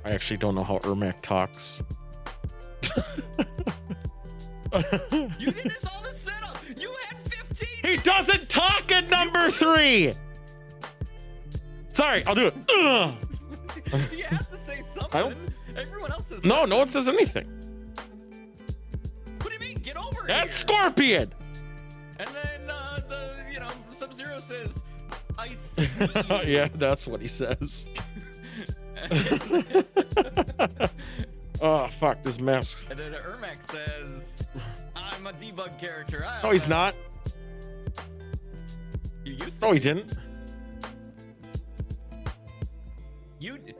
I actually don't know how Ermac talks. You did this all this setup. You had 15. He doesn't talk at number 3. Sorry, I'll do it. He has to say something. Everyone else says No one says anything. What do you mean? Get over here. That's Scorpion. And then Sub-Zero says, "Ice." Yeah, that's what he says. Oh fuck this mask. And then Ermac says, "I'm a debug character." No, he's not. You used to. No, he didn't. You didn't.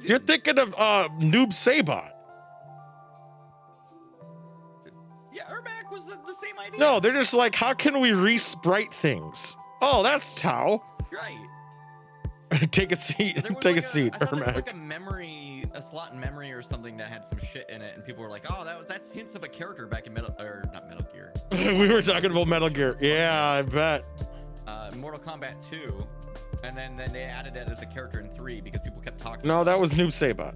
You're thinking of Noob Sabot. Yeah, Ermac was the same idea. No, they're just like, how can we re-sprite things? Oh, that's how. Right. Take a seat. There was Take like a seat, I thought there was Ermac. like a slot in memory or something that had some shit in it, and people were like, "Oh, that's hints of a character back in not Metal Gear." We were talking about Metal Gear. Yeah, I bet. Mortal Kombat 2, and then they added it as a character in 3 because people kept talking. No, that was Noob Sabot.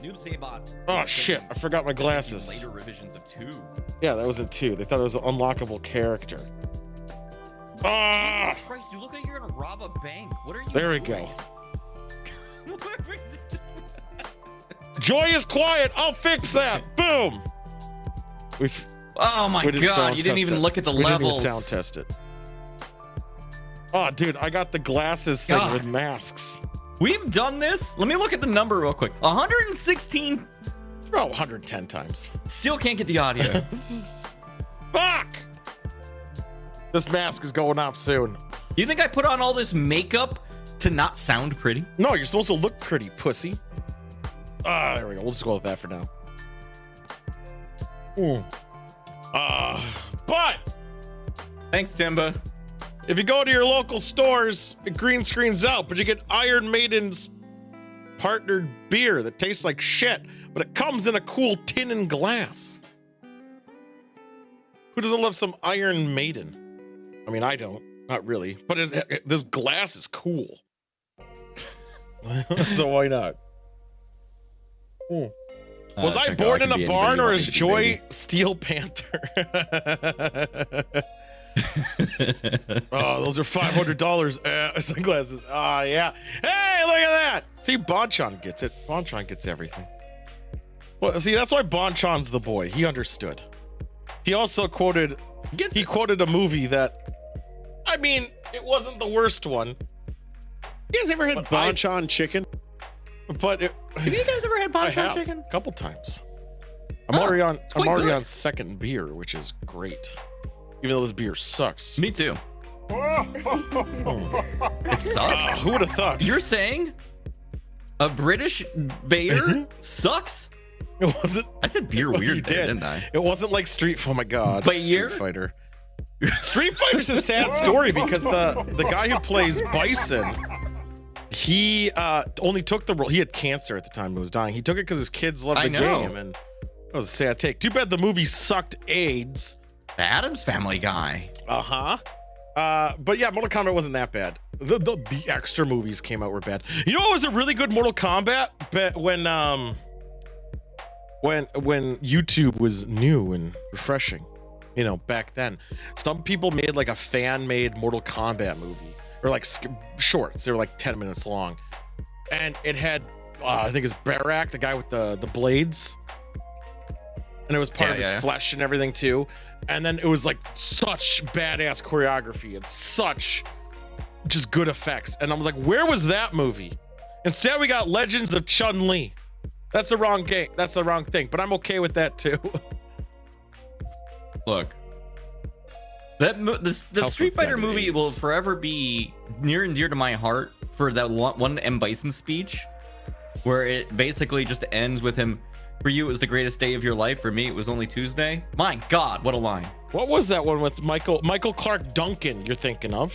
Noob Sabot. Oh shit! I forgot my glasses. Later revisions of 2. Yeah, that was in 2. They thought it was an unlockable character. Ah! Jesus Christ, you look like you're gonna rob a bank. What are you There we doing? go. Joy is quiet. I'll fix that. Boom. Oh my god, you didn't even look at the levels. We didn't even sound test it. Oh, dude, I got the glasses thing with masks. We've done this. Let me look at the number real quick. 116. Oh, 110 times. Still can't get the audio. Fuck! This mask is going off soon. You think I put on all this makeup to not sound pretty? No, you're supposed to look pretty, pussy. Ah, there we go. We'll just go with that for now. But thanks, Timba. If you go to your local stores, it green screens out, but you get Iron Maiden's partnered beer that tastes like shit, but it comes in a cool tin and glass. Who doesn't love some Iron Maiden? I mean, I don't. Not really. But this glass is cool. So why not? Was I born in a barn, or is Joy Steel Panther? Oh, those are $500 sunglasses. Oh, yeah. Hey, look at that. See, Bonchan gets it. Bonchan gets everything. Well, see, that's why Bonchan's the boy. He understood. He also quoted a movie that, I mean, it wasn't the worst one. You guys ever had Bonchan chicken? But have you guys ever had Bonchan chicken? A couple times. I'm already on second beer, which is great. Even though this beer sucks. Me too. It sucks. Who would have thought? You're saying a British beer sucks? It wasn't. I said beer weird, didn't I? It wasn't like Street. Oh my god. Street Fighter. Street Fighter's a sad story because the guy who plays Bison, he only took the role. He had cancer at the time. He was dying. He took it because his kids loved the game, and it was a sad take. Too bad the movie sucked AIDS. The Addams Family guy. But yeah, Mortal Kombat wasn't that bad. The extra movies came out were bad. You know what was a really good Mortal Kombat? When YouTube was new and refreshing, you know, back then, some people made like a fan-made Mortal Kombat movie, or like shorts. They were like 10 minutes long, and it had I think it's Barak, the guy with the blades, and it was part of his flesh and everything too. And then it was like such badass choreography and such just good effects. And I was like, where was that movie? Instead, we got Legends of Chun-Li. That's the wrong game. That's the wrong thing. But I'm okay with that too. Look, the Street Fighter movie will forever be near and dear to my heart for that one M. Bison speech, where it basically just ends with him. For you, it was the greatest day of your life. For me, it was only Tuesday. My God, what a line. What was that one with Michael Clark Duncan you're thinking of?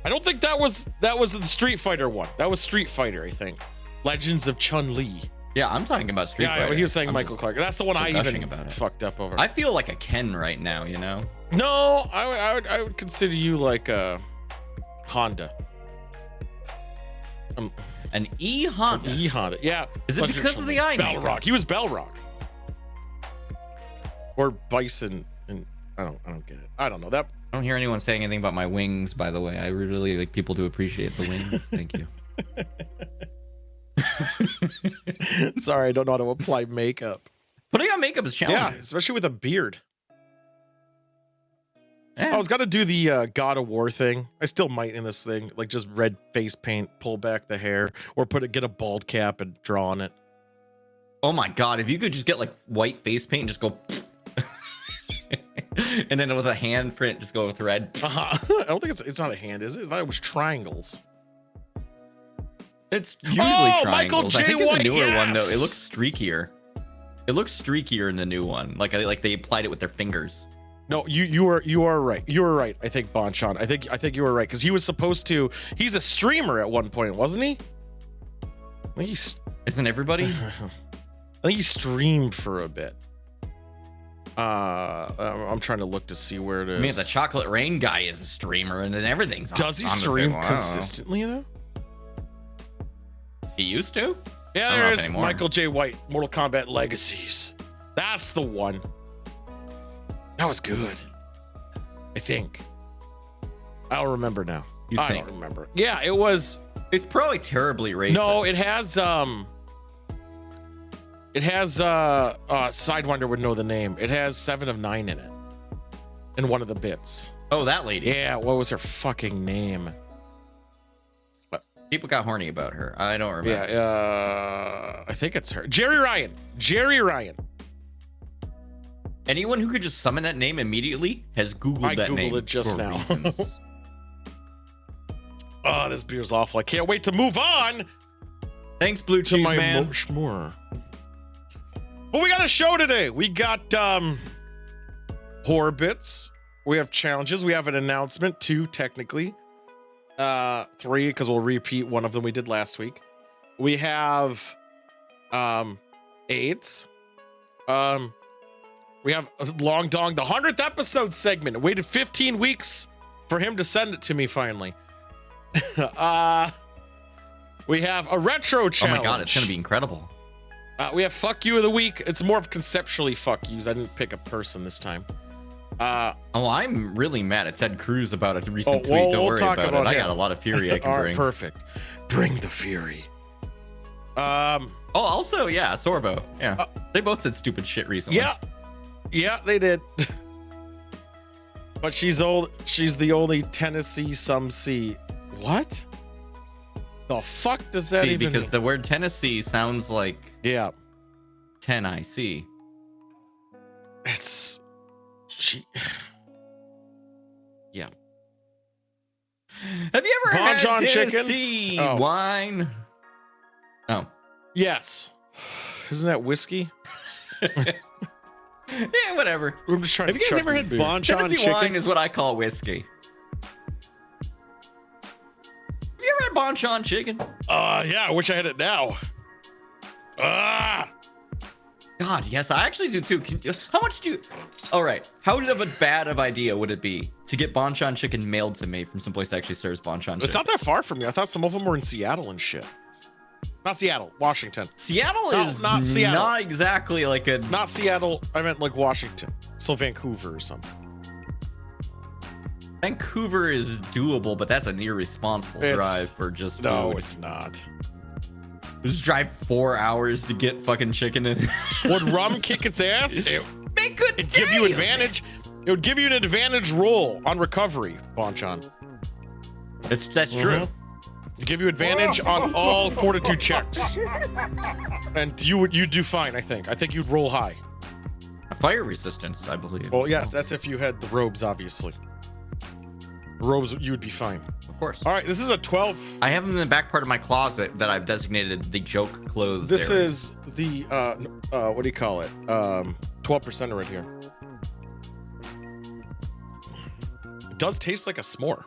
I don't think that was the Street Fighter one. That was Street Fighter, I think. Legends of Chun-Li. Yeah, I'm talking about Street Fighter. Yeah, he was saying Michael Clark. That's the one I even fucked up over. I feel like a Ken right now, you know? No, I would consider you like a Honda. An E Honda. An E Honda. Yeah. Is it because of the eye makeup? Balrog. He was Balrog. Or Bison. And I don't get it. I don't know that. I don't hear anyone saying anything about my wings, by the way. I really like people to appreciate the wings. Thank you. Sorry, I don't know how to apply makeup. Putting on makeup is challenging. Yeah, especially with a beard. Yeah. I was gonna do the God of War thing. I still might in this thing, like just red face paint, pull back the hair, or get a bald cap and draw on it. Oh my god, if you could just get like white face paint and just go and then with a hand print just go with red. I don't think it's not a hand, is it? I thought it was triangles. It's usually triangles. Michael J. I think in White, the newer one though, yes! it looks streakier. It looks streakier in the new one. Like they applied it with their fingers. No, you are right. You were right. I think Bonchon. I think you were right because he was supposed to. He's a streamer at one point, wasn't he? I think he's. Isn't everybody? I think he streamed for a bit. I'm trying to look to see where it is. I mean, the Chocolate Rain guy is a streamer, and then everything's. Does he stream consistently though? He used to. Yeah, there is Michael J. White, Mortal Kombat Legacies. That's the one. That was good. I think. I don't remember now. I don't remember. Yeah, it was. It's probably terribly racist. No, it has. Sidewinder would know the name. It has 7 of 9 in it. In one of the bits. Oh, that lady. Yeah, what was her fucking name? People got horny about her. I don't remember. Yeah, I think it's her. Jerry Ryan. Jerry Ryan. Anyone who could just summon that name immediately has Googled that name. I Googled it just for now. reasons. Oh, this beer's awful. I can't wait to move on. Thanks, Blue Cheese Man. More. Well, we got a show today. We got horror bits. We have challenges. We have an announcement, 2 technically. 3 because we'll repeat one of them we did last week. We have AIDS. We have Long Dong, the 100th episode segment. I waited 15 weeks for him to send it to me finally. We have a retro challenge. Oh my god, it's gonna be incredible. We have fuck you of the week. It's more of conceptually fuck yous. I didn't pick a person this time. Oh, I'm really mad at Ted Cruz about a recent tweet. Don't worry about it. I got a lot of fury I can bring. Perfect. Bring the fury. Oh, also, yeah, Sorbo. Yeah, they both said stupid shit recently. Yeah, they did. But she's old. She's the only Tennessee some see. What? The fuck does that even because mean? the word Tennessee sounds like 10-IC. It's she. Yeah. Have you ever had John Tennessee wine? Oh. Yes. Isn't that whiskey? Yeah, whatever. I'm just trying. Have you guys ever had Bonchon Tennessee chicken? wine is what I call whiskey. Have you ever had Bonchon chicken? Yeah. I wish I had it now. God, yes, I actually do too. How much do you? All right, how of a bad of idea would it be to get Bonchon chicken mailed to me from someplace that actually serves Bonchon chicken? It's not that far from me. I thought some of them were in Seattle and shit. Not Seattle, Washington. Seattle is not Seattle. Not exactly like a. Not Seattle. I meant like Washington. So Vancouver or something. Vancouver is doable, but that's an irresponsible drive for just food. No, it's not. Just drive 4 hours to get fucking chicken in. Would rum kick its ass? Make good. It'd give you advantage. It would give you an advantage roll on recovery, Bonchon. That's true. It'd give you advantage on all fortitude checks, and you'd do fine. I think you'd roll high. Fire resistance, I believe. Well, yes, that's if you had the robes, obviously. Robes, you would be fine. Of course. All right, this is a 12. I have them in the back part of my closet that I've designated the joke clothes. This area. is the what do you call it? 12% right here. It does taste like a s'more.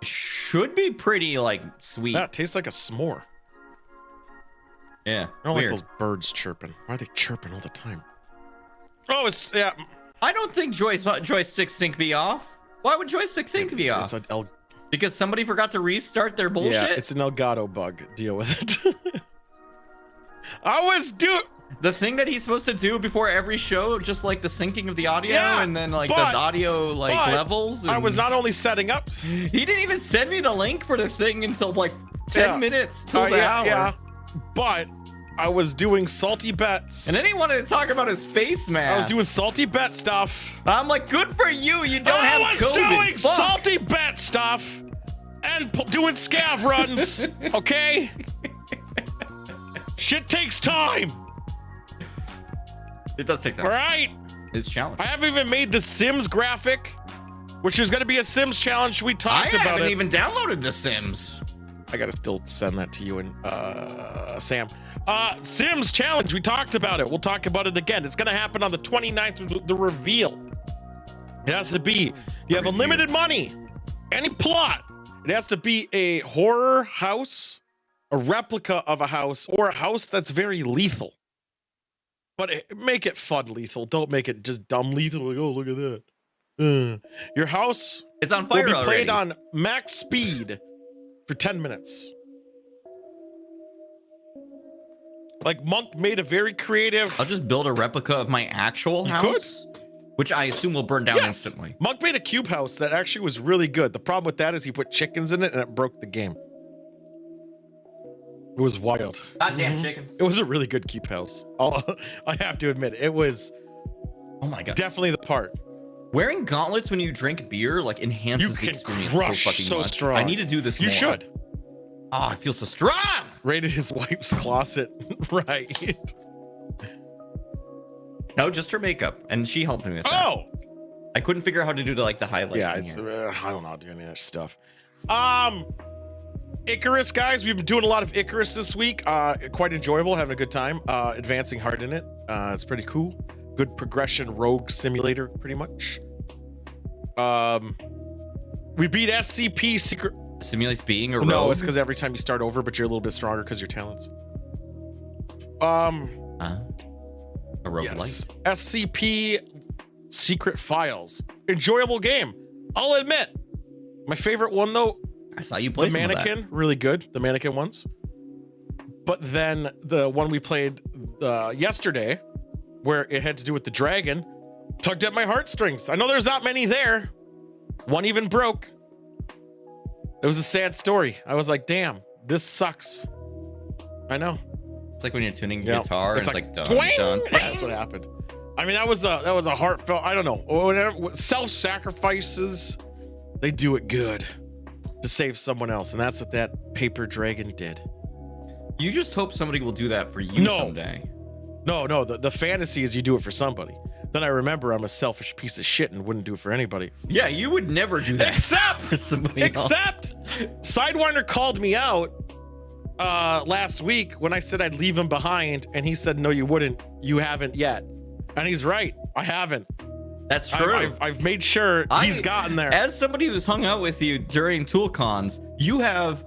Should be pretty like sweet. Yeah, it tastes like a s'more. Yeah. I don't like those birds chirping. Why are they chirping all the time? Oh, it's I don't think joystick sync be off. Why would joystick sync be off? It's Because somebody forgot to restart their bullshit? Yeah, it's an Elgato bug. Deal with it. I was the thing that he's supposed to do before every show, just like the syncing of the audio, Yeah, and then like the but audio levels. I and was not only setting up. He didn't even send me the link for the thing until like 10 minutes till the hour. Yeah, but I was doing salty bets. And then he wanted to talk about his face mask. I was doing salty bet stuff. I'm like, good for you. You don't have COVID. I was doing Fuck. salty bet stuff and doing scav runs. Okay? Shit takes time. It does take time. All right? It's challenging. I haven't even made the Sims graphic, which is going to be a Sims challenge. We talked about it. I haven't even downloaded The Sims. I got to still send that to you and Sam. Sims challenge. We talked about it. We'll talk about it again. It's going to happen on the 29th, the reveal. It has to be, you have unlimited money, any plot. It has to be a horror house, a replica of a house, or a house that's very lethal. But make it fun lethal. Don't make it just dumb lethal. Like, oh, look at that. Your house is on fire will be already. played on max speed for 10 minutes. Like Monk made a very creative. I'll just build a replica of my actual house, which I assume will burn down instantly. Monk made a cube house that actually was really good. The problem with that is he put chickens in it and it broke the game. It was wild. Goddamn chickens. It was a really good cube house. I have to admit, it was. Oh my god. Definitely the part. Wearing gauntlets when you drink beer like enhances the experience so fucking much. Strong. I need to do this more. You should. Oh, I feel so strong. Raided his wife's closet. Right. No, just her makeup, and she helped me with that. Oh. I couldn't figure out how to do like the highlight. Yeah, it's I don't know how to do any of that stuff. Icarus, guys, we've been doing a lot of Icarus this week. Quite enjoyable, having a good time. Advancing hard in it. It's pretty cool. Good progression rogue simulator, pretty much. We beat SCP secret. Simulates being a rogue? No, it's because every time you start over, but you're a little bit stronger because your talents. A rogue yes. SCP Secret Files. Enjoyable game. I'll admit. My favorite one though. I saw you play the mannequin, really good. The mannequin ones. But then the one we played yesterday, where it had to do with the dragon, tugged at my heartstrings. I know there's not many there. One even broke. It was a sad story. I was like, damn, this sucks. I know. It's like when you're tuning guitar and it's like dun, twang! dun. Yeah, that's what happened. I mean, that was a heartfelt, I don't know. Whatever, self-sacrifices, they do it good to save someone else. And that's what that paper dragon did. You just hope somebody will do that for you someday. No, the fantasy is you do it for somebody. Then I remember I'm a selfish piece of shit and wouldn't do it for anybody. Yeah, you would never do that. Except to somebody else. Sidewinder called me out last week when I said I'd leave him behind, and he said, no, you wouldn't. You haven't yet. And he's right. I haven't. That's true. I've made sure he's gotten there. As somebody who's hung out with you during ToolCons, you have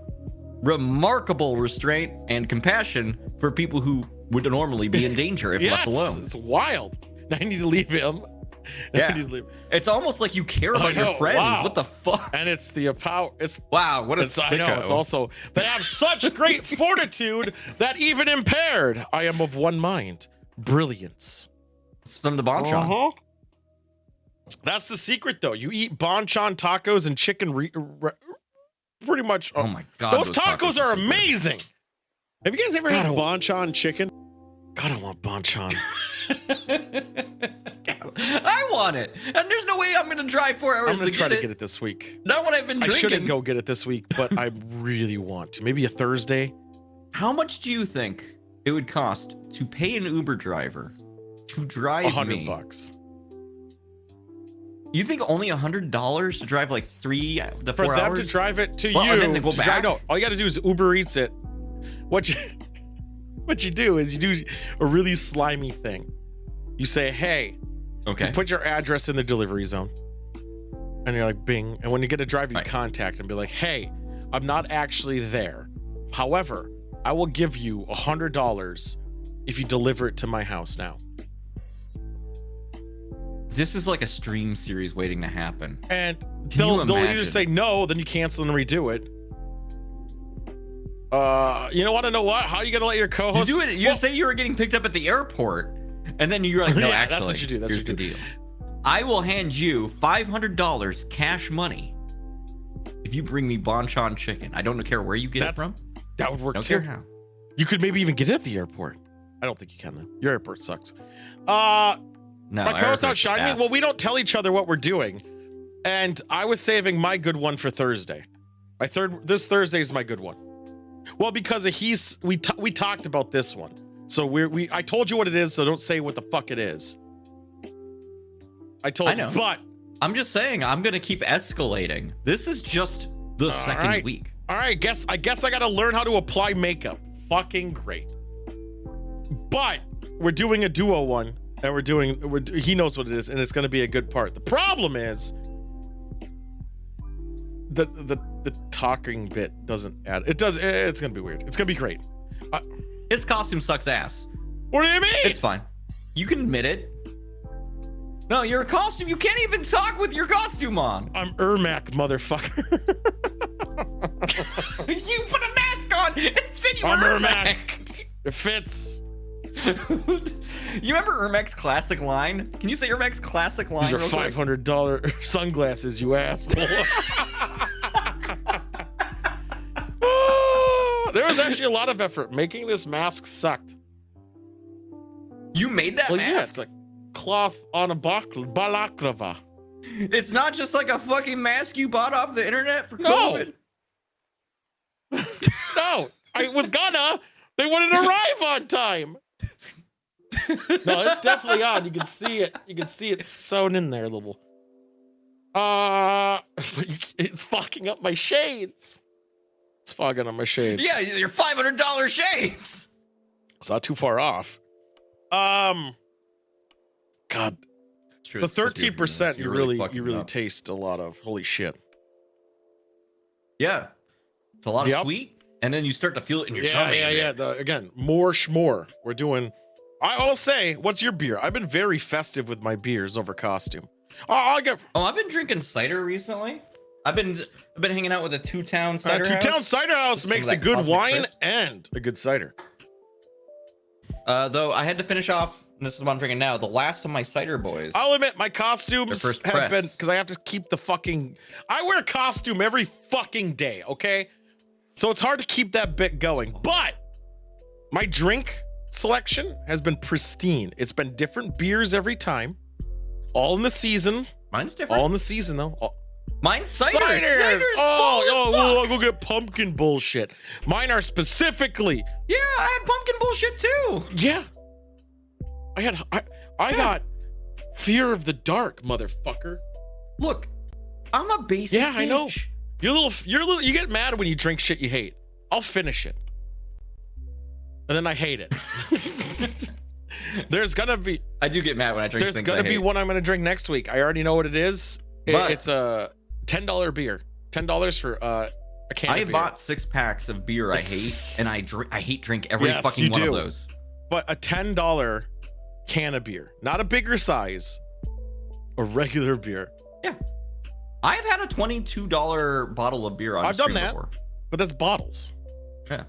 remarkable restraint and compassion for people who would normally be in danger if left alone. It's wild. I need to leave him. Yeah. It's almost like you care about your friends. Wow. What the fuck? And it's the power. Wow, what a sicko. I know, it's also, they have such great fortitude that even impaired, I am of one mind. Brilliance. It's from the Bonchon. That's the secret, though. You eat Bonchon tacos and chicken pretty much. Oh my god. Those tacos are amazing. Have you guys ever had Bonchon chicken? God, I want Bonchon. I want it, and there's no way I'm gonna drive 4 hours. I'm gonna try to get it this week. Not what I've been drinking. I shouldn't go get it this week, but I really want to. Maybe a Thursday. How much do you think it would cost to pay an Uber driver to drive $100? You think only $100 to drive like 3 to 4 hours? For them to drive it to you, and then to go back? No, all you got to do is Uber Eats it. What you do is you do a really slimy thing. You say, hey, okay, you put your address in the delivery zone, and you're like, bing. And when you get a driver, you contact and be like, hey, I'm not actually there. However, I will give you $100 if you deliver it to my house now. This is like a stream series waiting to happen. And Can they'll you either imagine? say no, then you cancel and redo it. You don't want to know what? How are you gonna let your You co-host do it. You say you were getting picked up at the airport, and then you're like, no, Yeah, actually, that's what you do. That's here's what the you do. deal. I will hand you $500 cash money if you bring me Bonchon chicken. I don't care where you get it from. That would work Don't too. care how. You could maybe even get it at the airport. I don't think you can though. Your airport sucks. No, My co-host airport's outshine me. ass. Well, we don't tell each other what we're doing, and I was saving my good one for Thursday. This Thursday is my good one. Well, because we talked about this one, so I told you what it is, so don't say what the fuck it is. I told know. you, but I'm just saying, I'm gonna keep escalating. This is just the second right. week. all right, I guess I gotta learn how to apply makeup. Fucking great. But we're doing a duo one, and he knows what it is, and it's gonna be a good part. The problem is the talking bit doesn't add. It's gonna be weird. It's gonna be great. His costume sucks ass. What do you mean? It's fine. You can admit it. No, your costume. You can't even talk with your costume on. I'm Ermac, motherfucker. You put a mask on and said you were I'm Ermac. It fits. You remember Ermac's classic line? Can you say Ermac's classic line? These are real quick? $500 sunglasses, you asshole. There was actually a lot of effort. Making this mask sucked. You made that Well, mask? yeah, it's like cloth on a balaclava. It's not just like a fucking mask you bought off the internet for No. COVID. No, I was gonna. They wouldn't arrive on time. No, it's definitely on. You can see it. You can see it sewn in there a little. It's fogging up my shades. It's fogging up my shades. Yeah, your $500 shades. It's not too far off. God, True, the it's supposed to be 13% for you minutes. really fucking up. taste a lot of. Holy shit. Yeah, it's a lot Yep. of sweet, and then you start to feel it in your tummy. Yeah. Again, more schmore. We're doing. I'll say, what's your beer? I've been very festive with my beers over costume. I've been drinking cider recently. I've been hanging out with a Two-Town cider house. Two-Town Cider House Some makes of a that good Cosmic wine Crisp. and a good cider. Though I had to finish off, and this is what I'm drinking now, the last of my cider boys. I'll admit, my costumes Their first have been, press. because I have to keep the fucking. I wear a costume every fucking day, okay? So it's hard to keep that bit going. But my drink selection has been pristine. It's been different beers every time, all in the season. Mine's different. All in the season though. Mine's cider. Cider! Cider's Oh, full as I'll fuck. go get pumpkin bullshit. Mine are specifically. Yeah, I had pumpkin bullshit too. Yeah. I got Fear of the Dark, motherfucker. Look, I'm a basic Yeah, I know. bitch. You get mad when you drink shit you hate. I'll finish it. And then I hate it. There's gonna be I do get mad when I drink there's things gonna I be hate. one I'm gonna drink next week. I already know what it is. But- It's a $10 beer. $10 for a can I of beer. bought 6 packs of beer I hate, and I hate drink every Yes, fucking you one do. of those. But a $10 can of beer, not a bigger size, a regular beer. Yeah. I've had a $22 bottle of beer on I've done stream that. before. But that's bottles. Yeah.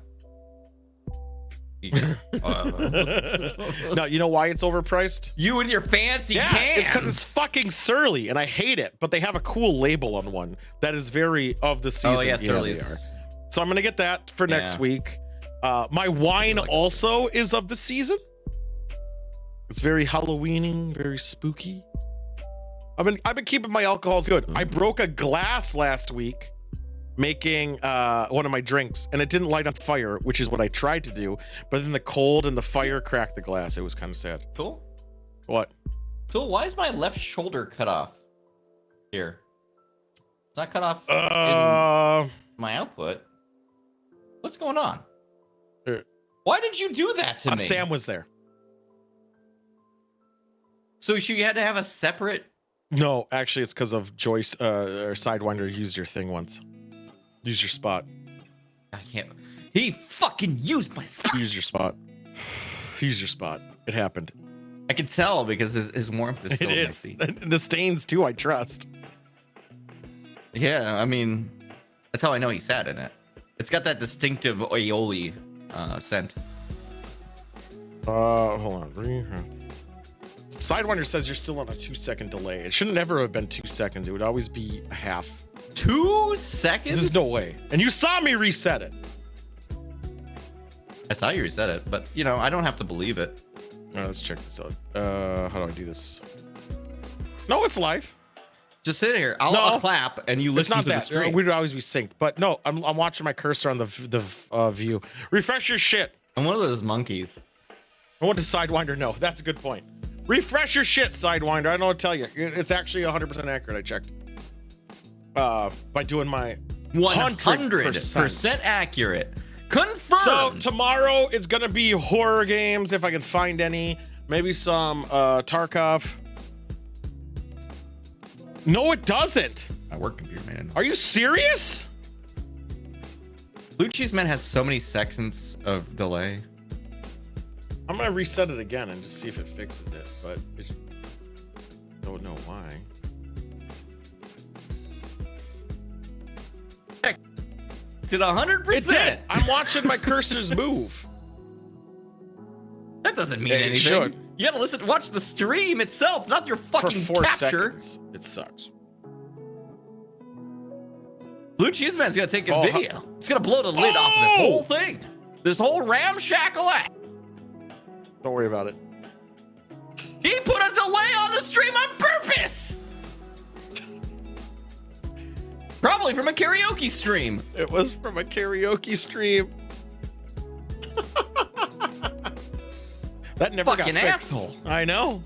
No, you know why it's overpriced? You and your fancy Yeah, cans. it's because it's fucking Surly, and I hate it. But they have a cool label on one that is very of the season. Oh yeah, they Surly's. are. So I'm gonna get that for next Yeah. week. My wine like also is of the season. It's very Halloweeny, very spooky. I've been keeping my alcohols good. I broke a glass last week making one of my drinks, and it didn't light on fire, which is what I tried to do. But then the cold and the fire cracked the glass. It was kind of sad. Cool. What? Cool. Why is my left shoulder cut off? Here. It's not cut off in my output. What's going on? Why did you do that to me? Sam was there. So you had to have a separate. No, actually, it's because of Joyce or Sidewinder used your thing once. Used your spot. I can't. He fucking used my spot. Used your spot. Used your spot. It happened. I can tell because his warmth is so It is. messy. The stains too, I trust. Yeah, I mean, that's how I know he sat in it. It's got that distinctive aioli scent. Hold on. Sidewinder says you're still on a 2-second delay. It should never have been 2 seconds. It would always be a half. 2 seconds? There's no way. And you saw me reset it. I saw you reset it, but you know, I don't have to believe it. All right, let's check this out. How do I do this? No, it's live. Just sit here. I'll clap and you listen to the stream. We'd always be synced. But no, I'm watching my cursor on the view. Refresh your shit. I'm one of those monkeys. I want to Sidewinder. No, that's a good point. Refresh your shit, Sidewinder. I don't know what to tell you. It's actually 100% accurate. I checked. By doing my 100% accurate. Confirmed. So tomorrow it's gonna be horror games if I can find any. Maybe some Tarkov. No, it doesn't. My work computer, man. Are you serious? Blue Cheese Man has so many seconds of delay. I'm gonna reset it again and just see if it fixes it, but I don't know why. Did 100%. It did. I'm watching my cursors move. That doesn't mean anything. Should. You gotta listen, watch the stream itself, not your fucking For 4 capture. seconds. It sucks. Blue Cheese Man's gonna take a video. It's gonna blow the lid off of this whole thing. This whole ramshackle act. Don't worry about it. He put a delay on the stream on purpose. Probably from a karaoke stream. It was from a karaoke stream. That never Fucking got fixed. asshole. I know.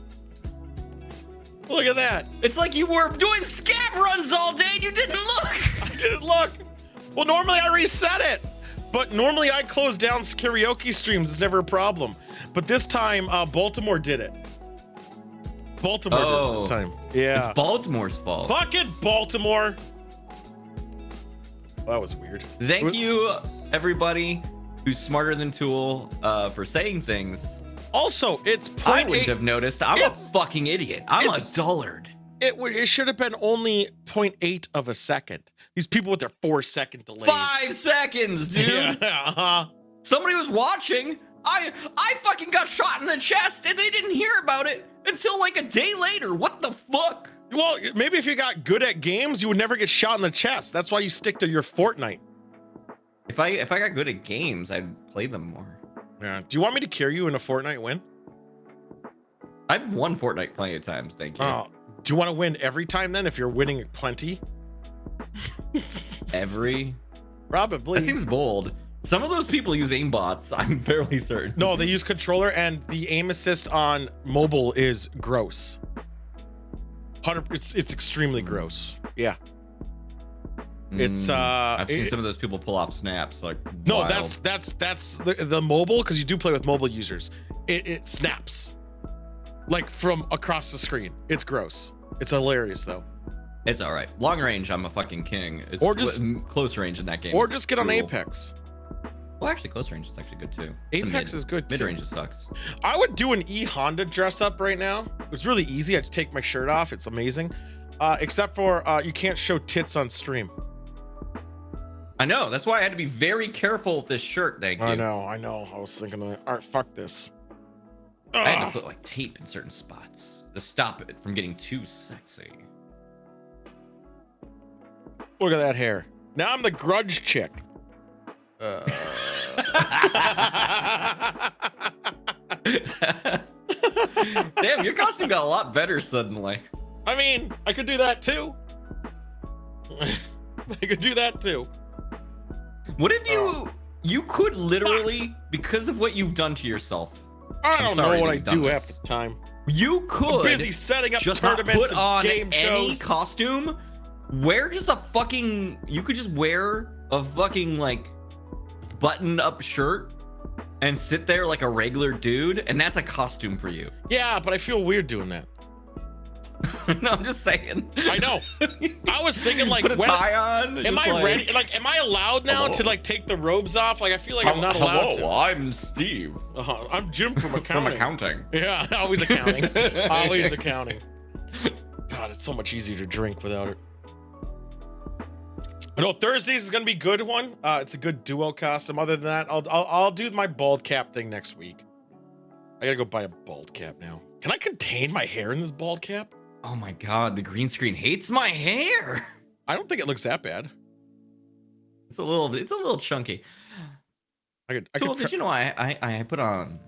Look at that. It's like you were doing scav runs all day and you didn't look. I didn't look. Well, normally I reset it, but normally I close down karaoke streams. It's never a problem. But this time, Baltimore did it. Baltimore did it this time. Yeah. It's Baltimore's fault. Fucking Baltimore. That was weird. Thank you, everybody who's smarter than Tool, for saying things. Also, it's I wouldn't have noticed. I'm a fucking idiot. I'm a dullard. It should have been only 0.8 of a second. These people with their 4-second delays. 5 seconds, dude. Yeah. Somebody was watching. I fucking got shot in the chest and they didn't hear about it until like a day later. What the fuck? Well, maybe if you got good at games, you would never get shot in the chest. That's why you stick to your Fortnite. If I got good at games, I'd play them more. Yeah. Do you want me to carry you in a Fortnite win? I've won Fortnite plenty of times, thank you. Oh, do you want to win every time then if you're winning plenty? Every? Probably. That seems bold. Some of those people use aimbots, I'm fairly certain. No, they use controller, and the aim assist on mobile is gross. It's extremely gross. Yeah. It's I've seen some of those people pull off snaps like no, wild. that's the mobile, because you do play with mobile users. It snaps like from across the screen. It's gross. It's hilarious though. It's all right. Long range, I'm a fucking king. It's or just close range in that game. Or just get on Apex. Well, actually, close range is actually good too. Apex is good too. Mid range sucks. I would do an Honda dress up right now. It's really easy. I just take my shirt off. It's amazing. Except for you can't show tits on stream. I know. That's why I had to be very careful with this shirt. Thank you. I know. I was thinking of that. All right, fuck this. I had to put like tape in certain spots to stop it from getting too sexy. Look at that hair. Now I'm the grudge chick. Damn, your costume got a lot better suddenly. I mean, I could do that too. I could do that too. What if you could literally, because of what you've done to yourself? I don't know what I do half the time. You could I'm busy setting up just tournaments not put on game any shows. costume. Wear just a fucking. You could just wear a fucking like buttoned-up shirt and sit there like a regular dude, and that's a costume for you. Yeah, but I feel weird doing that. No, I'm just saying. I know. I was thinking like, put a tie on. Am I ready? Like, am I allowed now to like take the robes off? Like, I feel like I'm not allowed to. I'm Steve. I'm Jim from accounting. From accounting. Yeah, always accounting. Always accounting. God, it's so much easier to drink without it. I know Thursdays is gonna be a good one. It's a good duo costume. Other than that, I'll do my bald cap thing next week. I gotta go buy a bald cap now. Can I contain my hair in this bald cap? Oh my god, the green screen hates my hair. I don't think it looks that bad. It's a little chunky. Tool, did you know I put on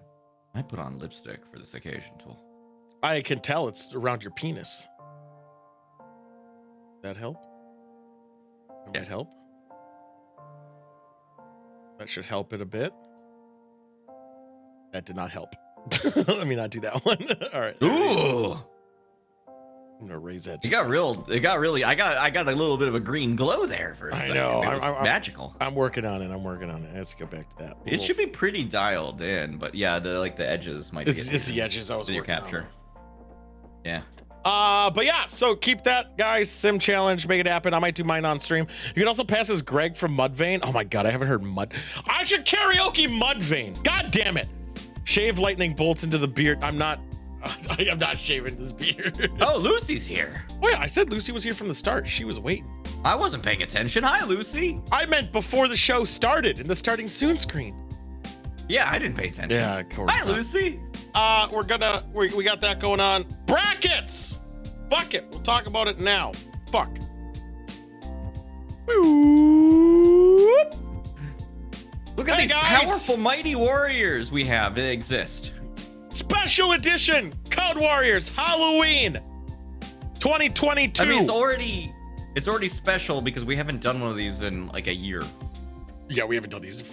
lipstick for this occasion, Tool? I can tell it's around your penis. That help? That might help. That should help it a bit. That did not help. Let me not do that one. All right. Ooh. I'm gonna raise that. I got a little bit of a green glow there for a second. I know. It was magical. I'm working on it. Let's go back to that. It should be pretty dialed in, but yeah, the edges might be. It's the edges I was working capture. Yeah. But yeah, so keep that, guys. Sim challenge, make it happen. I might do mine on stream. You can also pass as Greg from Mudvayne. Oh my god, I haven't heard I should karaoke Mudvayne. God damn it. Shave lightning bolts into the beard. I'm not shaving this beard. Oh, Lucy's here. Oh yeah, I said Lucy was here from the start. She was waiting. I wasn't paying attention. Hi, Lucy. I meant before the show started in the starting soon screen. Yeah, I didn't pay attention. Yeah, of course. Hi, Lucy. We got that going on. Brackets. Fuck it. We'll talk about it now. Fuck. Look at these powerful mighty warriors we have that exist. Special edition Code Warriors Halloween 2022. I mean, it's already special because we haven't done one of these in like a year. Yeah, we haven't done these in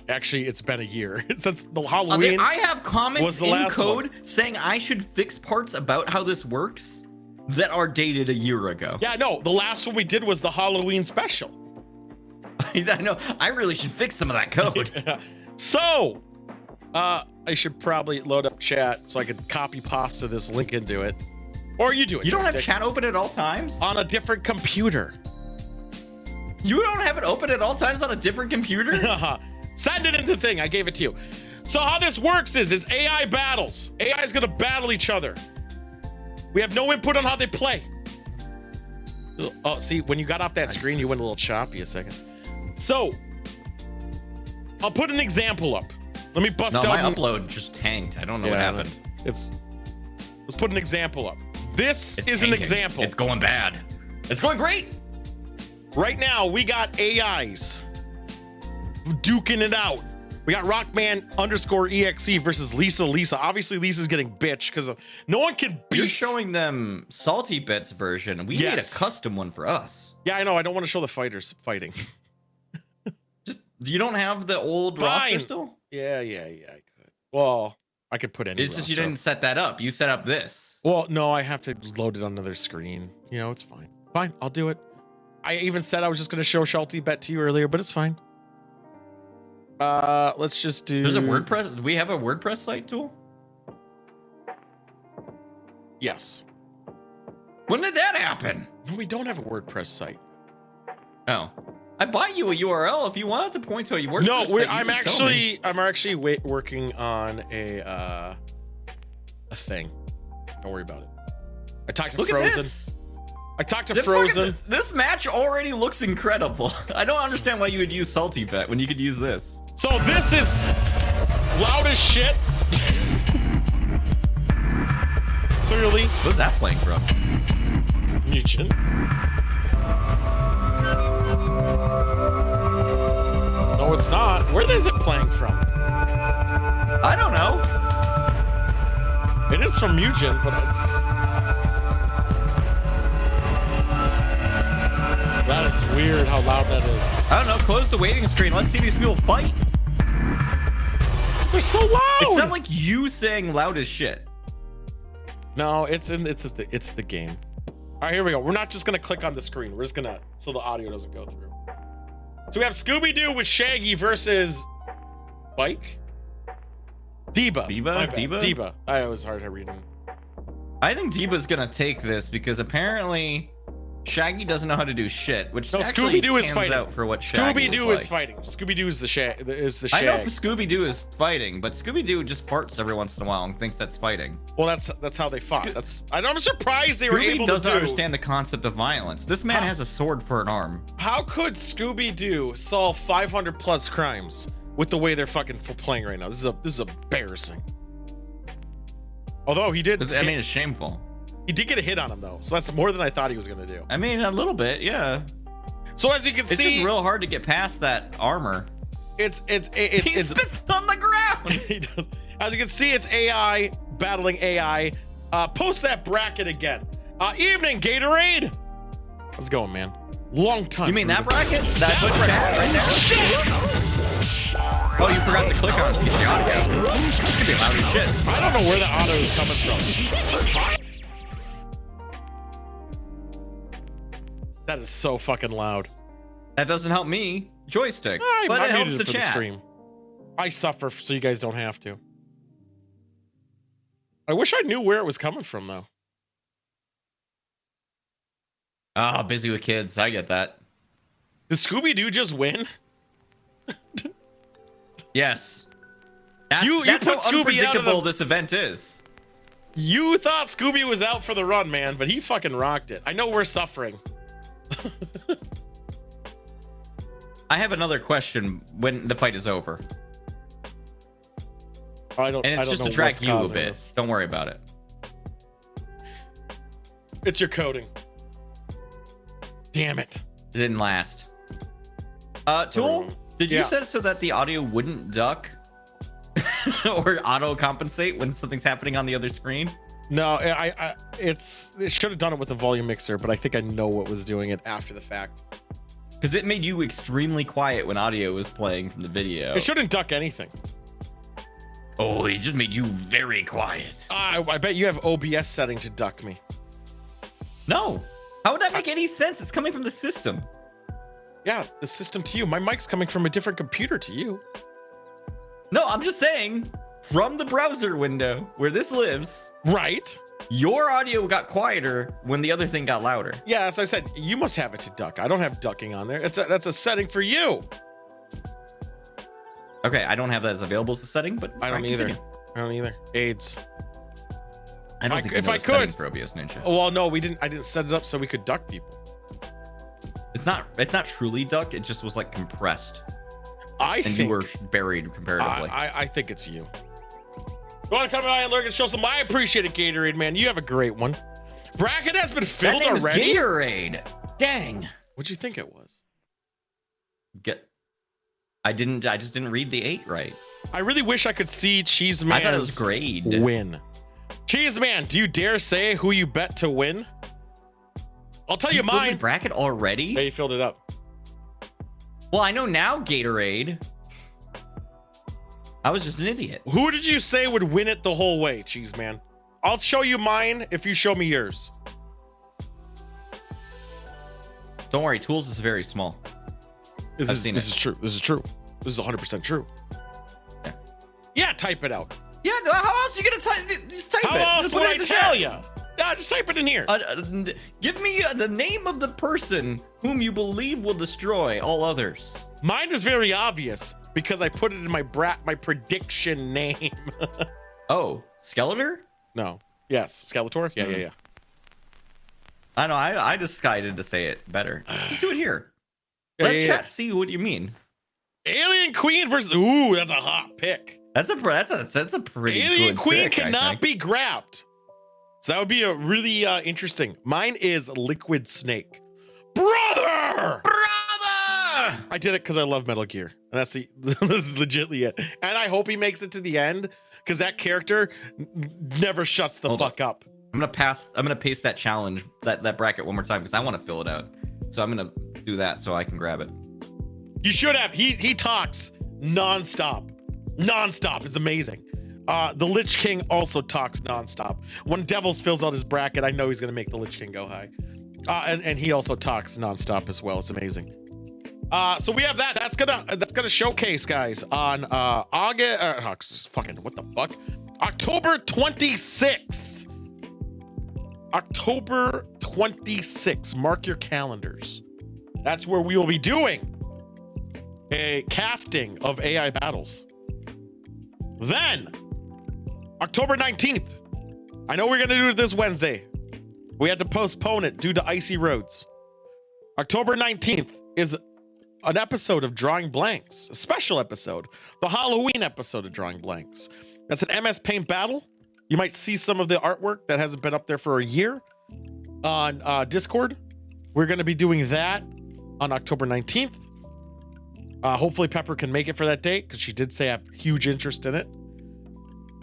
actually, it's been a year since the Halloween. I have comments in code saying I should fix parts about how this works that are dated a year ago. Yeah, no, the last one we did was the Halloween special. I know. I really should fix some of that code. Yeah. So, I should probably load up chat so I could copy pasta this link into it. Or you do it. You don't have chat open at all times? On a different computer. You don't have it open at all times on a different computer? Send it into the thing. I gave it to you. So how this works is AI battles. AI is going to battle each other. We have no input on how they play. Oh, see, when you got off that screen, you went a little choppy a second. So, I'll put an example up. Let me bust out. My upload just tanked. I don't know what happened. Let's put an example up. This is an example. It's going bad. It's going great. Right now, we got AIs duking it out. We got Rockman_EXE versus Lisa. Obviously, Lisa's getting bitch because no one can beat. You're showing them Salty Bits version. We need a custom one for us. Yeah, I know. I don't want to show the fighters fighting. You don't have the old roster still? Yeah, I could. Well, I could put any. It's just you didn't set that up. You set up this. Well, no, I have to load it on another screen. You know, it's fine. Fine, I'll do it. I even said I was just going to show Shelty Bet to you earlier, but it's fine. Let's just do. There's a WordPress. Do we have a WordPress site, Tool? Yes. When did that happen? No, we don't have a WordPress site. Oh, I bought you a URL if you wanted to point to a WordPress. No, I'm actually working on a thing. Don't worry about it. I talked to Frozen. I talked to Frozen. This match already looks incredible. I don't understand why you would use Salty Bet when you could use this. So this is loud as shit. Clearly. What's that playing from? Nugent. No, it's not. Where is it playing from? I don't know. It is from Mugen, but it's... That is weird how loud that is. I don't know. Close the waiting screen. Let's see these people fight. They're so loud. It sounds like you saying loud as shit. No, it's the game. All right, here we go. We're not just gonna click on the screen. We're just gonna so the audio doesn't go through. So we have Scooby-Doo with Shaggy versus Bike. Deba. Deba. Deba. I was hard to read him. I think Deepa's gonna take this because apparently Shaggy doesn't know how to do shit, which No, actually Scooby-Doo is pans fighting. out for what Shaggy Scooby-Doo is is like. fighting. Scooby-Doo is the shag. I know Scooby-Doo is fighting, but Scooby-Doo just farts every once in a while and thinks that's fighting. Well, that's how they fought. I'm surprised they were Scooby able to doesn't do. understand the concept of violence. This man has a sword for an arm. How could Scooby-Doo solve 500 plus crimes with the way they're fucking playing right now? This is embarrassing. Although he did, I mean, it's shameful. he did get a hit on him though, so that's more than I thought he was gonna do. I mean, a little bit, yeah. So as you can It's see, just real hard to get past that armor. He spits on the ground. He does. As you can see, it's AI battling AI. Post that bracket again. Evening Gatorade. How's it going, man? Long time. You mean that Ruben. bracket? That bracket right there? Oh, you forgot to click on it to get the audio. It's gonna be loud as shit. I don't know where the auto is coming from. That is so fucking loud. That doesn't help me. Joystick. But I it helps muted the for chat. stream. I suffer so you guys don't have to. I wish I knew where it was coming from though. Oh, busy with kids. I get that. Did Scooby-Doo just win? Yes. That's, You that's put how Scooby out of unpredictable the- this event is. You thought Scooby was out for the run, man, but he fucking rocked it. I know we're suffering. I have another question when the fight is over. I don't. And I it's don't just know to track what's you a causing bit. this. Don't worry about it. It's your coding. Damn it. It didn't last. Tool, did you set it so that the audio wouldn't duck or auto compensate when something's happening on the other screen? No, it should have done it with the volume mixer, but I think I know what was doing it after the fact. Because it made you extremely quiet when audio was playing from the video. It shouldn't duck anything. Oh, it just made you very quiet. I bet you have OBS setting to duck me. No. How would that make any sense? It's coming from the system. Yeah, the system to you. My mic's coming from a different computer to you. No, I'm just saying, from the browser window where this lives, Right. your audio got quieter when the other thing got louder. Yeah, as I said, you must have it to duck. I don't have ducking on there. That's a setting for you. Okay, I don't have that as available as a setting, but I don't either. continue. I don't either. AIDS. I don't think we if know I the settings could- for OBS Ninja. Oh, well, no, we didn't. I didn't set it up so we could duck people. It's not truly ducked. It just was like compressed, I and think you were buried comparatively. I think it's you. You want to come by and lurk and show some? I appreciate it, Gatorade, man. You have a great one. Bracket has been that filled name is already. Gatorade. Dang. What'd you think it was? I just didn't read the 8 right. I really wish I could see Cheese I thought it was Man's grade. win. Cheese Man, do you dare say who you bet to win? I'll tell you filled the mine. bracket already? Yeah, you filled it up. Well, I know now Gatorade. I was just an idiot. Who did you say would win it the whole way, Cheese Man? I'll show you mine if you show me yours. Don't worry, Tools is very small. This I've is seen this it. is true. This is true. This is 100% true. Yeah. Yeah, type it out. Yeah, how else are you gonna type? Just type How it. else Just would put it I in the tell chat. you? Yeah, just type it in here. Give me the name of the person whom you believe will destroy all others. Mine is very obvious because I put it in my prediction name. Oh, Skeletor? No. Yes, Skeletor? Yeah, yeah, yeah. I know. I decided to say it better. Just do it here. Yeah, Let yeah, chat see what you mean. Alien Queen versus ooh, that's a hot pick. That's a pretty Alien good Queen pick, I cannot think. be grabbed. So that would be a really interesting. Mine is Liquid Snake. Brother! I did it because I love Metal Gear. And that's this is legitly it. And I hope he makes it to the end because that character never shuts the fuck up. I'm gonna paste that challenge, that bracket one more time because I want to fill it out. So I'm gonna do that so I can grab it. You should have. He talks nonstop. Nonstop. It's amazing. The Lich King also talks nonstop. When Devils fills out his bracket, I know he's gonna make the Lich King go high. And he also talks nonstop as well. It's amazing. So we have that. That's gonna showcase, guys, on August. Fucking what the fuck? October 26th. October 26th. Mark your calendars. That's where we will be doing a casting of AI battles. Then, October 19th. I know we're going to do it this Wednesday. We had to postpone it due to icy roads. October 19th is an episode of Drawing Blanks, a special episode, the Halloween episode of Drawing Blanks. That's an MS Paint battle. You might see some of the artwork that hasn't been up there for a year on Discord. We're going to be doing that on October 19th. Hopefully Pepper can make it for that date because she did say I have huge interest in it.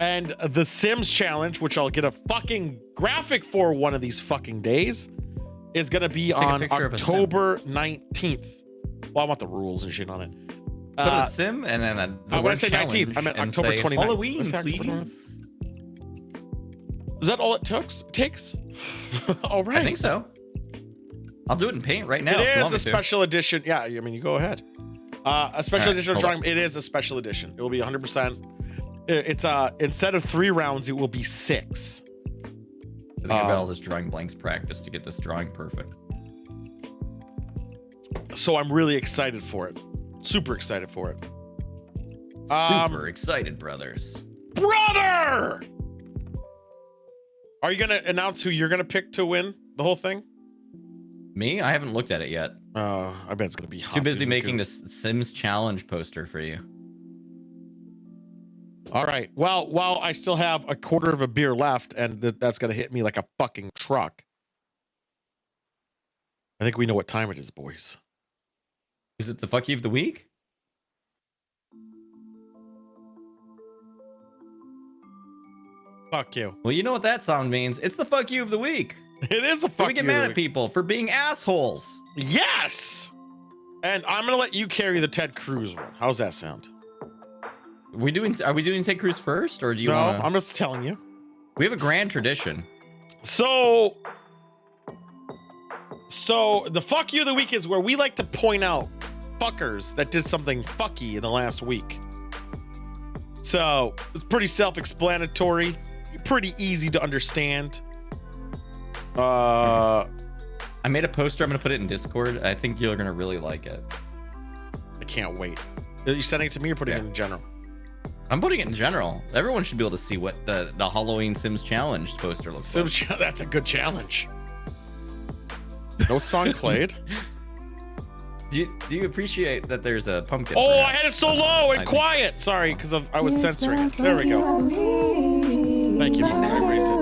And the Sims challenge, which I'll get a fucking graphic for one of these fucking days, is going to be on October 19th. Well, I want the rules and shit on it. Put a sim and then when I say 19th, I meant October 29th. Halloween, please. Is that all it takes? All right. I think so. I'll do it in Paint right now. It is a special edition. Yeah, I mean, you go ahead. A special edition of Drawing. It is a special edition. It will be 100%. It's instead of 3 rounds, it will be 6. I think I've got all this Drawing Blanks practice to get this drawing perfect. So I'm really excited for it. Super excited for it. Super excited, brothers. Brother! Are you going to announce who you're going to pick to win the whole thing? Me? I haven't looked at it yet. I bet it's going to be hot. Too busy making this Sims challenge poster for you. All right. Well, while I still have a quarter of a beer left, and that's going to hit me like a fucking truck. I think we know what time it is, boys. Is it the fuck you of the week? Fuck you. Well, you know what that sound means. It's the fuck you of the week. It is a fuck you. We get mad at people for being assholes. Yes. And I'm going to let you carry the Ted Cruz one. How's that sound? Are we doing Ted Cruz first, or do you No, want to? I'm just telling you. We have a grand tradition. So the fuck you of the week is where we like to point out fuckers that did something fucky in the last week. So it's pretty self-explanatory, pretty easy to understand. I made a poster. I'm gonna put it in Discord. I think you're gonna really like it. I can't wait. Are you sending it to me or putting it in general? I'm putting it in general. Everyone should be able to see what the Halloween Sims Challenge poster looks like. That's a good challenge. No song played. Do you appreciate that there's a pumpkin? Oh, I had it so low and quiet. Sorry, because I was censoring it. There we go. Thank you. I raised it.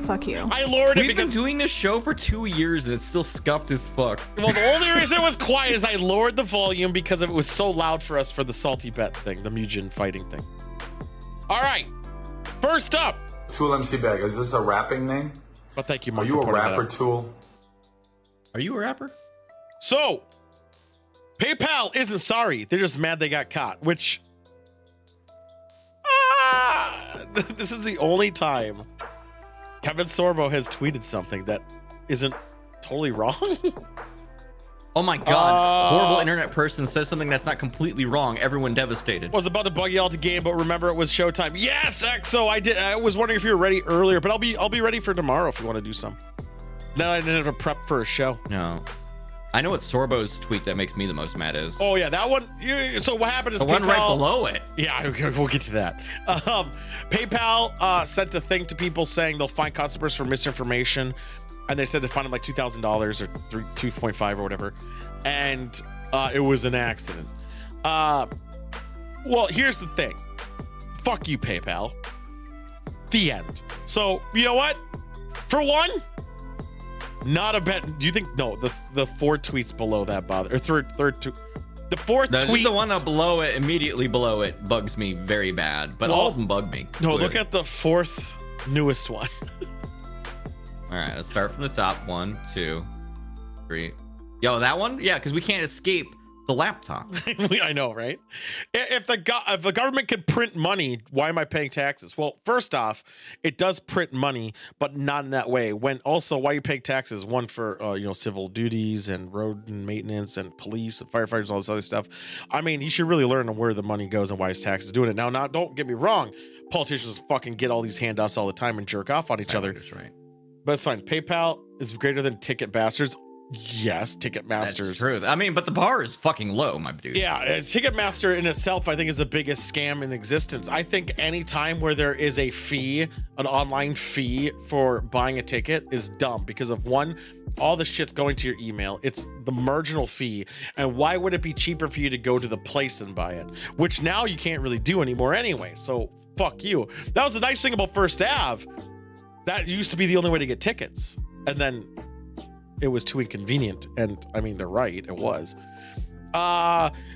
Fuck you. I lowered it We've because been doing this show for 2 years and it's still scuffed as fuck. Well, the only reason it was quiet is I lowered the volume because it was so loud for us for the salty bet thing, the Mugen fighting thing. All right. First up. Tool MC Bag. Is this a rapping name? Well, thank you, Are Mark. you a rapper, Tool? Are you a rapper? So, PayPal isn't sorry. They're just mad they got caught, which this is the only time Kevin Sorbo has tweeted something that isn't totally wrong. Oh my god, horrible internet person says something that's not completely wrong. Everyone devastated. Was about to bug you all to game, but remember it was showtime. Yes, EXO, I was wondering if you were ready earlier, but I'll be ready for tomorrow if you want to do some. Now I didn't have to prep for a show. No. I know what Sorbo's tweet that makes me the most mad is. Oh yeah, that one. So what happened is the one right below it. Yeah, we'll get to that. PayPal sent a thing to people saying they'll fine customers for misinformation, and they said to fine them like $2,000 or 2.5 or whatever, and it was an accident. Well, here's the thing. Fuck you, PayPal. The end. So you know what? For one. Not a bet. Do you think no? The 4 tweets below that bother or third the fourth tweet. The one below it, immediately below it, bugs me very bad. But all of them bug me. No, clearly. look at the 4th newest one. All right, let's start from the top. 1, 2, 3. Yo, that one? Yeah, because we can't escape the laptop. I know, right? If the government can print money, why am I paying taxes? Well, first off, it does print money, but not in that way. When also, why are you paying taxes? One for civil duties and road and maintenance and police and firefighters, all this other stuff. I mean, he should really learn where the money goes and why his taxes doing it. Now, don't get me wrong. Politicians fucking get all these handouts all the time and jerk off on each other. Right. But it's fine. PayPal is greater than Ticket Bastards. Yes, Ticketmaster. That's true. I mean, but the bar is fucking low, my dude. Yeah, Ticketmaster in itself, I think, is the biggest scam in existence. I think any time where there is a fee, an online fee for buying a ticket is dumb because of one, all the shit's going to your email. It's the marginal fee. And why would it be cheaper for you to go to the place and buy it? Which now you can't really do anymore anyway. So fuck you. That was the nice thing about First Ave. That used to be the only way to get tickets. And then it was too inconvenient. And I mean, they're right. It was.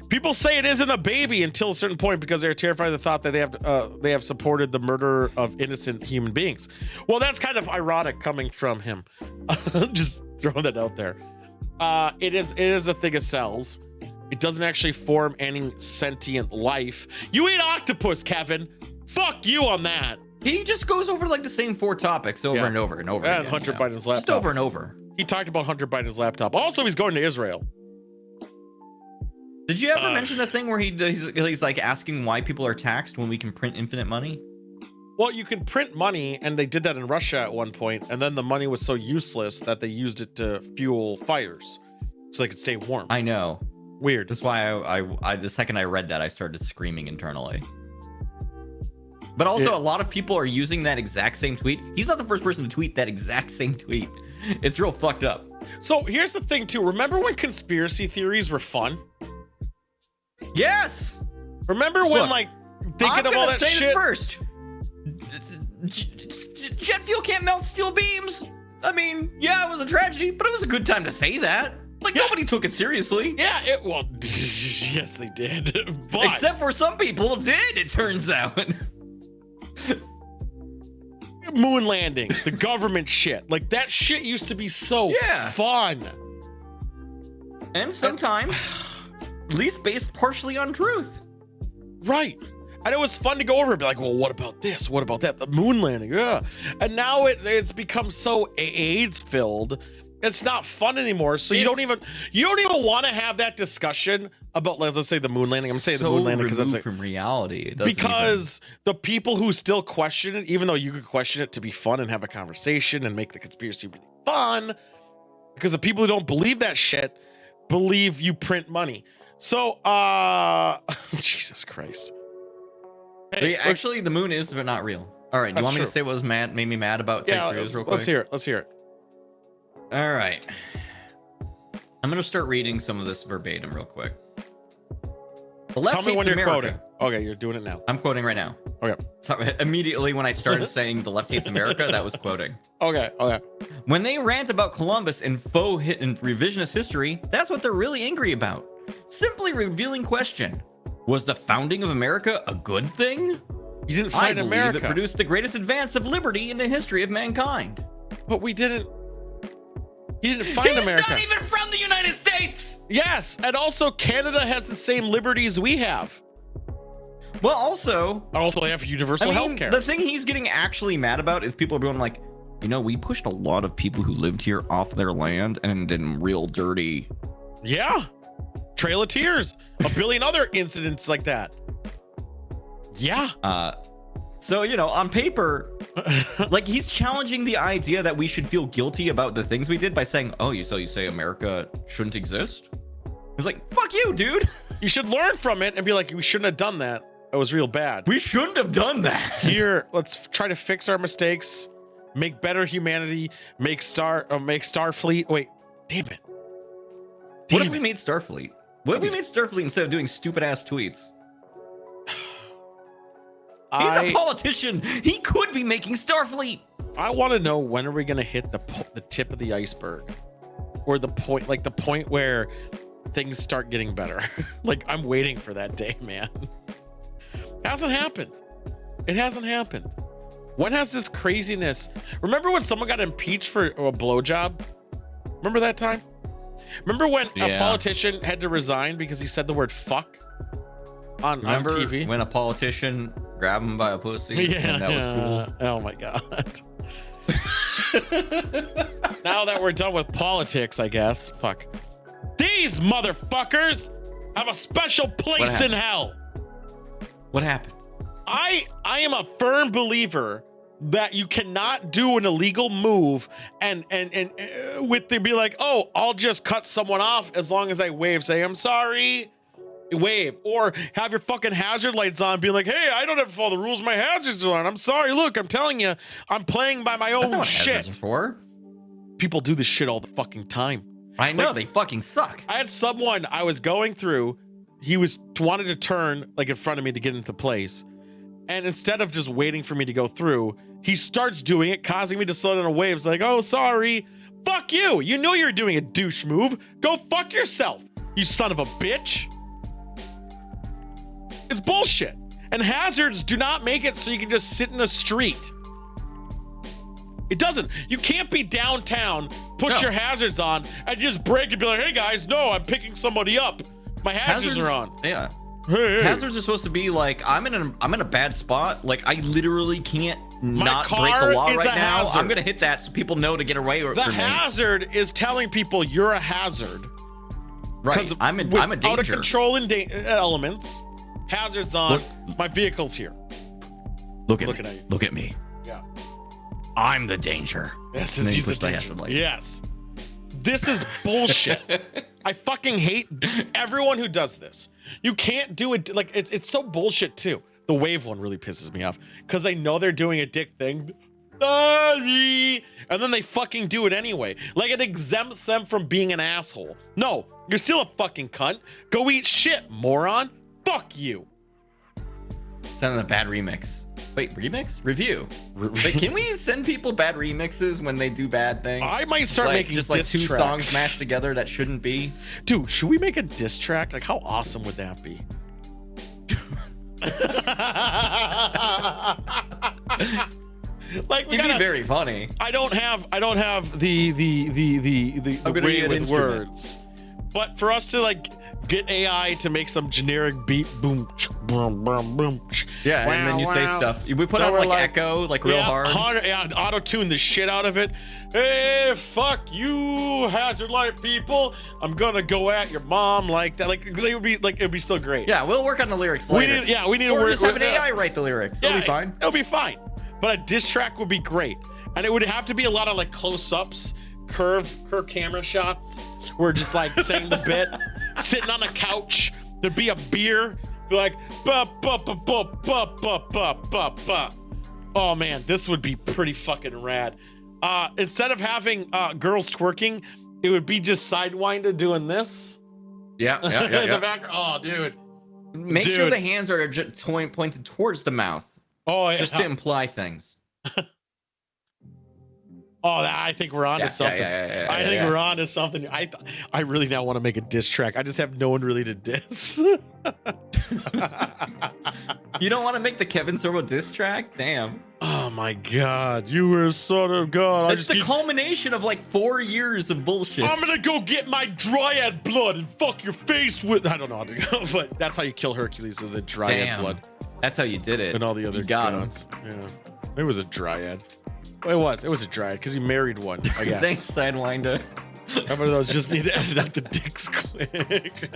People say it isn't a baby until a certain point because they're terrified of the thought that they have supported the murder of innocent human beings. Well, that's kind of ironic coming from him. Just throwing that out there. It is a thing of cells. It doesn't actually form any sentient life. You eat octopus, Kevin. Fuck you on that. He just goes over like the same 4 topics over and over and over and again. Hunter Biden's laptop. Just over and over. He talked about Hunter Biden's laptop. Also, he's going to Israel. Did you ever mention the thing where he's like asking why people are taxed when we can print infinite money? Well, you can print money, and they did that in Russia at one point, and then the money was so useless that they used it to fuel fires so they could stay warm. I know. Weird. That's why I the second I read that, I started screaming internally. But also, a lot of people are using that exact same tweet. He's not the first person to tweet that exact same tweet. It's real fucked up. So here's the thing, too. Remember when conspiracy theories were fun? Yes. Remember when, like, thinking of all that shit? It first. Jet fuel can't melt steel beams. I mean, yeah, it was a tragedy, but it was a good time to say that. Like, nobody took it seriously. Yeah, well, yes, they did. But except for some people did, it turns out. Moon landing, the government shit. Like, that shit used to be so fun. And sometimes, at least based partially on truth. Right. And it was fun to go over and be like, well, what about this? What about that? The moon landing. Yeah. And now it's become so AIDS filled. It's not fun anymore. So you don't even want to have that discussion about, like, let's say the moon landing. I'm saying the moon landing because that's like, from reality. Because the people who still question it, even though you could question it to be fun and have a conversation and make the conspiracy really fun, because the people who don't believe that shit believe you print money. So, Jesus Christ. Hey, actually, the moon is not real. All right, do you want me to say what made me mad about Ted Cruz real quick? Let's hear it. Let's hear it. All right. I'm going to start reading some of this verbatim real quick. The left hates America. Okay, you're doing it now. I'm quoting right now. Okay. So immediately when I started saying the left hates America, that was quoting. Okay. When they rant about Columbus and faux and revisionist history, that's what they're really angry about. Simply revealing question. Was the founding of America a good thing? You didn't find America. I believe it produced the greatest advance of liberty in the history of mankind. But we didn't. You didn't find America. He's not even from the United States. Yes, and also Canada has the same liberties we have. Well, also they have universal health care. The thing he's getting actually mad about is people are going like, you know, we pushed a lot of people who lived here off their land and in real dirty. Yeah. Trail of Tears. A billion other incidents like that. Yeah. So, you know, on paper, like, he's challenging the idea that we should feel guilty about the things we did by saying, oh, you say America shouldn't exist? It's like, fuck you, dude. You should learn from it and be like, we shouldn't have done that. It was real bad. We shouldn't have done that. Here, let's try to fix our mistakes, make better humanity, make Starfleet. Wait, damn it. What if we made Starfleet? What if we made Starfleet instead of doing stupid ass tweets? He's a politician. He could be making Starfleet. I want to know, when are we going to hit the tip of the iceberg, or the point where things start getting better? Like, I'm waiting for that day, man. Hasn't happened. It hasn't happened. When has this craziness? Remember when someone got impeached for a blowjob? Remember that time? Remember when a politician had to resign because he said the word fuck on TV? When a politician grabbed him by a pussy? Yeah, and that was cool. Oh my god. Now that we're done with politics, I guess. Fuck. These motherfuckers have a special place in hell. What happened? I am a firm believer that you cannot do an illegal move and with the be like, oh, I'll just cut someone off as long as I wave, say I'm sorry, wave, or have your fucking hazard lights on, be like, hey, I don't have to follow the rules, my hazards are on, I'm sorry, look, I'm telling you, I'm playing by my own shit. For people do this shit all the fucking time. I know, like, they fucking suck. I had someone I was going through, he wanted to turn like in front of me to get into place, and instead of just waiting for me to go through, he starts doing it, causing me to slow down a wave. It's like, oh, sorry. Fuck you. You knew you were doing a douche move. Go fuck yourself, you son of a bitch. It's bullshit. And hazards do not make it so you can just sit in the street. It doesn't. You can't be downtown, put your hazards on, and just break and be like, hey guys, no, I'm picking somebody up. My hazards are on. Yeah. Hey. Hazards are supposed to be like, I'm in a bad spot. Like, I literally can't not break the law right now. I'm gonna hit that so people know to get away from me. The hazard is telling people you're a hazard. Right. I'm a danger. Out of control elements. Hazards on. Look, my vehicle's here. Looking at you. Look at me. Yeah. I'm the danger. Yes, he's the danger. Yes. This is bullshit. I fucking hate everyone who does this. You can't do it. Like, it's so bullshit too. The wave one really pisses me off because they know they're doing a dick thing. And then they fucking do it anyway. Like, it exempts them from being an asshole. No, you're still a fucking cunt. Go eat shit, moron. Fuck you. Send them a bad remix. Wait, remix? Review. Wait, can we send people bad remixes when they do bad things? I might start making just like 2 songs mashed together that shouldn't be. Dude, should we make a diss track? Like, how awesome would that be? Like, it'd be very funny. I don't have the way with words, but for us to like get AI to make some generic beat, boom, boom, boom, boom. Yeah, and then you say stuff. We put on like echo, like real hard. Auto tune the shit out of it. Hey, fuck you, hazard light people! I'm gonna go at your mom like that. Like, they would be like, it'd be so great. Yeah, we'll work on the lyrics later. We need to work. Just have an AI write the lyrics. It'll be fine. It'll be fine. But a diss track would be great, and it would have to be a lot of like close-ups, curve camera shots. We're just like saying the bit, sitting on a couch. There'd be a beer, be like, ba ba ba ba ba ba ba ba ba. Oh man, this would be pretty fucking rad. Instead of having girls twerking, it would be just Sidewinder doing this. Yeah. In the back. Oh, dude. Make sure the hands are just pointed towards the mouth. Oh, yeah. Just to imply things. Oh, I think we're on to something. I think we're on to something. I really now want to make a diss track. I just have no one really to diss. You don't want to make the Kevin Sorbo diss track? Damn. Oh my God, you were a son of God. It's the culmination of like 4 years of bullshit. I'm gonna go get my dryad blood and fuck your face with. I don't know how to go, but that's how you kill Hercules with the dryad blood. That's how you did it. And all the other gods. Yeah, it was a dryad. It was a dryad because he married one, I guess. Thanks, Sidewinder. How about those just need to edit out the dicks quick?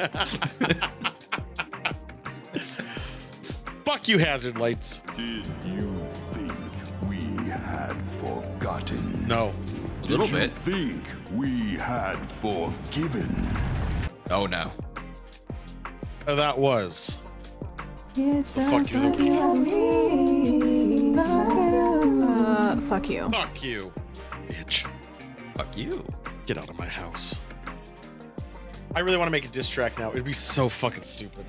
Fuck you, hazard lights. Did you think we had forgotten? No. A little bit. Think we had forgiven? Oh no. That was. Fuck you. Fuck you, bitch. Fuck you. Get out of my house. I really want to make a diss track now. It'd be so fucking stupid.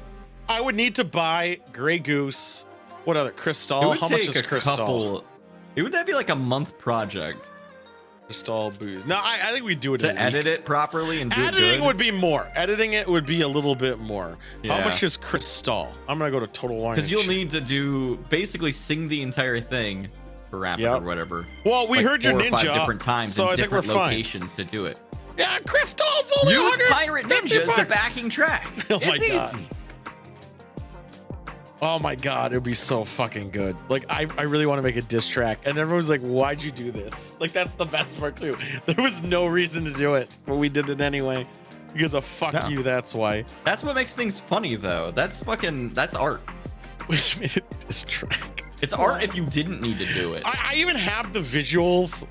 I would need to buy Grey Goose. What other? Cristal? How much is Cristal? Would that be like a month project? Cristal booze. No, I think we'd do it to edit it properly and do it good. Editing would be more. Editing it would be a little bit more. Yeah. How much is Cristal? I'm gonna go to Total Wine. Because you'll need to do basically sing the entire thing for rap or whatever. Well, we heard your ninja 4 or 5 different times so in I think different we're fine. locations to do it. Yeah, Cristal's only Use Pirate Ninja as the $150. backing track. Oh my it's God. easy. Oh my God, it'd be so fucking good. Like, I really want to make a diss track, and everyone's like, why'd you do this? Like, that's the best part too. There was no reason to do it, but we did it anyway. Because of fuck you, that's why. That's what makes things funny though. That's art. We made a diss track. It's art if you didn't need to do it. I even have the visuals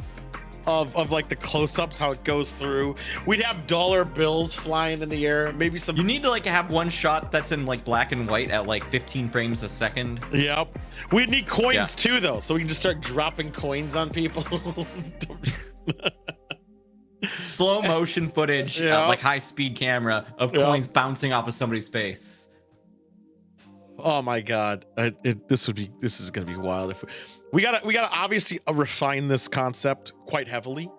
of like the close-ups, how it goes through. We'd have dollar bills flying in the air, maybe some. You need to like have one shot that's in like black and white at like 15 frames a second. Yep. We'd need coins too, though, so we can just start dropping coins on people. Slow motion footage, like high speed camera of coins bouncing off of somebody's face. Oh my god, this is gonna be wild. If we gotta obviously refine this concept quite heavily,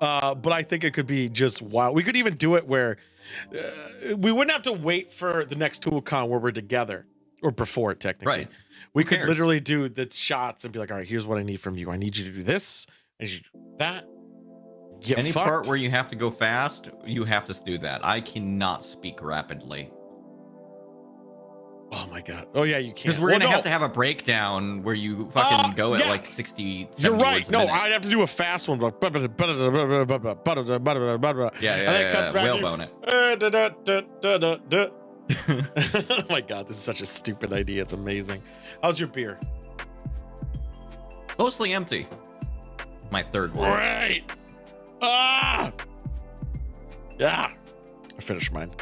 but I think it could be just wild. We could even do it where we wouldn't have to wait for the next ToolCon where we're together, or before it technically. Right. We could literally do the shots and be like, all right, here's what I need from you. I need you to do this. I need you to do that. Get Any fucked. part where you have to go fast, you have to do that. I cannot speak rapidly. Oh my god. Oh yeah, you can't. Because we're gonna have to have a breakdown where you fucking go at like 60, 70 You're right. words a No, minute. I'd have to do a fast one. Like, Yeah, and then it cuts back. whalebone it. Oh my god, this is such a stupid idea. It's amazing. How's your beer? Mostly empty. My third one. Right. Ah. Yeah. I finished mine.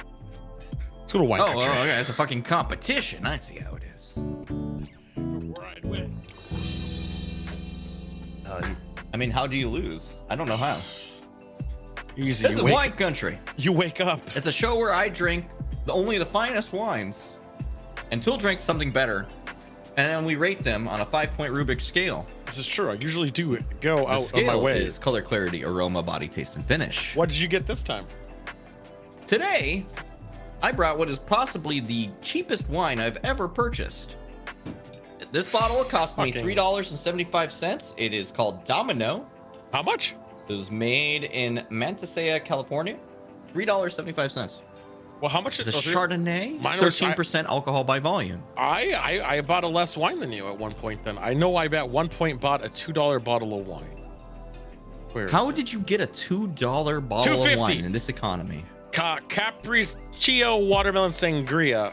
Let's go to wine country. Oh, okay. It's a fucking competition. I see how it is. Right way. I mean, how do you lose? I don't know how. Easy. This is wine country. You wake up. It's a show where I drink only the finest wines, and Tool drinks something better, and then we rate them on a 5-point Rubik's scale. This is true. I usually do go The out of scale my way. is color, clarity, aroma, body, taste, and finish. What did you get this time? Today, I brought what is possibly the cheapest wine I've ever purchased. This bottle cost me $3.75. It is called Domino. How much? It was made in Manteca, California. $3.75. Well, how much It's is a Chardonnay. 13% alcohol by volume. I bought a less wine than you at one point. Then I know I at one point bought a $2 bottle of wine. How did you get a $2 bottle of wine in this economy? Capriccio watermelon sangria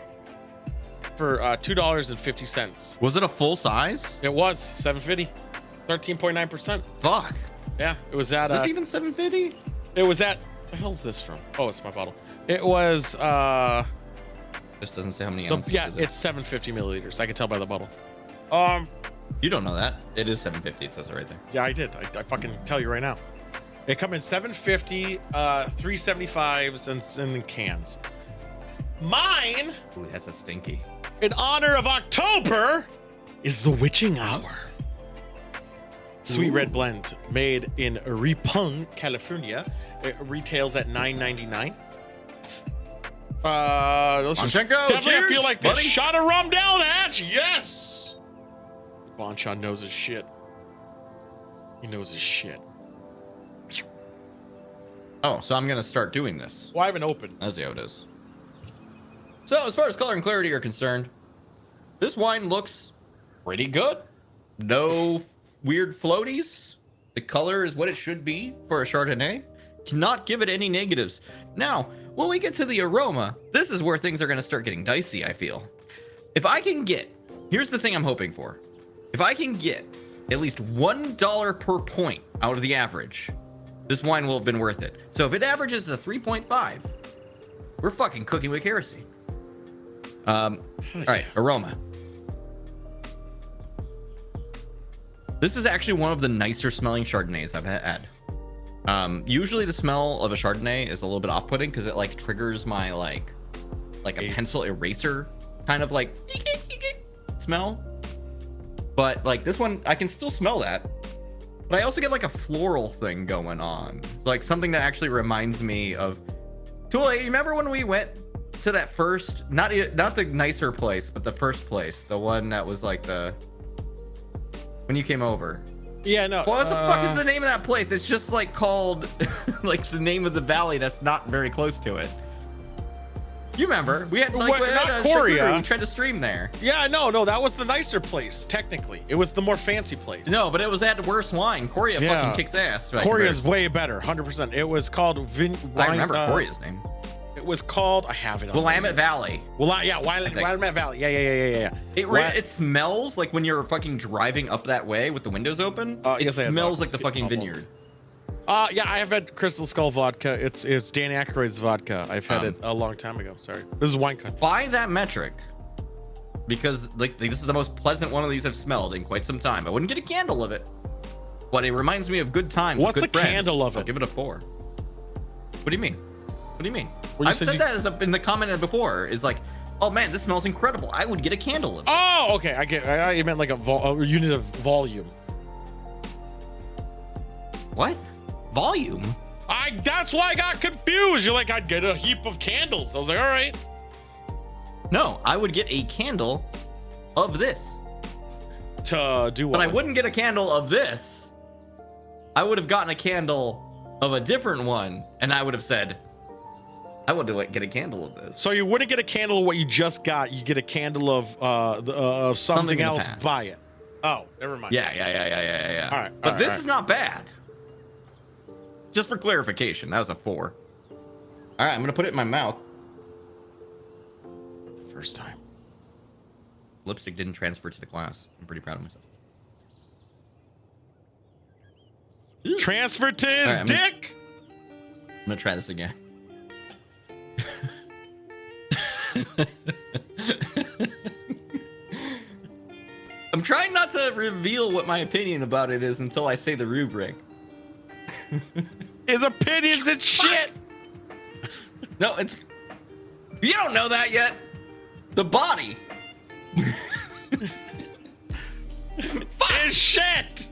for $2.50. Was it a full size? It was $7.50, 13.9%. Fuck. Yeah, it was at. Is this even $7.50? It was at. Where the hell's this from? Oh, it's my bottle. It was. This doesn't say how many ounces. Yeah, it's 750 milliliters. I can tell by the bottle. You don't know that. It is 750. It says it right there. Yeah, I did. I fucking tell you right now. They come in 750, 375s, and in cans. Mine, Ooh, that's a stinky. in honor of October, is the Witching Hour. Sweet red blend made in Ripon, California. It retails at $9.99. Let's just definitely cheers, I feel like buddy. the shot of rum down the hatch. Yes. Bonchon knows his shit. He knows his shit. Oh, so I'm gonna start doing this. Well, I haven't opened. Let's see how it is. So as far as color and clarity are concerned, this wine looks pretty good. No weird floaties. The color is what it should be for a Chardonnay. Cannot give it any negatives. Now, when we get to the aroma, this is where things are going to start getting dicey, I feel. If I can get, here's the thing I'm hoping for. If I can get at least $1 per point out of the average, this wine will have been worth it. So if it averages a 3.5, we're fucking cooking with heresy. All right, aroma. This is actually one of the nicer smelling Chardonnays I've had. Usually the smell of a Chardonnay is a little bit off-putting because it like triggers my like a pencil eraser kind of like smell. But like this one, I can still smell that. But I also get like a floral thing going on. Like something that actually reminds me of Tool. You remember when we went to that first, not the nicer place, but the first place, the one that was like when you came over? Yeah, no. What the fuck is the name of that place? It's just like called like the name of the valley that's not very close to it. You remember? We had like not Korea. We tried to stream there. Yeah, no, that was the nicer place. Technically, it was the more fancy place. No, but it was at worse wine. Korea fucking kicks ass. Korea's way better, 100%. It was called I remember Korea's name. It was called. I have it. On Willamette Valley. Willamette Valley. Yeah. It smells like when you're fucking driving up that way with the windows open. It smells like the fucking vineyard. Yeah, I have had Crystal Skull vodka. It's Dan Aykroyd's vodka. I've had it a long time ago. Sorry, this is wine country. By that metric, because like this is the most pleasant one of these I've smelled in quite some time. I wouldn't get a candle of it, but it reminds me of good times. What's with good a friends. candle of it? I'll give it a 4. What do you mean? What do you mean? Well, I've said that as in the comment before. Is like, oh man, this smells incredible. I would get a candle of it. Oh, okay. I meant like a unit of volume. What? Volume? That's why I got confused. You're like, I'd get a heap of candles. I was like, all right. No, I would get a candle of this. To do what? But I wouldn't get a candle of this. I would have gotten a candle of a different one, and I would have said, I want to get a candle of this. So you wouldn't get a candle of what you just got. You get a candle of something else. Buy it. Oh, never mind. Yeah. All right. But this is not bad. Just for clarification, that was a 4. All right, I'm gonna put it in my mouth. First time. Lipstick didn't transfer to the glass. I'm pretty proud of myself. Transfer to his dick. I'm gonna try this again. I'm trying not to reveal what my opinion about it is until I say the rubric. His opinions and shit. No, it's... You don't know that yet. The body. His shit.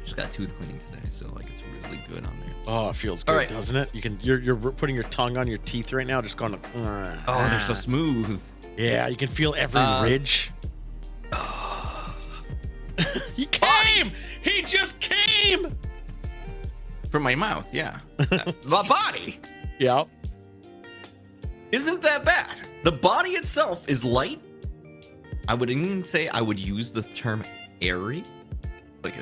Just got tooth cleaning today, so like it's really good on there. Oh, it feels good, right. doesn't it? You're putting your tongue on your teeth right now, just going. Oh, they're so smooth. Yeah, you can feel every ridge. He came! He just came! From my mouth, yeah. The body! Yep. Isn't that bad? The body itself is light. I would even say I would use the term airy. Like,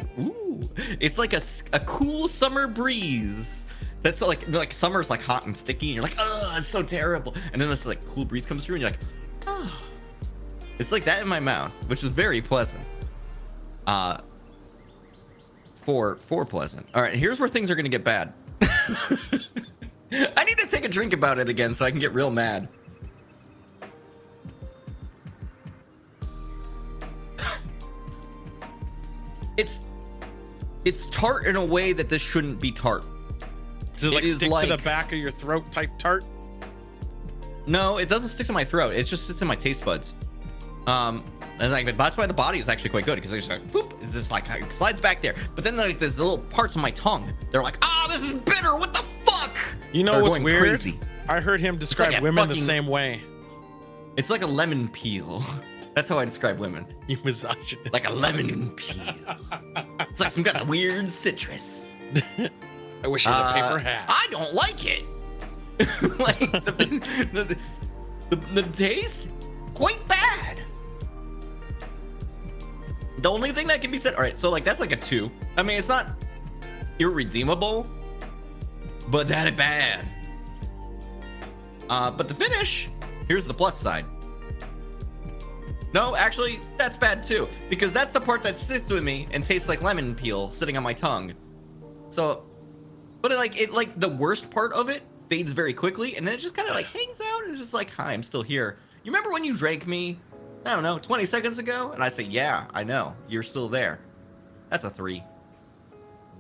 it's like a cool summer breeze. That's like summer's like hot and sticky, and you're like, oh, it's so terrible. And then this like cool breeze comes through, and you're like, oh. It's like that in my mouth, which is very pleasant. For pleasant. All right, here's where things are gonna get bad. I need to take a drink about it again so I can get real mad. It's tart in a way that this shouldn't be tart. Does it stick to the back of your throat type tart? No, it doesn't stick to my throat. It just sits in my taste buds. And like that's why the body is actually quite good, because it's like, whoop, it's just like it slides back there. But then like there's little parts of my tongue. They're like, this is bitter. What the fuck? You know what's weird? Crazy. I heard him describe women the same way. It's like a lemon peel. That's how I describe women. You misogynist. Like a lemon peel. It's like some kind of weird citrus. I wish I had a paper hat. I don't like it. Like the taste, quite bad. The only thing that can be said, all right, so like that's like a 2. I mean, it's not irredeemable, but that bad. But the finish, here's the plus side. No, actually, that's bad too, because that's the part that sits with me and tastes like lemon peel sitting on my tongue. So, but it like the worst part of it fades very quickly, and then it just kind of like hangs out and it's just like, hi, I'm still here. You remember when you drank me, I don't know, 20 seconds ago? And I say, yeah, I know, you're still there. That's a 3.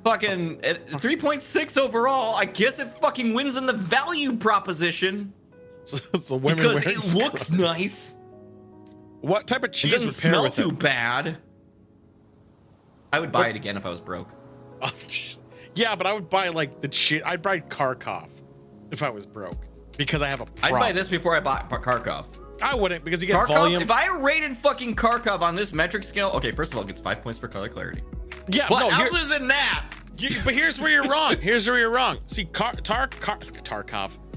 Fucking 3.6 overall. I guess it fucking wins in the value proposition. So women because it looks nice. What type of cheese it doesn't would pair smell with too it? bad. I would buy it again if I was broke. Oh, yeah, but I would buy like the shit. I'd buy Kharkov if I was broke, because I have a problem. I'd buy this before I bought Kharkov. I wouldn't, because you get Kharkov, volume. If I rated fucking Kharkov on this metric scale, okay, first of all, it gets 5 points for color clarity. Yeah, but no, other than that, but here's where you're wrong. Here's where you're wrong. See, Tarkov,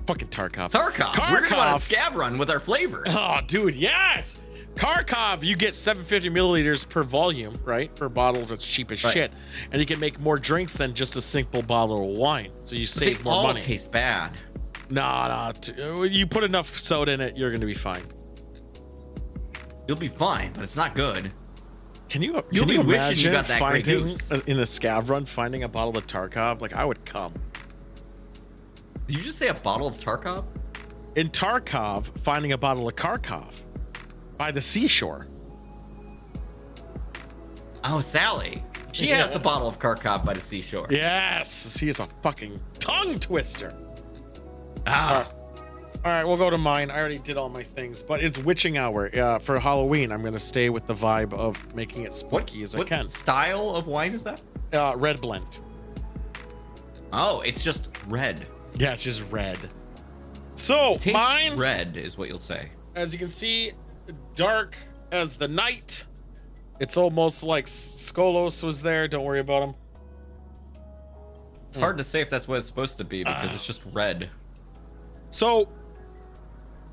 fucking Tarkov. We're gonna go on a scav run with our flavor. Oh, dude, yes. Kharkov, you get 750 milliliters per volume, right? Per bottle that's cheap as shit. And you can make more drinks than just a simple bottle of wine. So you save more money. They all taste bad. Nah. You put enough soda in it, you're going to be fine. You'll be fine, but it's not good. You'll be wishing imagine you got that Grey finding Goose. in a scav run, finding a bottle of Tarkov? Like, I would come. Did you just say a bottle of Tarkov? In Tarkov, finding a bottle of Kharkov by the seashore. Oh, Sally. She has the bottle of Kharkov by the seashore. Yes, he is a fucking tongue twister. Ah. All right, we'll go to mine. I already did all my things, but it's witching hour. For Halloween, I'm gonna stay with the vibe of making it spooky as I can. What style of wine is that? Red blend. Oh, it's just red. Yeah, it's just red. So It tastes mine, red is what you'll say. as you can see, dark as the night. It's almost like Skolos was there. Don't worry about him. It's hard to say if that's what it's supposed to be because it's just red. So,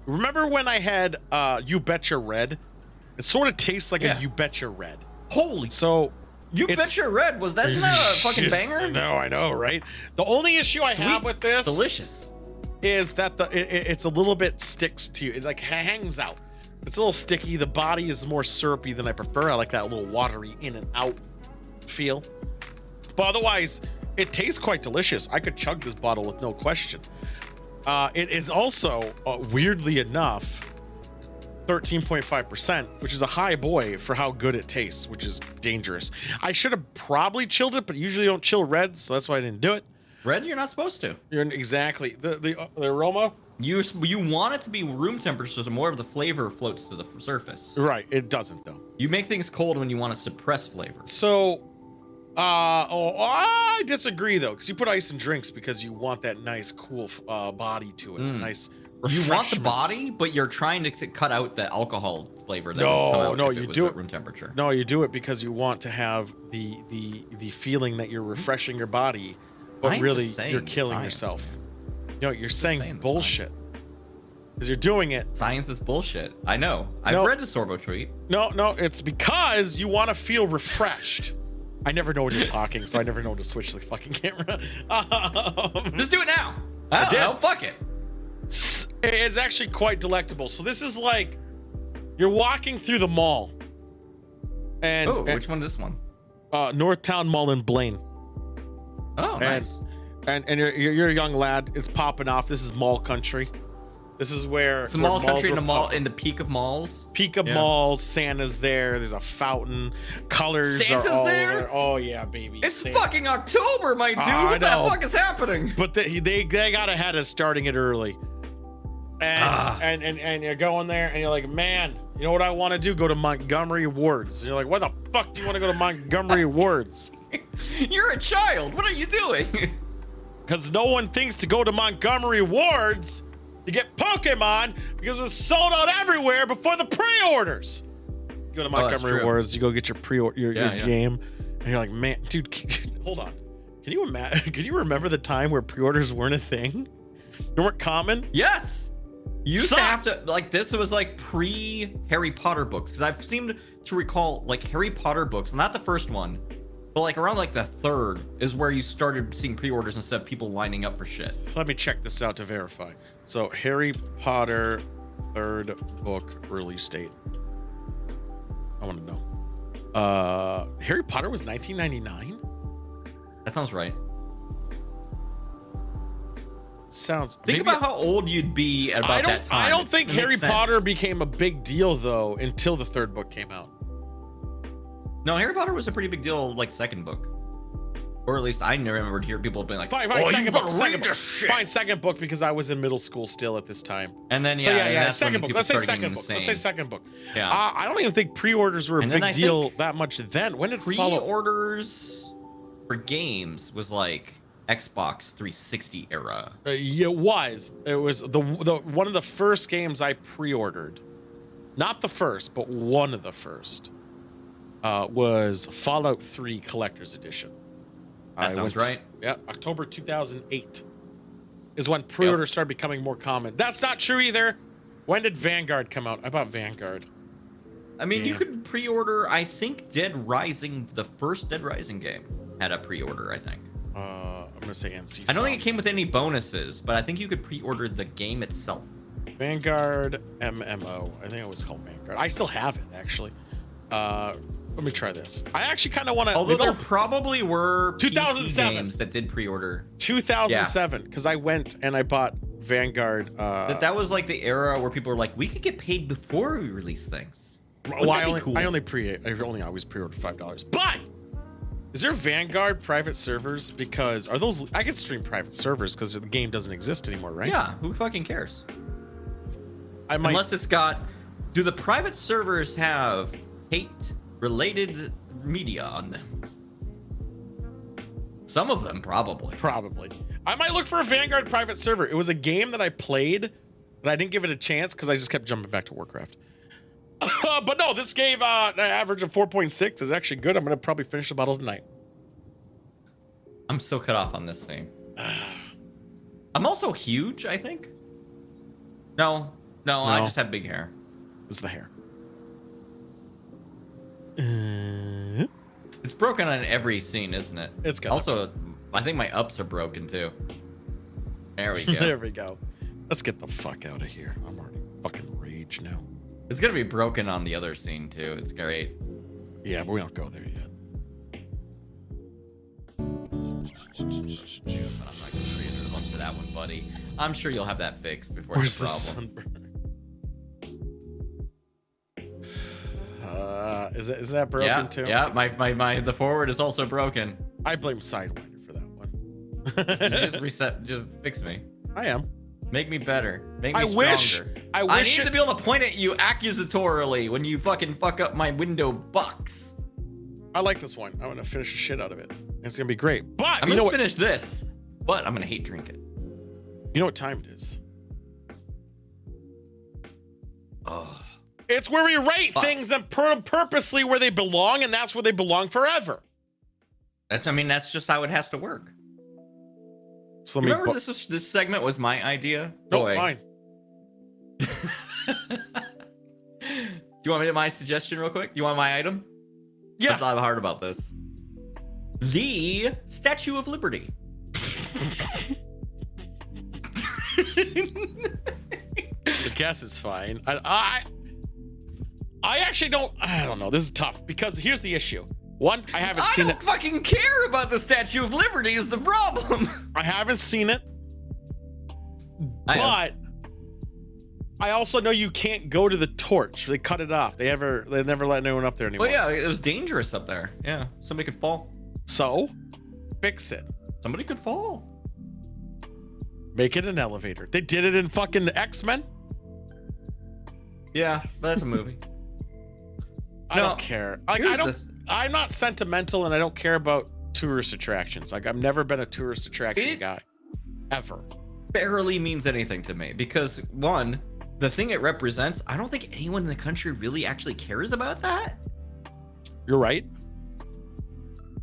remember when I had You Betcha Red? It sort of tastes like a You Betcha Red. Holy. So, You Betcha Red. Was that not a fucking banger? No, I know, right? The only issue I have with this Delicious. is that it's a little bit sticks to you. It like hangs out. It's a little sticky. The body is more syrupy than I prefer. I like that little watery in and out feel. But otherwise, it tastes quite delicious. I could chug this bottle with no question. It is also, weirdly enough, 13.5%, which is a high boy for how good it tastes, which is dangerous. I should have probably chilled it, but usually don't chill reds, so that's why I didn't do it. Red, you're not supposed to. Exactly. The aroma. You want it to be room temperature, so more of the flavor floats to the surface. Right. It doesn't though. You make things cold when you want to suppress flavor. So, I disagree though, because you put ice in drinks because you want that nice, cool body to it. Nice. You want the refreshment. body, but you're trying to cut out the alcohol flavor. That would come out No, if you it was do at it room temperature. No, you do it because you want to have the feeling that you're refreshing your body, but I'm really just saying you're the killing science, yourself. man. You know, you're saying saying the bullshit because you're doing it. Science is bullshit. I know. I've read the Sorbo tweet. No, it's because you want to feel refreshed. I never know when you're talking, so I never know when to switch the fucking camera. Just do it now. Oh, fuck it. It's actually quite delectable. So this is like you're walking through the mall. And which one is this one? Northtown Mall in Blaine. Oh, nice. And you're a young lad. It's popping off. This is mall country. This is where It's a mall country in the mall popping. in the peak of malls. Peak of malls. Santa's there. There's a fountain. Colors Santa's are all there? over. Oh yeah, baby. It's Santa. fucking October, my dude. I What the know. fuck is happening? But they got ahead of starting it early. And you're going there and you're like, man, you know what I want to do? Go to Montgomery Wards. And you're like, why the fuck do you want to go to Montgomery Wards? You're a child. What are you doing? Because no one thinks to go to Montgomery Wards to get Pokemon because it's sold out everywhere before the pre-orders. You go to Montgomery Wards, you go get your your game, and you're like, man, dude, hold on. Can you imagine? Can you remember the time where pre-orders weren't a thing? They weren't common. Yes. You used to have to, like, this was like pre-Harry Potter books, because I've seemed to recall, like, Harry Potter books, not the first one, but like around like the third is where you started seeing pre-orders instead of people lining up for shit. Let me check this out to verify. So Harry Potter third book release date. I want to know. Harry Potter was 1999. That sounds right. Sounds. Think about how old you'd be at about that time. I don't think it makes Harry sense. Potter became a big deal though until the third book came out. No, Harry Potter was a pretty big deal, like second book, or at least I never remember hearing people being like, Fine, "Oh, second you book, gotta second read book. this shit." Fine, second book because I was in middle school still at this time. And then So that's second when book. people Let's say started second getting book. Let's insane. say second book. Yeah. I don't even think pre-orders were a And then big I deal think that much then. When did follow? Pre-orders for games was like Xbox 360 era. Yeah, it was. It was the one of the first games I pre-ordered. Not the first, but one of the first. Was Fallout 3 Collector's Edition. That sounds right. Yeah, October 2008 is when pre-orders started becoming more common. That's not true either. When did Vanguard come out? I bought Vanguard. I mean, you Yeah. could pre-order. I think Dead Rising, the first Dead Rising game, had a pre-order. I think. I'm gonna say NC. I don't think it came with any bonuses, but I think you could pre-order the game itself. Vanguard MMO. I think it was called Vanguard. I still have it actually. Let me try this. I actually kind of want to. Although there probably were 2007 PC games that did pre-order. 2007, because I went and I bought Vanguard. That was like the era where people were like, we could get paid before we release things. Well, I only cool? I only always pre-ordered $5. But is there Vanguard private servers? Because are those? I can stream private servers because the game doesn't exist anymore, right? Yeah, who fucking cares? I might. Unless it's got. Do the private servers have hate-related media on them? Some of them, probably. Probably. I might look for a Vanguard private server. It was a game that I played, but I didn't give it a chance because I just kept jumping back to Warcraft. But no, this gave an average of 4.6. Is actually good. I'm gonna probably finish the battle tonight. I'm still cut off on this scene. I'm also huge, I think. No, I just have big hair. It's the hair. It's broken on every scene, isn't it? It's got. Also, I think my ups are broken too. There we go. There we go. Let's get the fuck out of here. I'm already fucking rage now. It's gonna be broken on the other scene too. It's great. Yeah, but we don't go there yet. I'm not gonna create a bunch of that one, buddy. I'm sure you'll have that fixed before Where's the the problem. sunburn? Is that broken too? Yeah, my the forward is also broken. I blame Sidewinder for that one. Just reset, just fix me. I am. Make me better. Make me I stronger. I I wish need to be able to point at you accusatorily when you fucking fuck up my window box. I like this one. I'm gonna finish the shit out of it. It's gonna be great. But I'm you know gonna what? finish this, but I'm gonna hate drink it. You know what time it is? Oh. It's where we rate Fuck. things and purposely where they belong, and that's where they belong forever. That's just how it has to work. So let me. Remember this segment was my idea? No, Boy. mine. Do you want me to my suggestion real quick? You want my item? Yeah. I thought hard about this. The Statue of Liberty. The guess is fine. I actually don't. I don't know. This is tough because here's the issue. One, I haven't I seen don't it. fucking care about the Statue of Liberty is the problem. I haven't seen it, I have. but I also know you can't go to the torch. They cut it off. They never let anyone up there anymore. Well, yeah, it was dangerous up there. Yeah, somebody could fall. So, fix it. Somebody could fall. Make it an elevator. They did it in fucking X-Men. Yeah, but that's a movie. I don't care. Like, here's I don't. the I'm not sentimental, and I don't care about tourist attractions. Like, I've never been a tourist attraction guy, ever. Barely means anything to me because one, the thing it represents, I don't think anyone in the country really actually cares about that. You're right.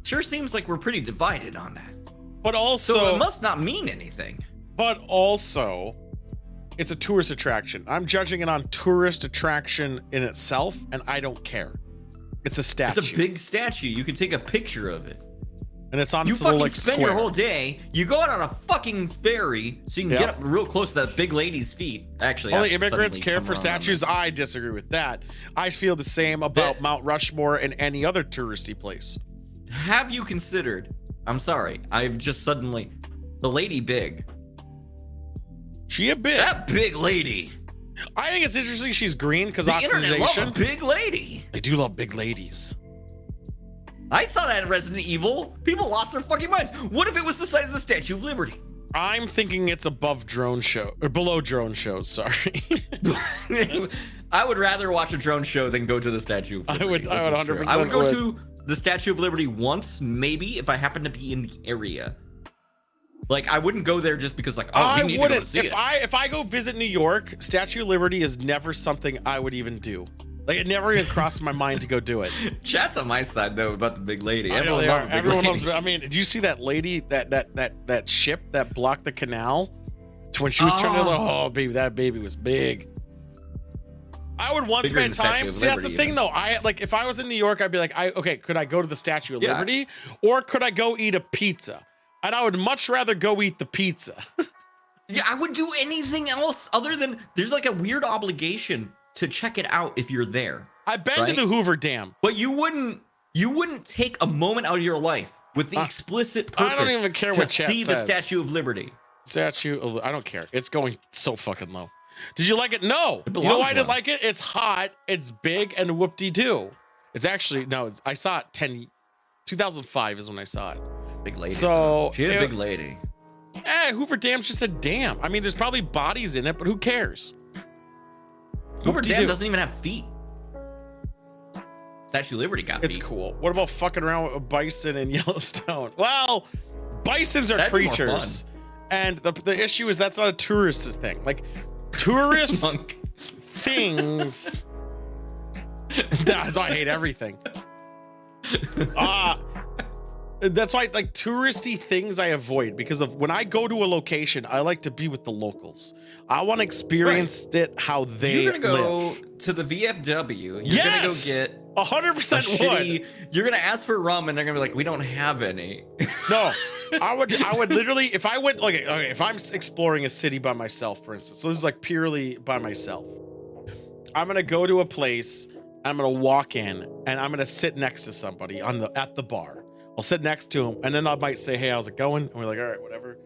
Sure seems like we're pretty divided on that. But also, So it must not mean anything. but also, it's a tourist attraction. I'm judging it on tourist attraction in itself, and I don't care. It's a statue. It's a big statue. You can take a picture of it. and it's on You its little, fucking like, spend square. your whole day. You go out on a fucking ferry so you can Yeah. get up real close to that big lady's feet. Actually, Only I've immigrants suddenly care come for around on statues. this. I disagree with that. I feel the same about That- Mount Rushmore and any other touristy place. Have you considered? I'm sorry. I've just suddenly the lady big. She a bit. That big lady. I think it's interesting she's green because The internet love a oxidation. big lady. They do love big ladies. I saw that in Resident Evil. People lost their fucking minds. What if it was the size of the Statue of Liberty? I'm thinking it's above drone show or below drone shows. Sorry. I would rather watch a drone show than go to the Statue of Liberty. I would This is 100% true. I would go would. to the Statue of Liberty once, maybe, if I happen to be in the area. Like, I wouldn't go there just because, like, oh, I we need to go wouldn't. to see it. If I go visit New York, Statue of Liberty is never something I would even do. Like, it never even crossed my mind to go do it. Chat's on my side though about the big lady. I know Everyone they loves are. the big Everyone lady. loves. I mean, did you see that lady, that ship that blocked the canal? When she was turning, Oh. oh baby, that baby was big. I would once Bigger than spend the Statue time. of See, that's the Liberty, thing, even. though. I like if I was in New York, I'd be like, okay, could I go to the Statue of Yeah. Liberty, or could I go eat a pizza? And I would much rather go eat the pizza. Yeah, I would do anything else other than there's like a weird obligation to check it out if you're there. I've been to Right? the Hoover Dam. But you wouldn't take a moment out of your life with the explicit purpose I don't even care to what chat see the says. Statue of Liberty. I don't care. It's going so fucking low. Did you like it? No. It You know why I belongs didn't low. like it? It's hot. It's big and whoop-de-doo. It's actually no. I saw it 2005 is when I saw it. Big lady. So, she had a it- big lady. Hoover Dam's just a dam. I mean, there's probably bodies in it, but who cares? Hoover Whoop-de-doo. Dam doesn't even have feet. Statue of Liberty got It's feet. cool. What about fucking around with a bison in Yellowstone? Well, bisons are That'd be more creatures, and the issue is that's not a tourist thing. Like tourist Monk. things. That's why I hate everything. That's why like touristy things I avoid because of when I go to a location, I like to be with the locals. I want to experience it how they You're gonna go live. to the VFW. You're gonna go get 100% would. shitty. You're gonna ask for rum, and they're gonna be like, "We don't have any." No, I would literally if I went like okay, if I'm exploring a city by myself, for instance. So this is like purely by myself. I'm gonna go to a place. I'm gonna walk in, and I'm gonna sit next to somebody at the bar. I'll sit next to him, and then I might say, "Hey, how's it going?" And we're like, "All right, whatever."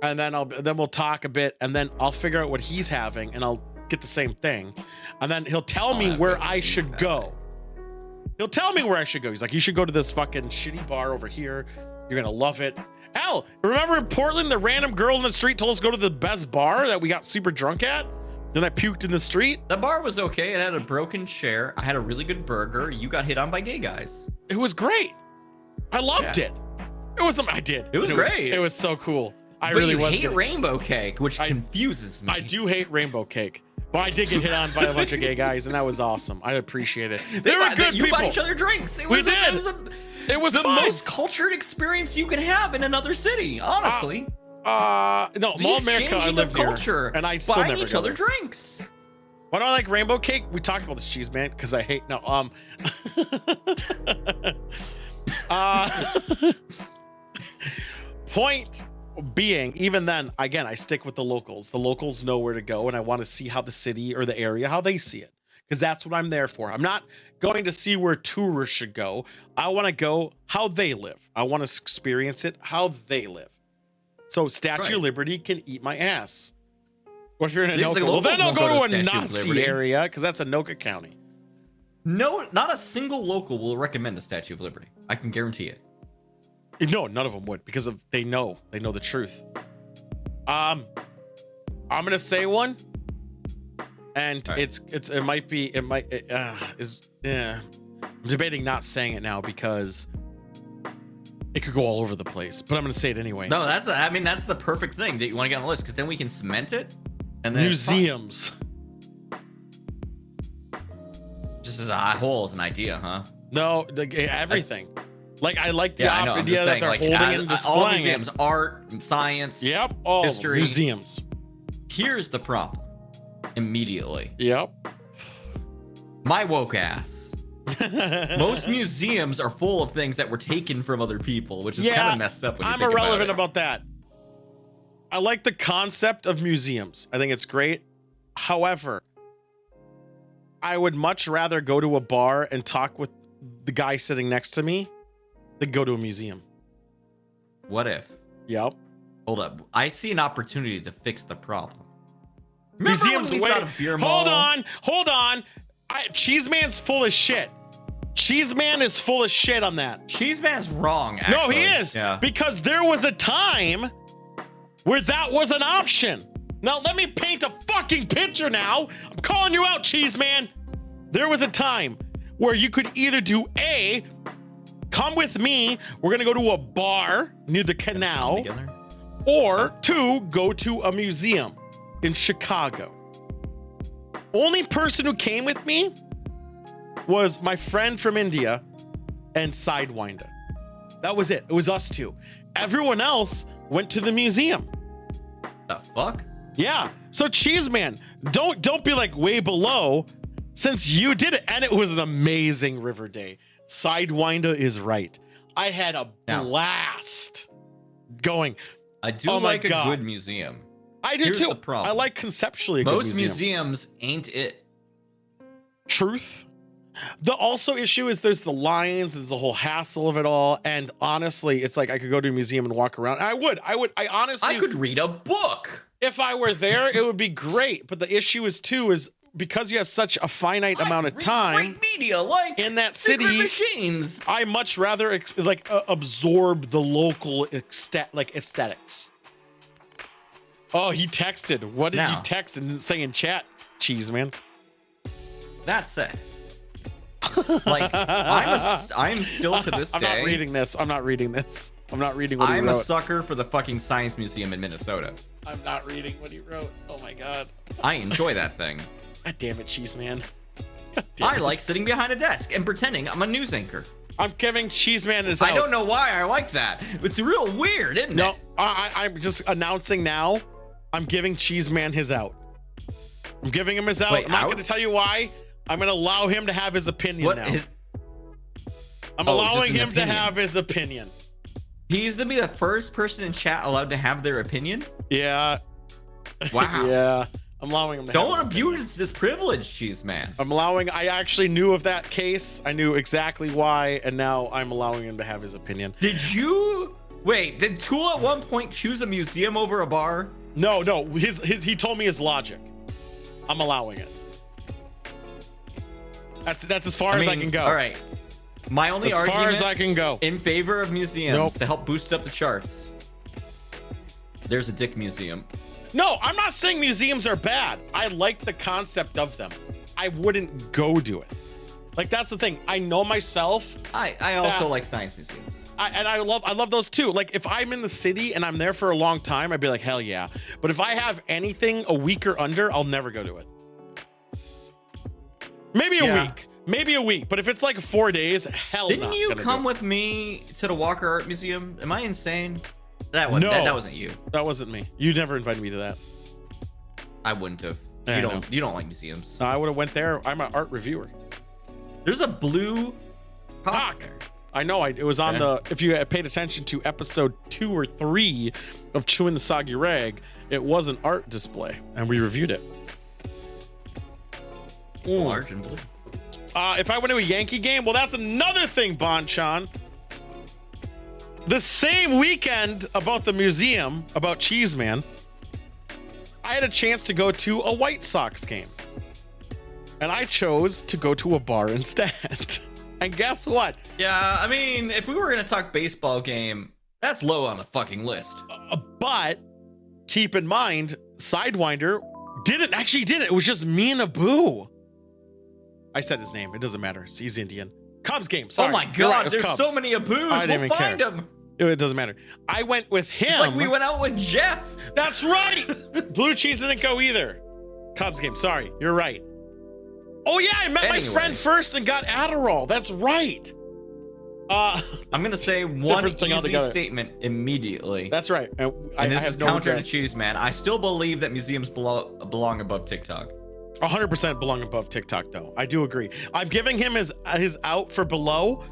And then we'll talk a bit, and then I'll figure out what he's having, and I'll get the same thing, and then he'll tell me where I should go. He'll tell me where I should go. He's like, "You should go to this fucking shitty bar over here. You're gonna love it." Al, remember in Portland, the random girl in the street told us to go to the best bar that we got super drunk at? Then I puked in the street. The bar was okay. It had a broken chair. I had a really good burger. You got hit on by gay guys. It was great. I loved it. It was I did. It was great. It was so cool. I But really you was. hate gonna- rainbow cake, which confuses me. I do hate rainbow cake, but I did get hit on by a bunch of gay guys, and that was awesome. I appreciate it. They were good You people. bought each other drinks. It We was did. It was the fun. most cultured experience you can have in another city. Honestly, No, the Mall of America. I exchanging live of near, culture, and I still buying never each go other there. drinks. Why do I like rainbow cake? We talked about this, cheese man, because I hate Point being, even then, again, I stick with the locals. The locals know where to go, and I want to see how the city or the area, how they see it, because that's what I'm there for. I'm not going to see where tourists should go. I want to go how they live. I want to experience it how they live. So Statue of Liberty can eat my ass. What if you're in The Anoka? Well, then I'll locals go won't to a Statue of Nazi Liberty. area, because that's Anoka County. No, not a single local will recommend a Statue of Liberty. I can guarantee it. No, none of them would, because of they know the truth. I'm gonna say one, and Right. I'm debating not saying it now because it could go all over the place, but I'm gonna say it anyway. No, that's the perfect thing that you want to get on the list, because then we can cement it. And then Museums. just as a whole as an idea, huh? No, everything. Like I like the I know. I'm idea just that saying, they're like, holding it and all displaying museums, it. art, science. Yep, all of them. history. Museums. Here's the problem. Immediately, Yep. my woke ass. Most museums are full of things that were taken from other people, which is kind of messed up. When you I'm think irrelevant about about that. I like the concept of museums. I think it's great. However, I would much rather go to a bar and talk with the guy sitting next to me than go to a museum. it. What if? Yep. Hold up. I see an opportunity to fix the problem. Remember Museums. when we Wait. thought of Beer Mall? Hold on. Cheese Man's full of shit. Cheese Man is full of shit on that. Cheese Man's wrong. No, Actually. he is. Yeah. Because there was a time where that was an option. Now, let me paint a fucking picture now. I'm calling you out, Cheese Man. There was a time where you could either do A, come with me, we're going to go to a bar near the canal, Together? or 2, go to a museum in Chicago. Only person who came with me was my friend from India and Sidewinder. That was it. It was us two. Everyone else went to the museum. The fuck? Yeah. So Cheese Man, don't be like way below. since you did it, and it was an amazing river day. Sidewinder is right. I had a blast going. I do like a good museum. I do Here's too. the problem. I like conceptually a good Most museum. museums ain't it. Truth. The also issue is there's the lines, there's the whole hassle of it all, and honestly, it's like I could go to a museum and walk around. I honestly, I could read a book. If I were there, it would be great. But the issue is because you have such a finite amount of time great media, like in that Secret city, Machines. I much rather absorb the local aesthetics. Oh, he texted. What did you text and say in chat? Cheese man. That said, like I'm still to this day. I'm not reading this. I'm not reading this. I'm not reading what he wrote. I'm a sucker for the fucking science museum in Minnesota. I'm not reading what he wrote. Oh my god. I enjoy that thing. God damn it, Cheese man. I like sitting behind a desk and pretending I'm a news anchor. I'm giving Cheese man his out. I don't know why I like that. It's real weird, isn't it? No, I'm just announcing now. I'm giving Cheese man his out. I'm giving him his out. Wait, I'm not going to tell you why. I'm going to allow him to have his opinion now. I'm allowing him to have his opinion. He's to be the first person in chat allowed to have their opinion? Yeah. Wow. Yeah. I'm allowing him to Don't abuse this privilege, Cheese man. I actually knew of that case. I knew exactly why, and now I'm allowing him to have his opinion. Did Tool at one point choose a museum over a bar? No. He told me his logic. I'm allowing it. That's as far as I can go. All right. My only argument as far as I can go in favor of museums to help boost up the charts. There's a dick museum. No, I'm not saying museums are bad. I like the concept of them. I wouldn't go do it. Like, that's the thing. I know myself. I also like science museums. I love those too. Like, if I'm in the city and I'm there for a long time, I'd be like, hell yeah. But if I have anything a week or under, I'll never go to it. Maybe a week. But if it's like 4 days, hell no. Didn't you come with me to the Walker Art Museum? Am I insane? That wasn't you. That wasn't me. You never invited me to that. I wouldn't have. You don't like museums. I would have went there. I'm an art reviewer. There's a blue hawk there. I know. It was on the. If you had paid attention to episode 2 or 3 of Chewing the Soggy Rag, it was an art display, and we reviewed it. Large and blue. If I went to a Yankee game, well, that's another thing, Bonchan. The same weekend about the museum, about Cheese Man, I had a chance to go to a White Sox game. And I chose to go to a bar instead. And guess what? Yeah, I mean, if we were going to talk baseball game, that's low on the fucking list. But keep in mind, Sidewinder didn't. It was just me and Abu. I said his name. It doesn't matter. He's Indian. Cubs game. Sorry. Oh my God, there's so many Abus. We'll find them. It doesn't matter. I went with him. It's like we went out with Jeff. That's right. Blue Cheese didn't go either. Cubs game. Sorry. You're right. Oh yeah, I met my friend first and got Adderall. That's right. I'm gonna say one easy statement immediately. That's right. And I this have is no counter regrets. to Cheese Man. I still believe that museums belong above TikTok. 100% belong above TikTok, though. I do agree. I'm giving him his out for below,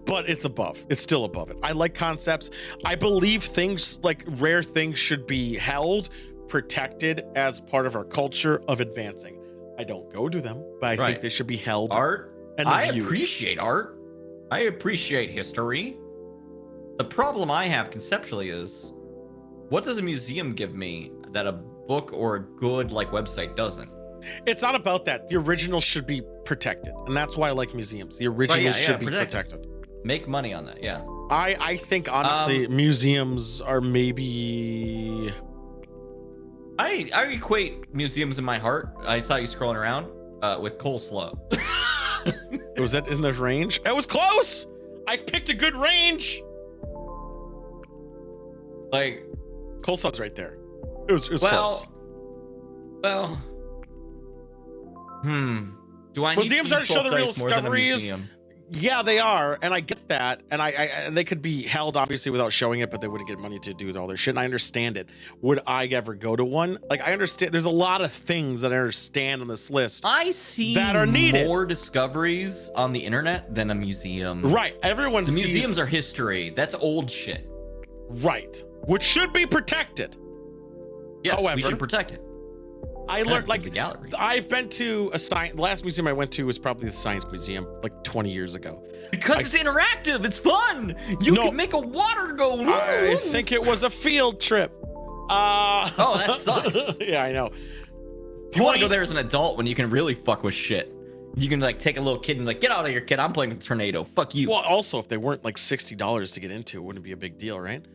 but it's above. It's still above it. I like concepts. I believe things like rare things should be held, protected as part of our culture of advancing. I don't go to them, but I think they should be held. Art. And I viewed. appreciate art. I appreciate history. The problem I have conceptually is, what does a museum give me that a book or a good website doesn't? It's not about that. The original should be protected, and that's why I like museums. The original should be protected. Make money on that, yeah. I think honestly, museums are maybe. I equate museums in my heart. I saw you scrolling around with coleslaw. Was that in the range? It was close. I picked a good range. Like coleslaw's right there. It was close. Well. Do I museums need are to show the real more than a discoveries? museum? Yeah, they are, and I get that, and and they could be held obviously without showing it, but they wouldn't get money to do all their shit. And I understand it. Would I ever go to one? Like, I understand. There's a lot of things that I understand on this list. I see that are needed. More discoveries on the internet than a museum. Right. Everyone sees museums are history. That's old shit. Right. Which should be protected. Yes, however, we should protect it. I learned, like, the gallery. I've been to a science. The last museum I went to was probably the Science Museum, like 20 years ago. Because it's interactive. It's fun. You can make a water go. Woo. I think it was a field trip. Oh, that sucks. Yeah, I know. You want to go there as an adult when you can really fuck with shit. You can like take a little kid and like, get out of here, kid. I'm playing with the tornado. Fuck you. Well, also, if they weren't like $60 to get into, it wouldn't be a big deal, right?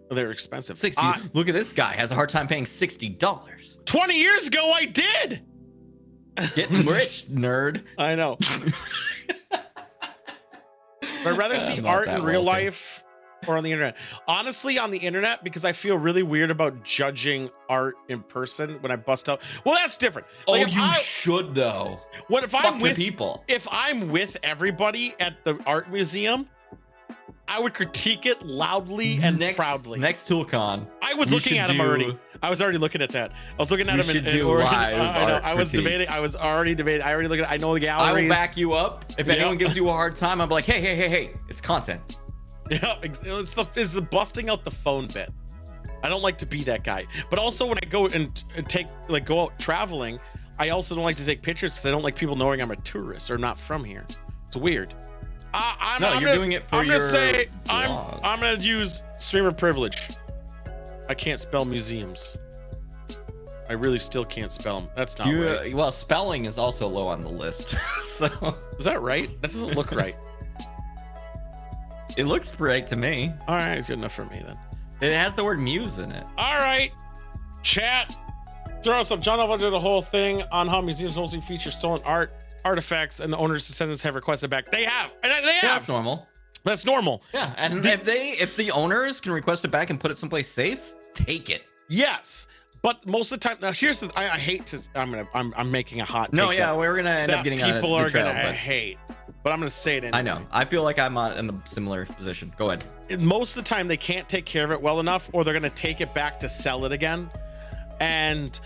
They're expensive. 60. Look at this guy. Has a hard time paying $60. 20 years ago, I did. Getting rich, nerd. I know. I'd rather see art in real life or on the internet. Honestly, on the internet, because I feel really weird about judging art in person when I bust out. Well, that's different. Like, you should though. What if I'm with people? If I'm with everybody at the art museum, I would critique it loudly and proudly. Next ToolCon. I was looking at him already. I was already looking at that. I was looking at him in Oregon. I was debating. I was already debating. I already looked at. I know the galleries. I will back you up. If anyone gives you a hard time, I'll be like, hey, it's content. Yeah, it's the busting out the phone bit. I don't like to be that guy. But also when I go and go out traveling, I also don't like to take pictures because I don't like people knowing I'm a tourist or not from here. It's weird. You're doing it for your vlog. I'm gonna use streamer privilege. I can't spell museums. I really still can't spell them. That's not right. Well, spelling is also low on the list. So is that right? That doesn't look right. It looks right to me. All right, good enough for me then. It has the word muse in it. All right, chat. Throw us up. John Elway did a whole thing on how museums mostly feature stolen artifacts, and the owners' descendants have requested back. They have, and they have. Yeah, that's normal. That's normal. Yeah, and if the owners can request it back and put it someplace safe, take it. Yes, but most of the time, now here's the. I hate to. I'm making a hot. No, yeah, we're gonna end up getting people are gonna hate, but I'm gonna say it anyway. I know. I feel like I'm in a similar position. Go ahead. Most of the time, they can't take care of it well enough, or they're gonna take it back to sell it again, and.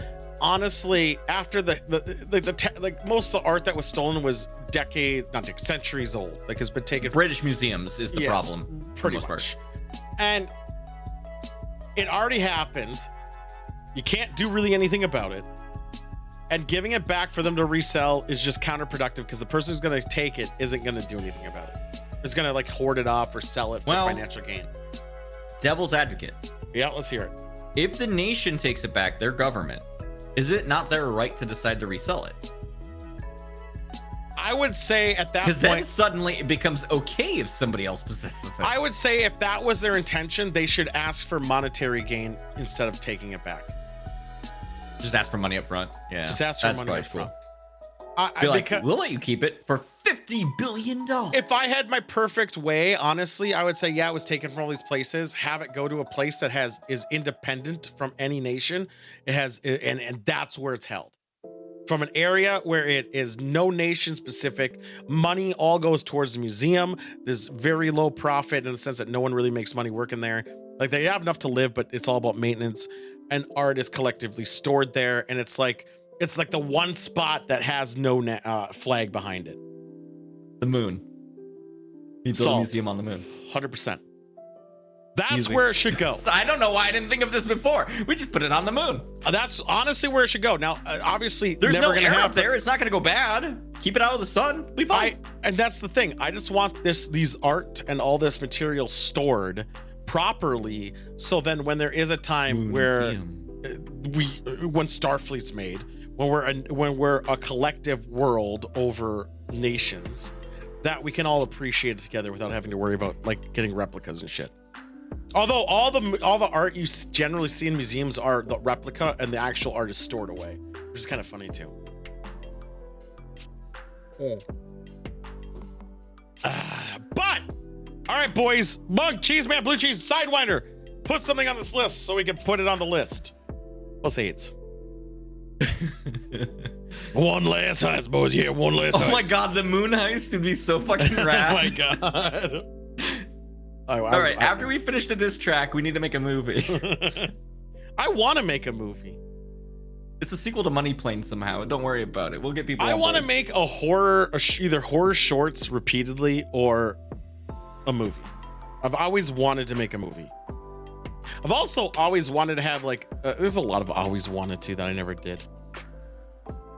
Honestly, after like most of the art that was stolen was centuries old. Like has been taken. British museums is the problem, pretty much. And it already happened. You can't do really anything about it. And giving it back for them to resell is just counterproductive because the person who's going to take it isn't going to do anything about it. It's going to like hoard it off or sell it for financial gain. Devil's advocate. Yeah, let's hear it. If the nation takes it back, their government. Is it not their right to decide to resell it? I would say at that point, because then suddenly it becomes okay if somebody else possesses it. I would say if that was their intention, they should ask for monetary gain instead of taking it back. Just ask for money up front. Yeah, just ask for money up front. We'll let you keep it for $50 billion. If I had my perfect way, honestly, I would say, yeah, it was taken from all these places. Have it go to a place that is independent from any nation. It has, and that's where it's held. From an area where it is no nation specific, money all goes towards the museum. There's very low profit in the sense that no one really makes money working there. Like they have enough to live, but it's all about maintenance. And art is collectively stored there, and it's like the one spot that has no flag behind it. The moon. You build a museum on the moon. 100%. That's where it should go. I don't know why I didn't think of this before. We just put it on the moon. That's honestly where it should go. Now, obviously, there's never no gonna air happen. Up there. It's not going to go bad. Keep it out of the sun. Be fine. And that's the thing. I just want these art and all this material stored properly, so then when there is a time when Starfleet's made, when we're a collective world over nations, that we can all appreciate it together without having to worry about like getting replicas and shit. Although all the art you generally see in museums are the replica and the actual art is stored away, which is kind of funny too. But all right, boys, Mug, Cheeseman, Blue Cheese, Sidewinder, put something on this list so we can put it on the list. Plus AIDS. One last heist, boys. Yeah, one last heist. Oh my god, the moon heist would be so fucking rad. Oh my god. All right, after we finish the diss track, we need to make a movie. I want to make a movie. It's a sequel to Money Plane somehow. Don't worry about it. We'll get people. I want to make a horror, either horror shorts repeatedly or a movie. I've always wanted to make a movie. I've also always wanted to have like, there's a lot of always wanted to that I never did.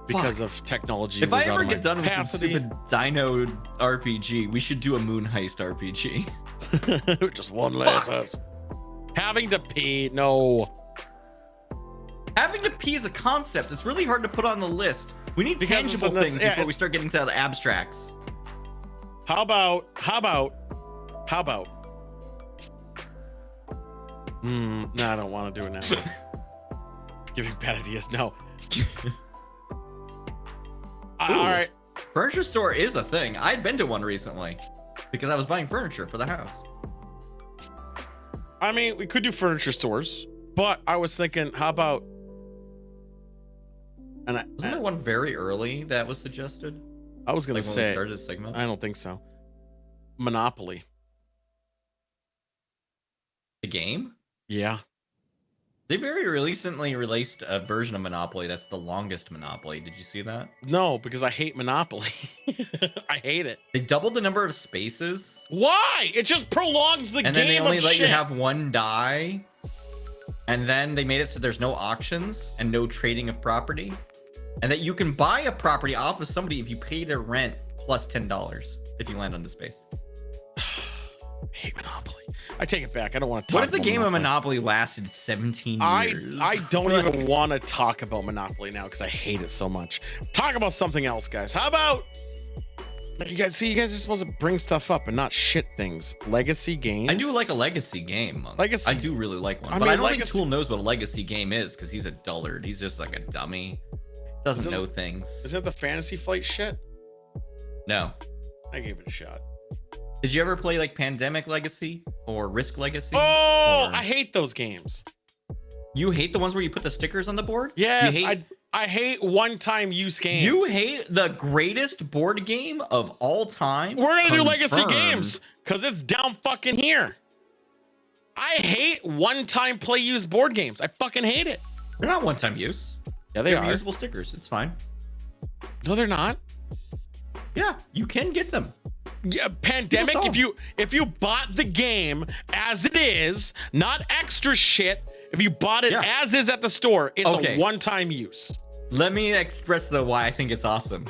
Because of technology. If I ever get done with the stupid Dino RPG, we should do a moon heist RPG. Just one last heist. Having to pee, no. Having to pee is a concept. It's really hard to put on the list. We need tangible things before we start getting to the abstracts. How about? No, I don't want to do it now. Giving bad ideas, no. All right. Furniture store is a thing. I've been to one recently because I was buying furniture for the house. I mean, we could do furniture stores, but I was thinking, how about? Wasn't there one very early that was suggested? I was gonna like when say. we started this segment? I don't think so. Monopoly. The game? Yeah. They very recently released a version of Monopoly that's the longest Monopoly. Did you see that? No, because I hate Monopoly. I hate it. They doubled the number of spaces. Why? It just prolongs the game. And then they only let shit. you have one die. And then they made it so there's no auctions and no trading of property. And that you can buy a property off of somebody if you pay their rent plus $10 if you land on the space. I hate Monopoly. I take it back. I don't want to talk What if the about game Monopoly. of Monopoly lasted 17 years? I don't even want to talk about Monopoly now because I hate it so much. Talk about something else, guys. How about you guys? See, you guys are supposed to bring stuff up and not shit things. Legacy games. I do like a legacy game. Legacy. I do really like one, but I don't think Tool knows what a legacy game is because he's a dullard. He's just like a dummy. Doesn't know things. Is it the Fantasy Flight shit? No. I gave it a shot. Did you ever play like Pandemic Legacy or Risk Legacy? Oh, I hate those games. You hate the ones where you put the stickers on the board? Yes, I hate one-time use games. You hate the greatest board game of all time? We're gonna do legacy games because it's down fucking here. I hate one-time play-use board games. I fucking hate it. They're not one-time use. Yeah, they are. Reusable stickers. It's fine. No, they're not. Yeah, you can get them. Yeah, Pandemic. If you bought the game as it is, not extra shit. If you bought it as is at the store, it's a one-time use. Let me express though why I think it's awesome.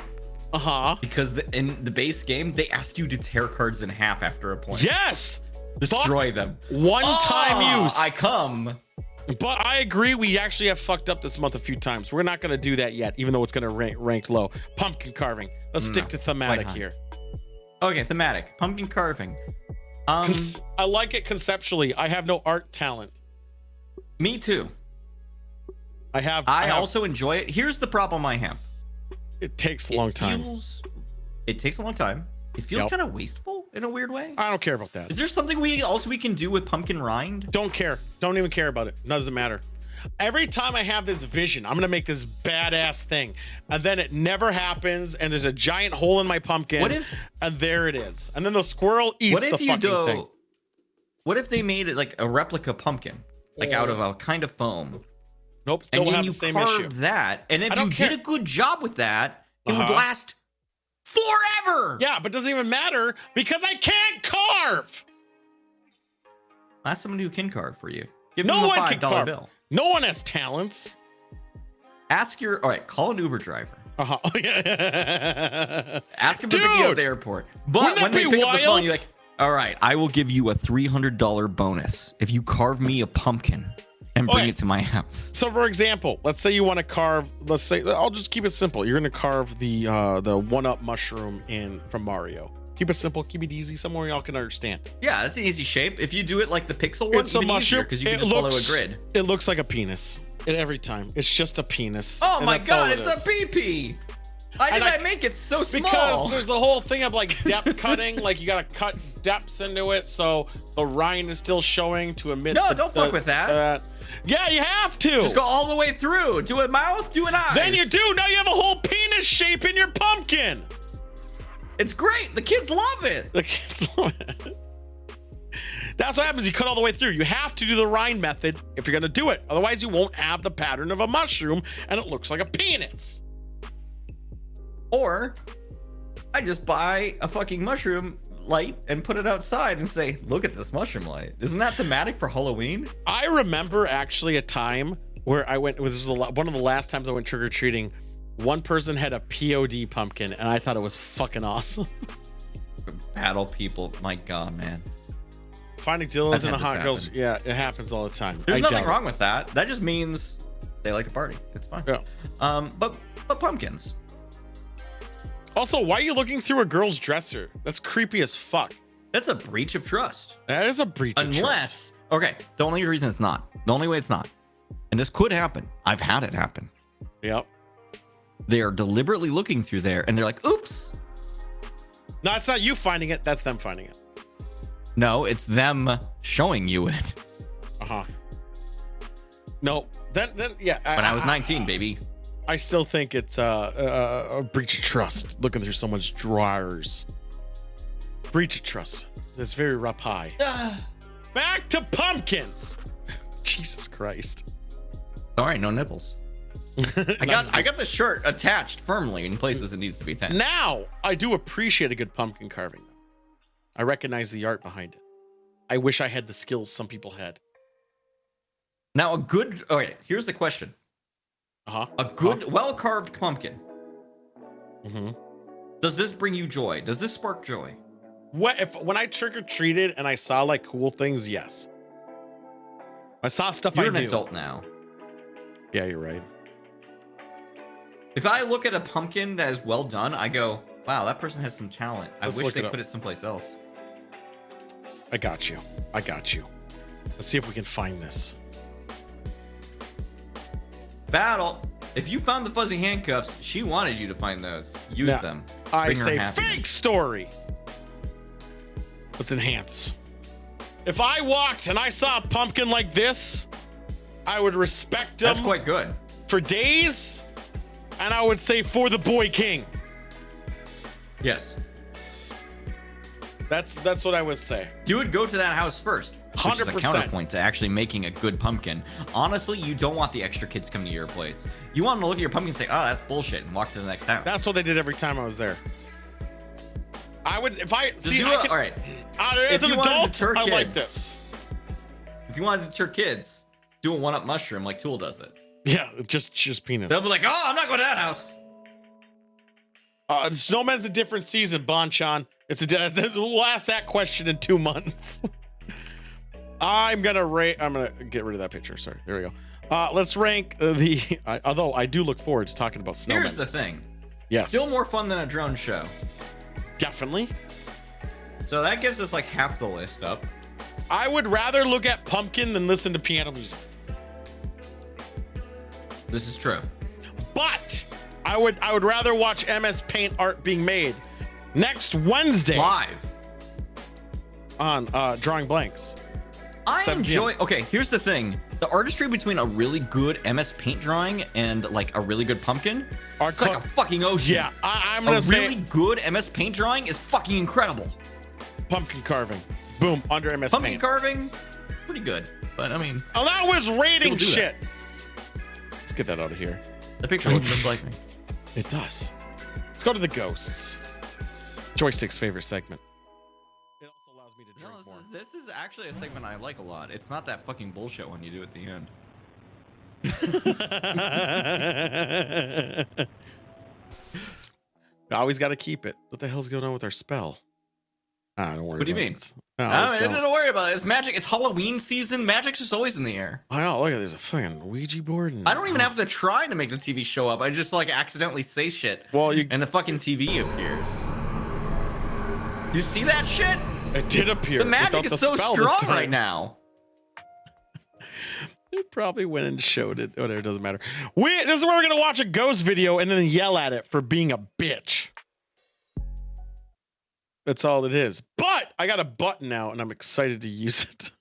Because in the base game, they ask you to tear cards in half after a point. Yes. Destroy them. One-time use. I come. But I agree, we actually have fucked up this month a few times. We're not going to do that yet, even though it's going to rank low. Pumpkin carving. Let's stick to thematic here. Okay, thematic. Pumpkin carving. I like it conceptually. I have no art talent. Me too. I also enjoy it. Here's the problem I have. It takes a long time. It takes a long time. It feels kind of wasteful in a weird way. I don't care about that. Is there something we can do with pumpkin rind? Don't care. Don't even care about it. Doesn't matter. Every time I have this vision, I'm gonna make this badass thing, and then it never happens, and there's a giant hole in my pumpkin, and there it is, and then the squirrel eats the fucking thing. What if they made it like a replica pumpkin, like out of a kind of foam? Nope. Still and then have you the same carve issue. that, and if you did a good job with that, it would last forever. Yeah, but it doesn't even matter because I can't carve. Ask someone who can carve for you. Give no them a one can $5 carve. bill. No one has talents. Ask all right, call an Uber driver. Ask him to pick you up at the airport. But when they pick up the phone, you're like, all right, I will give you a $300 bonus if you carve me a pumpkin and bring it to my house. So for example, let's say you want to carve, I'll just keep it simple. You're going to carve the 1-up mushroom from Mario. Keep it simple, keep it easy, somewhere y'all can understand. Yeah, that's an easy shape. If you do it like the pixel one, it's a mushroom because you can just follow a grid. It looks like a penis. Every time. It's just a penis. Oh my god, it's a PP. Why did I make it so small? Because there's the whole thing of like depth cutting, like you gotta cut depths into it so the rind is still showing to emit. No, don't fuck with that. Yeah, you have to. Just go all the way through. Do a mouth, do an eye. Then you do. Now you have a whole penis penis shape in your pumpkin. It's great. The kids love it. The kids love it. That's what happens. You cut all the way through. You have to do the rind method if you're going to do it. Otherwise, you won't have the pattern of a mushroom and it looks like a penis. Or I just buy a fucking mushroom light and put it outside and say, look at this mushroom light. Isn't that thematic for Halloween? I remember actually a time where I went, this was one of the last times I went trick-or-treating. One person had a POD pumpkin and I thought it was fucking awesome. Battle people. My God, man. Finding dildos in the hot girls. Yeah, it happens all the time. There's nothing wrong with that. That just means they like to party. It's fine. Yeah. But pumpkins. Also, why are you looking through a girl's dresser? That's creepy as fuck. That's a breach of trust. That is a breach of trust. Okay, the only reason it's not. The only way it's not. And this could happen. I've had it happen. Yep. They are deliberately looking through there and they're like, oops. No, it's not you finding it. That's them finding it. No, it's them showing you it. Uh-huh. No, then yeah. When I was 19, baby. I still think it's a breach of trust. Looking through someone's drawers. Breach of trust. That's very rapai. Back to pumpkins. Jesus Christ. All right, no nipples. I got the shirt attached firmly in places it needs to be attached. Now, I do appreciate a good pumpkin carving. I recognize the art behind it. I wish I had the skills some people had. Now, okay, here's the question. Uh-huh. A good, well-carved pumpkin. Mm-hmm. Does this bring you joy? Does this spark joy? When I trick-or-treated and I saw like cool things, yes. I saw stuff You're I knew. an adult now. Yeah, you're right. If I look at a pumpkin that is well done, I go, wow, that person has some talent. I wish they put it someplace else. I got you. I got you. Let's see if we can find this. Battle. If you found the fuzzy handcuffs, she wanted you to find those. Use them. I Bring her say happiness. fake story. Let's enhance. If I walked and I saw a pumpkin like this, I would respect them. That's quite good. For days, and I would say for the boy king. Yes. That's what I would say. You would go to that house first. 100%. Which is a counterpoint to actually making a good pumpkin. Honestly, you don't want the extra kids coming to your place. You want them to look at your pumpkin and say, oh, that's bullshit, and walk to the next house. That's what they did every time I was there. I would, if I Just see, do I it. can, All right. As an adult, I like kids, this. If you wanted to deter kids, do a one-up mushroom like Tool does it. Yeah, just penis. They'll be like, oh, I'm not going to that house. Snowman's a different season, Bonchon. We'll ask that question in 2 months. I'm gonna get rid of that picture. Sorry, there we go. Let's rank although I do look forward to talking about Snowman. Here's the thing. Yes. Still more fun than a drone show. Definitely. So that gives us like half the list up. I would rather look at pumpkin than listen to piano music. This is true. But I would rather watch MS Paint art being made next Wednesday live on Drawing Blanks. I enjoy. Okay, here's the thing: the artistry between a really good MS Paint drawing and like a really good pumpkin, it's like a fucking ocean. Yeah, I'm gonna say really good MS Paint drawing is fucking incredible. Pumpkin carving, boom, under MS Pumpkin Paint. carving, pretty good. But I mean, oh, that was rating shit. That. Let's get that out of here. The picture looks just like me. It does. Let's go to the ghosts. Joystick's favorite segment. It also allows me to drink more. This is actually a segment I like a lot. It's not that fucking bullshit one you do at the end. I always got to keep it. What the hell's going on with our spell? Don't worry. What do you mean? Don't worry about it. It's magic. It's Halloween season. Magic's just always in the air. I know. Look at there's a fucking Ouija board. And, I don't even have to try to make the TV show up. I just like accidentally say shit. Well, and the fucking TV appears. You see that shit? It did appear. The magic is so strong right now. It probably went and showed it. Whatever, it doesn't matter. This is where we're gonna watch a ghost video and then yell at it for being a bitch. That's all it is. But I got a button now and I'm excited to use it.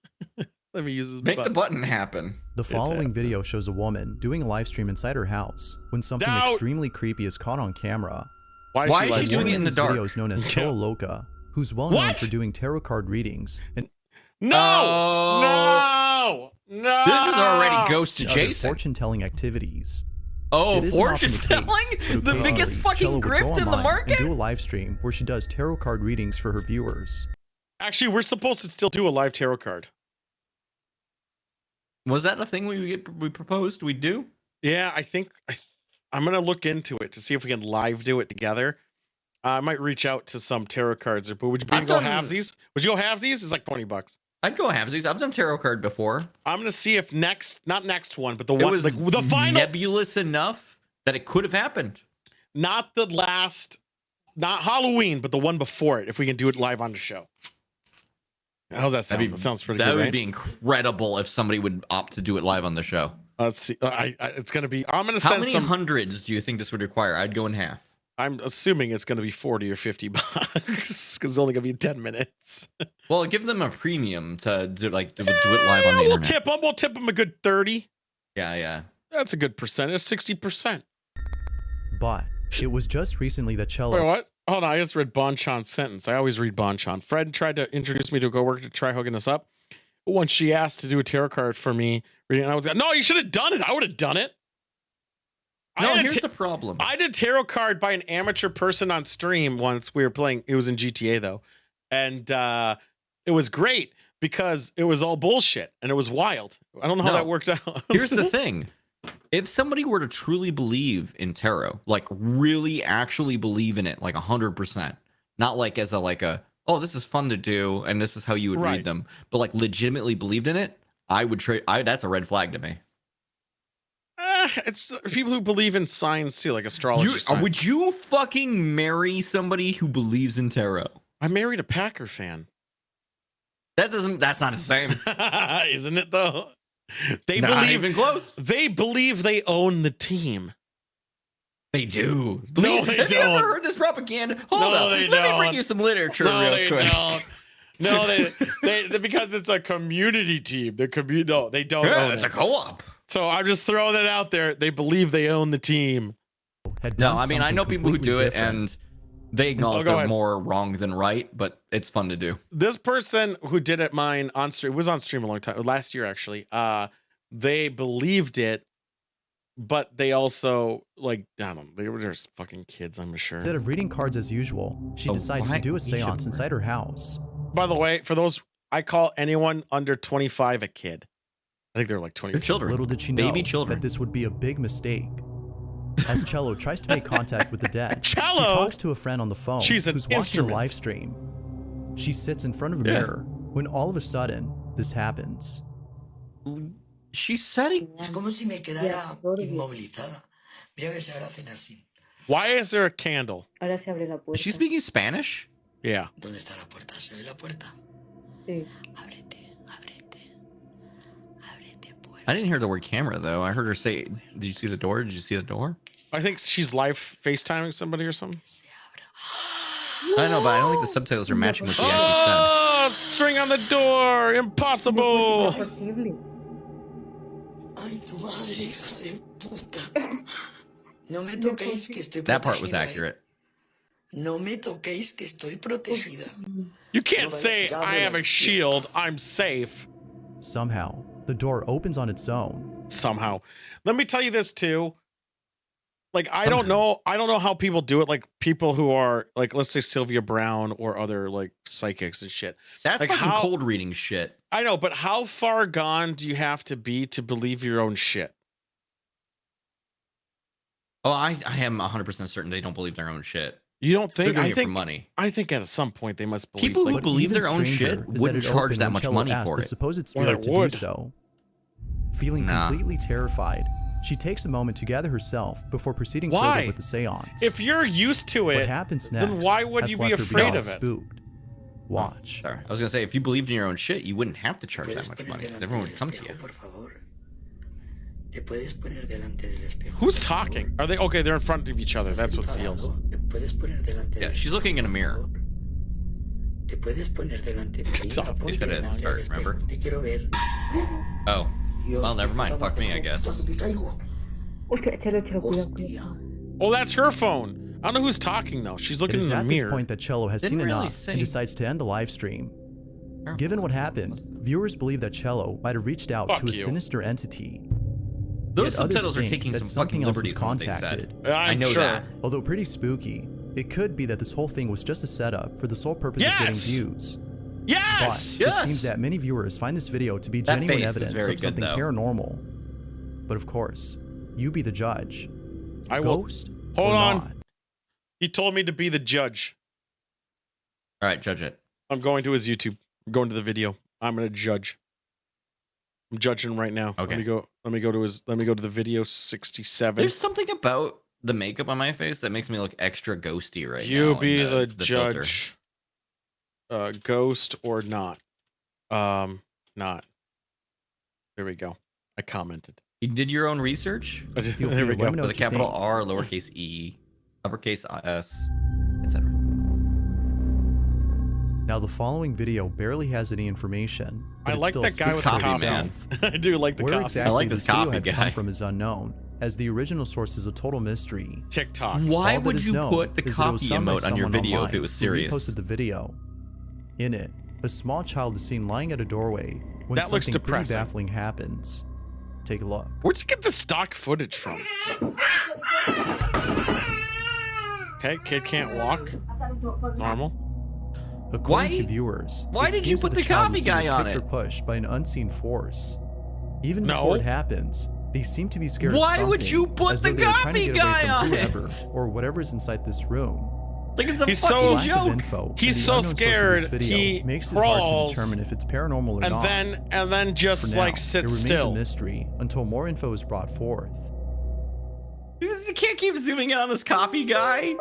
Let me use this Make button. the button happen. The following video shows a woman doing a live stream inside her house when something Doubt. extremely creepy is caught on camera. Why is she live doing it in the This dark? video is known as Pillow Loca, who's well known for doing tarot card readings and No! Oh. No! This is already ghost other adjacent. fortune-telling activities. Oh, It isn't often fortune the case, telling? but The occasionally, biggest fucking Cello would go grift in the online market? And do a live stream where she does tarot card readings for her viewers. Actually, we're supposed to still do a live tarot card. Was that a thing we proposed we'd do? Yeah, I think I'm gonna look into it to see if we can live do it together. I might reach out to some tarot cards, but would you I've go done- halvesies? Would you go halvesies? It's like $20. I'd go halvesies. I've done tarot card before. I'm gonna see if not next one, but the It one was like the final, nebulous enough that it could have happened. not the last, not Halloween, but the one before it. If we can do it live on the show. How's that sound? That sounds pretty That good, would right? be incredible if somebody would opt to do it live on the show. Let's see. It's gonna be. I'm gonna How send many some. hundreds do you think this would require? I'd go in half. I'm assuming it's gonna be $40 or $50 because it's only gonna be 10 minutes. Well, give them a premium to do it live on the We'll internet. tip them. We'll tip them a good 30. Yeah. That's a good percentage. 60%. But it was just recently that Cello Wait, what? Hold on, I just read Bonchan's sentence. I always read Bonchan. Fred tried to introduce me to a coworker to try hooking us up. Once she asked to do a tarot card for me, and I was like, no, you should have done it. I would have done it. No, here's the problem. I did tarot card by an amateur person on stream once. We were playing. It was in GTA though, and it was great because it was all bullshit and it was wild. I don't know how No. that worked out. Here's the thing. If somebody were to truly believe in tarot, like really actually believe in it, like 100%, not like as a oh, this is fun to do and this is how you would Right. read them, but like legitimately believed in it, I would trade. That's a red flag to me. It's people who believe in signs too, like astrology. signs. Would you fucking marry somebody who believes in tarot? I married a Packer fan. That's not the same. Isn't it though? They Not believe even close. They believe they own the team. They do. No, they Have you don't. ever heard this propaganda? Hold No, up. they Let me bring don't. you some literature No, real they quick. don't. No, they because it's a community team. No, they don't Yeah, own it's it. a co-op. So I'm just throwing it out there. They believe they own the team. had No, done I mean, I something know people who do completely it different. and they acknowledge go they're ahead. more wrong than right, but it's fun to do. This person who did it mine on stream, it was on stream a long time, last year actually. They believed it, but they also like, I don't know, they were just fucking kids, I'm sure. Instead of reading cards as usual, she Oh, decides why- to do a he should seance work. inside her house. By the way, for those, I call anyone under 25 a kid. I think they're like 20. They're children. Little did she know Baby children. that this would be a big mistake. As Cello tries to make contact with the dead, she Cello? talks to a friend on the phone She's an who's watching instrument. a live stream. She sits in front of a Yeah. mirror when all of a sudden this happens. She's setting. Es como si me quedara inmovilizada. Mira que se ahora hacen así. Why is there a candle? Ahora se abre la Is puerta. she speaking Spanish? Yeah. ¿Dónde está la puerta? ¿Se ve la puerta? Sí. Ábrete, ábrete. Ábrete, puerta. I didn't hear the word camera though. I heard her say, "Did you see the door? Did you see the door?" I think she's live FaceTiming somebody or something. Se abra. I know, but I don't think the subtitles are matching what she actually Oh, string on the door. Impossible. Imposible. Ay, tu madre, hija de puta. No me toquéis que estoy said. That part was protegida, accurate. No me toquéis que estoy protegida. You can't say I have a shield. I'm safe. Somehow, the door opens on its own. Somehow. Let me tell you this too. Like I don't know how people do it. Like people who are like, let's say Sylvia Brown or other like psychics and shit. That's Like, fucking how- cold reading shit. I know, but how far gone do you have to be to believe your own shit? Oh, I am 100% certain they don't believe their own shit. You don't They're think? doing I it think for money. I think at some point they must believe. People who like, But believe even their own stranger shit is that wouldn't it charge opened that when much Cello money asked for the it. supposed Well, spirit they to do would. so. Feeling Nah. completely terrified, she takes a moment to gather herself before proceeding Why? further with the seance. if you're used to what it, happens next then why would has you be left her afraid beyond of it? spooked. Watch. Sorry, I was gonna say if you believed in your own shit, you wouldn't have to charge ¿Puedes that much poner money because delante everyone del would come to you. espejo, por favor? ¿Te puedes poner delante del espejo, Who's por favor? talking? Are they okay? They're in front of each other. ¿Estás That's what feels. enfadado? ¿Te puedes poner delante Yeah, del she's espejo, looking in a por mirror. favor? ¿Te puedes poner delante? Venga, Stop. ponte She said it at the delante start, del espejo. remember? Te quiero ver. Oh. Dios, Well, never mind. puta Fuck me, I madre, guess. puta que me caigo. Hostia, chelo, Dios cuidado. mío. Oh, that's her phone. I don't know who's talking though. She's It looking is in the at this mirror. point that Cello has Didn't seen really enough say. and decides to end the live stream. Oh. Given what happened, viewers believe that Cello might have reached out Fuck to a you. sinister entity. Those Yet others subtitles are think taking that some something fucking else was liberties on what they contacted. said. I I'm know sure. that. Although pretty spooky, it could be that this whole thing was just a setup for the sole purpose of getting Yes! views. Yes. But it seems that many viewers find this video to be That genuine face is evidence very of good, something though. paranormal. But of course, you be the judge. I will. Ghost Hold or on. not? He told me to be the judge. All right, judge it. I'm going to his YouTube. I'm going to the video. I'm gonna judge. I'm judging right now. Okay. Let me go to the video 67. There's something about the makeup on my face that makes me look extra ghosty right now. You in be the filter. judge. Ghost or not? Not. There we go. I commented. You did your own research Feel There free we to let go. me know with a what you capital think. R, lowercase e, uppercase s, etc. Now the following video barely has any information. But I it like still that guy speaks with for the copy, copy. man. itself. I do like the Where copy. exactly I like this video copy had guy. come from is unknown, as the original source is a total mystery. TikTok. Why All that would is you known put the is that it was copy found by emote on your someone video if online it was who serious? reposted the video. In it, a small child is seen lying at a doorway when That looks something pretty depressing. baffling happens. Take a look. Where'd you get the stock footage from? Okay, kid can't walk. Normal. According Why- to viewers, why it did you seems that put the child copy was either guy on kicked it? or pushed by an unseen force. Even No. before it happens, they seem to be scared Why of something. would you put as though the they are trying to copy get away guy from on whoever it? or whatever's inside this room. Like it's a He's fucking so- Lack of joke. info He's and the so unknown source of this scared, video he makes it hard to crawls, determine if it's paranormal or not. And then For just now, like it sit remains still. a mystery until more info is brought forth. You can't keep zooming in on this coffee guy.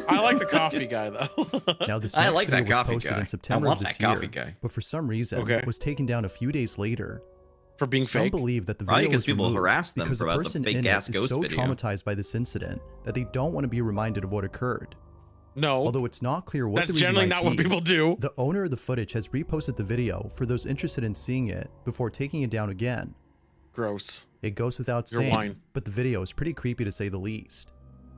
I like the coffee guy though. Now this I next like that video was coffee posted guy. in September I of want this that coffee year, guy. but for some reason Okay. was taken down a few days later. For being Some fake. believe that the Probably video because was people removed harassed them because the about the person in fake-ass it is ghost so video. traumatized by this incident that they don't want to be reminded of what occurred. No. Although it's not clear what That's the reason generally might not what be, people do. the owner of the footage has reposted the video for those interested in seeing it before taking it down again. Gross. It goes without Your saying, wine. but the video is pretty creepy to say the least.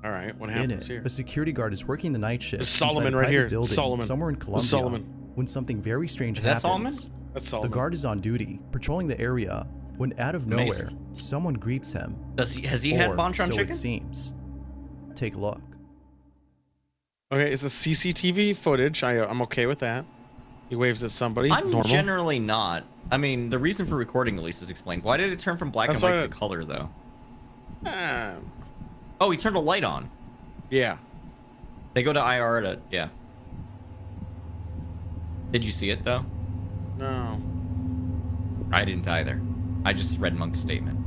All right, what In happens it, here? a security guard is working the night shift There's inside Solomon a right private here. building Solomon. somewhere in Colombia Solomon. when something very strange Is that happens. Solomon? That's The Solomon. guard is on duty, patrolling the area, when out of Amazing. nowhere, someone greets him. Has he had Or bonchon so chicken? it seems. Take a look. Okay, it's a CCTV footage. I'm okay with that. He waves at somebody. I'm Normal. generally not. I mean, the reason for recording at least is explained. Why did it turn from black That's and white why to color though? Ah, Oh, he turned a light on. yeah. They go to IR to yeah. Did you see it though? No. I didn't either. I just read Monk's statement.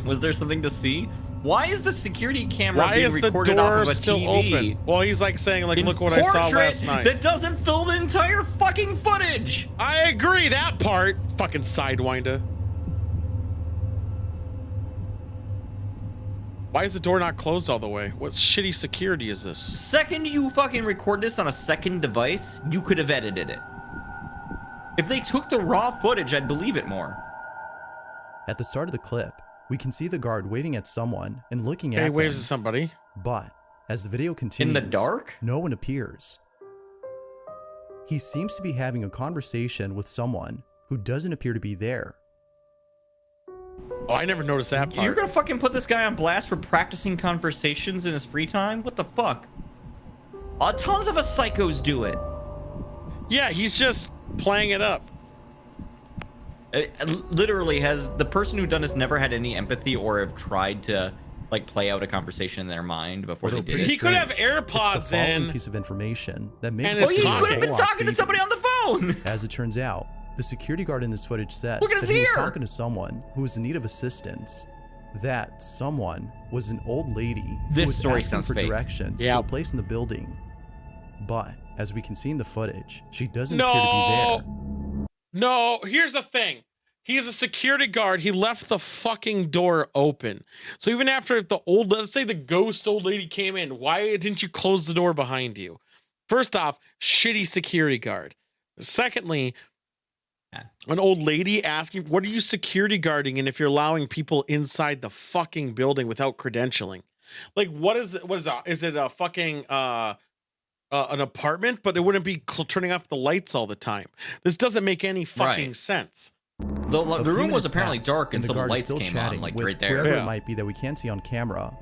Was there something to see? Why is the security camera Why being is the recorded door off of a still TV? open? Well, he's like saying, like, In look what I saw portrait last night. that doesn't fill the entire fucking footage. I agree that part. Fucking sidewinder. Why is the door not closed all the way? What shitty security is this? Second you fucking record this on a second device, you could have edited it. If they took the raw footage, I'd believe it more. At the start of the clip, we can see the guard waving at someone and looking Okay, at he waves them. at somebody. But as the video continues, In the dark? no one appears. He seems to be having a conversation with someone who doesn't appear to be there. Oh, I never noticed that part. You're gonna fucking put this guy on blast for practicing conversations in his free time? What the fuck? Tons of us psychos do it. Yeah, he's just playing it up. Literally, has the person who done this never had any empathy or have tried to like play out a conversation in their mind before they Although did pretty He it? could have strange, AirPods it's the following in. piece of information that makes And Oh, it's he this talking. could have been a lot talking to creepier. somebody on the phone. As it turns out, the security guard in this footage says Look at that his he was ear! talking to someone who was in need of assistance. That someone was an old lady who This was story asking sounds for fake. directions Yeah. to a place in the building. But as we can see in the footage, she doesn't appear to be there. No, here's the thing. He's a security guard. He left the fucking door open. So even after let's say the ghost old lady came in, why didn't you close the door behind you? First off, shitty security guard. Secondly, Yeah. an old lady asking, what are you security guarding? And if you're allowing people inside the fucking building without credentialing, like, what is it? What is that? Is it a fucking, an apartment? But it wouldn't be turning off the lights all the time. This doesn't make any fucking sense. The room was apparently dark until the lights came on, like right there. Whoever it might be that we can't see on camera.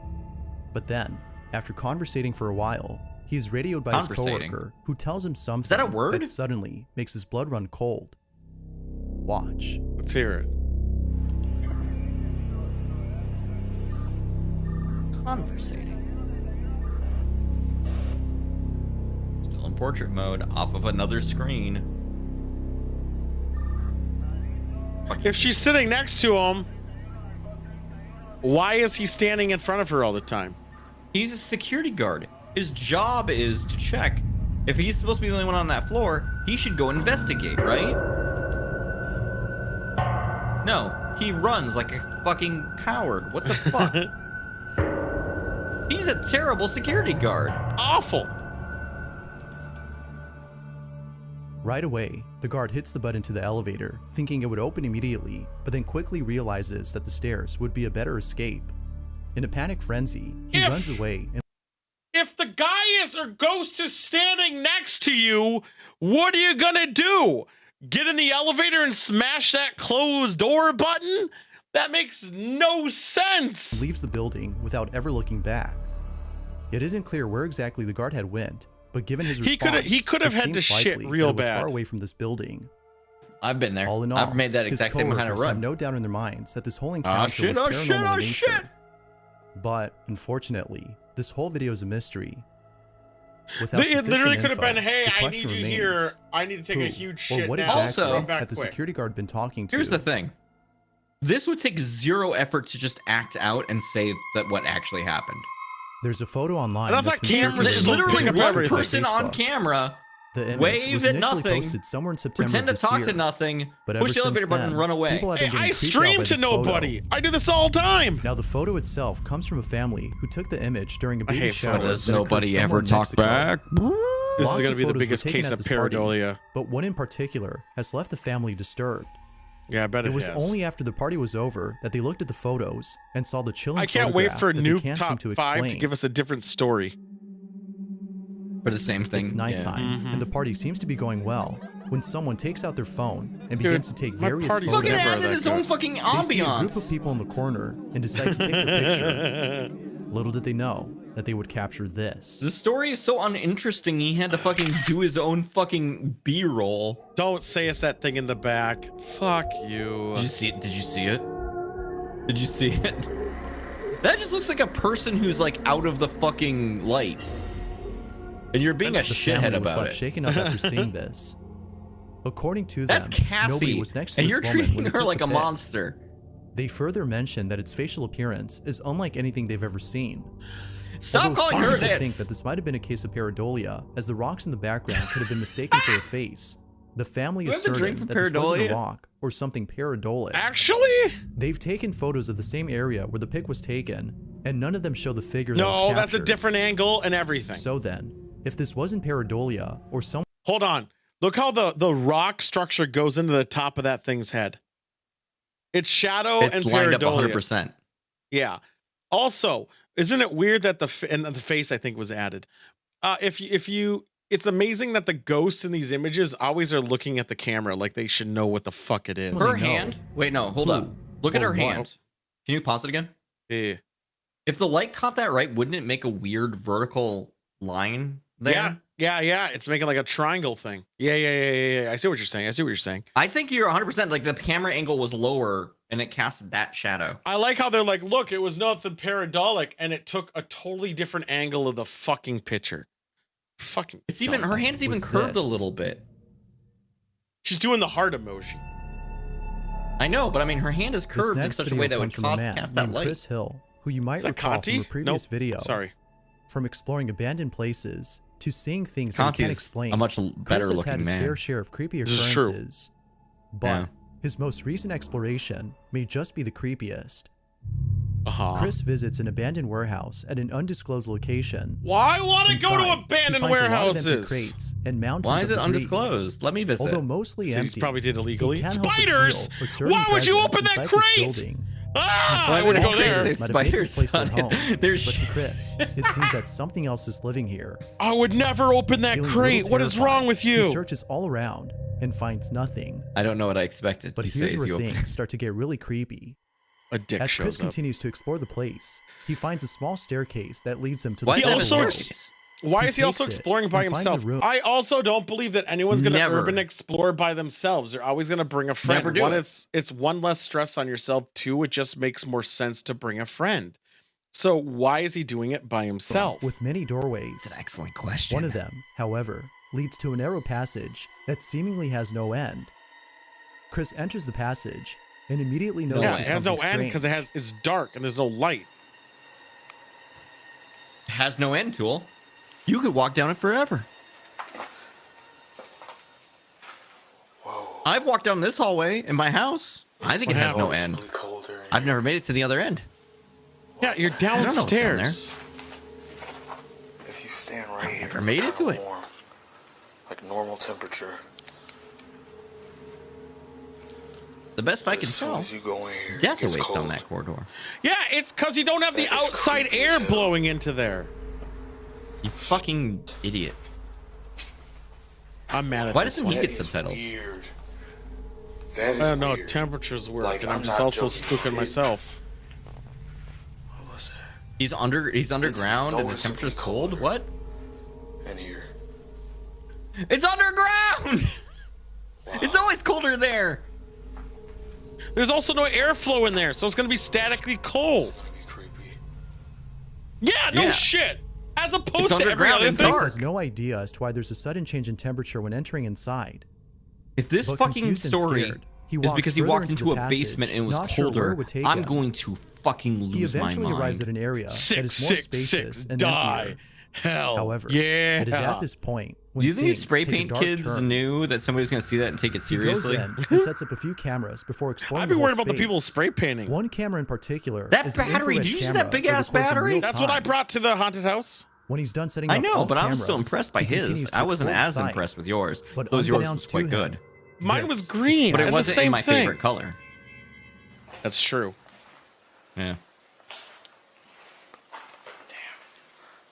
But then, after conversating for a while, he's radioed by his coworker, who tells him something that a word? that suddenly makes his blood run cold. Watch. Let's hear it. Conversating. Still in portrait mode, off of another screen. If she's sitting next to him, why is he standing in front of her all the time? He's a security guard. His job is to check. If he's supposed to be the only one on that floor, he should go investigate, right? No, he runs like a fucking coward. What the fuck? He's a terrible security guard. Awful. Right away, the guard hits the button to the elevator, thinking it would open immediately, but then quickly realizes that the stairs would be a better escape. In a panic frenzy, he runs away. If the guy or ghost is standing next to you, what are you gonna do? Get in the elevator and smash that closed door button? That makes no sense. Leaves the building without ever looking back. It isn't clear where exactly the guard had went, but given his response, he could have had to shit real bad. Far away from this building. I've been there. All in all, I've made that exact same kind of run. Have no doubt in their minds that this whole encounter was paranormal in nature. But unfortunately, this whole video is a mystery. It literally could have been, hey, I need you here. I need to take a huge shit what now. Exactly also, had the security guard been talking to? Here's the thing. This would take zero effort to just act out and say that what actually happened. There's a photo online. I thought cameras There's literally one person Facebook. on camera. The image wave was at initially nothing, posted somewhere in September pretend to this talk year, to nothing, but push the ever elevator since button then, and run away. people have been Hey, I getting creeped out stream by to this photo. nobody. I do this all the time. Now the photo itself comes from a family who took the image during a baby hate shower. photos. that occurred Nobody somewhere ever in talked Mexico. back. This Lots is going of to be the photos were biggest taken case at of this party, pareidolia. but one in particular has left the family disturbed. Yeah, I bet It was has. only after the party was over that they looked at the photos and saw the chilling I can't wait photograph for that they Nuke can't seem Top to 5 to explain. give us a different story. For the same thing. It's nighttime, and the party seems to be going well when someone takes out their phone and begins to take my various party's photos. Look at never it that in its good. own fucking They see a group of ambiance. people in the corner and decide to take the picture. Little did they know that they would capture this. The story is so uninteresting. He had to fucking do his own fucking B-roll. Don't say it's that thing in the back. Fuck you. Did you see it? Did you see it? Did you see it? That just looks like a person who's like out of the fucking light. And you're being a The shithead family was about left it. shaken up after seeing this. According to That's them, nobody Kathy. was next to And this you're woman treating when they her took like the a pic. monster. They further mentioned that its facial appearance is unlike anything they've ever seen. Stop Although calling some her people think this. that this might have been a case of pareidolia, as the rocks in the background could have been mistaken for a face. The family Do I have to drink asserted from that this wasn't pareidolia? a rock or something pareidolic. Actually? They've taken photos of the same area where the pic was taken, and none of them show the figure that was No, captured. that's a different angle and everything. So then, if this wasn't pareidolia or some Hold on. Look how the rock structure goes into the top of that thing's head. It's shadow It's and lined up pareidolia. 100%. Yeah. Also, isn't it weird that the face I think was added? If you, it's amazing that the ghosts in these images always are looking at the camera like they should know what the fuck it is. Well, Her no. hand. Wait, no, hold Who? up. Look at Oh, her what? hand. Can you pause it again? Yeah. If the light caught that right, wouldn't it make a weird vertical line there? Yeah. It's making like a triangle thing. Yeah. I see what you're saying. I think you're 100%. Like the camera angle was lower and it cast that shadow. I like how they're like, look, it was nothing pareidotic, and it took a totally different angle of the fucking picture. Fucking. It's even her hand's even was curved a this. little bit. She's doing the heart emoji. I know, but I mean her hand is This curved in next such a video way that would comes from a man cast that named light. Chris Hill, who you might Is that recall Conti? from a previous Nope. video. Sorry. From exploring abandoned places to seeing things that he Conti can't is explain. a much Chris better has had looking his man. fair share of creepy This is true. occurrences, but Yeah. his most recent exploration may just be the creepiest. Chris visits an abandoned warehouse at an undisclosed location. Why want to go to Inside, abandoned he finds a lot of empty warehouses? crates and mountains Why is of it debris. undisclosed? Let me visit. Although mostly So he empty, probably did illegally. he can't help but Spiders! feel a certain Why would you presence open that inside this crate? building. Ah, Why I would wouldn't go all there. crates Might have made this spiders place their on home, it? There's but to Chris, it seems that something else is living here. I would never open that Feeling a crate. little What is wrong with terrified, He you? searches all around and finds nothing. I don't know what I expected. But You here's say where you open- things start to get really creepy. A dick As Chris shows up. continues to explore the place, he finds a small staircase that leads him to Why the is that a also- staircase? Why He is he also takes it exploring by and finds a himself? room. I also don't believe that anyone's going to Never. urban explore by themselves. They're always going to bring a friend. Never do One, it. it's one less stress on yourself. Two, it just makes more sense to bring a friend. So why is he doing it by himself? with many doorways. That's an excellent question. One of them, however, leads to a narrow passage that seemingly has no end. Chris enters the passage and immediately Yeah, notices it has no something end because it's dark and there's no light. has no end, Tool. You could walk down it forever. Whoa. I've walked down this hallway in my house. I think it has no end. Noticeably colder in I've here. never made it to the other end. Yeah, you're don't know what's down downstairs. If you stand right here, never it's made it kinda to it. warm, like normal temperature. The best I But can as soon tell, as you go in here, it death gets awaits cold. on that corridor. Yeah, it's because you don't have the That is outside creepy air as hell. blowing into there. You fucking idiot. I'm mad at Why this doesn't he one. get That is subtitles? Weird. That is I don't know. weird. Temperatures work, Like, and I'm I'm just not also joking. spooking myself. What was that? He's underground and the noticeably temperature's cold? colder. What? In here. It's underground! It's always colder there. There's also no airflow in there, so it's going to be statically cold. It's gonna be creepy. Yeah, no Yeah. shit. As It's opposed to every underground other and thing. dark. Chris has no idea as to why there's a sudden change in temperature when entering inside. If this But fucking confused and story scared, he is walks because he further walked into into the a basement and it was passage, not sure where colder, it would take I'm him. going to fucking He lose my eventually mind. arrives at an area that Sick, is more sick, spacious sick. and Die. emptier. Hell. However, yeah. it is at this point when Do you think these things spray take a paint dark kids turn. knew that somebody was going to see that and take it He goes seriously? in and sets up a few cameras before exploring I'd the be whole worried about the space. people spray painting. One camera in particular. That is an battery, infrared did you see camera that big-ass records in battery? real That's what I time. brought to the haunted house. When he's done setting I up know, all but I was still cameras, impressed by he his. continues to I wasn't explore the as site. impressed with yours. But Those yours was unbeknownst quite to good. him, Mine was this green. But it It's the wasn't same in my thing. favorite color. That's true. Yeah.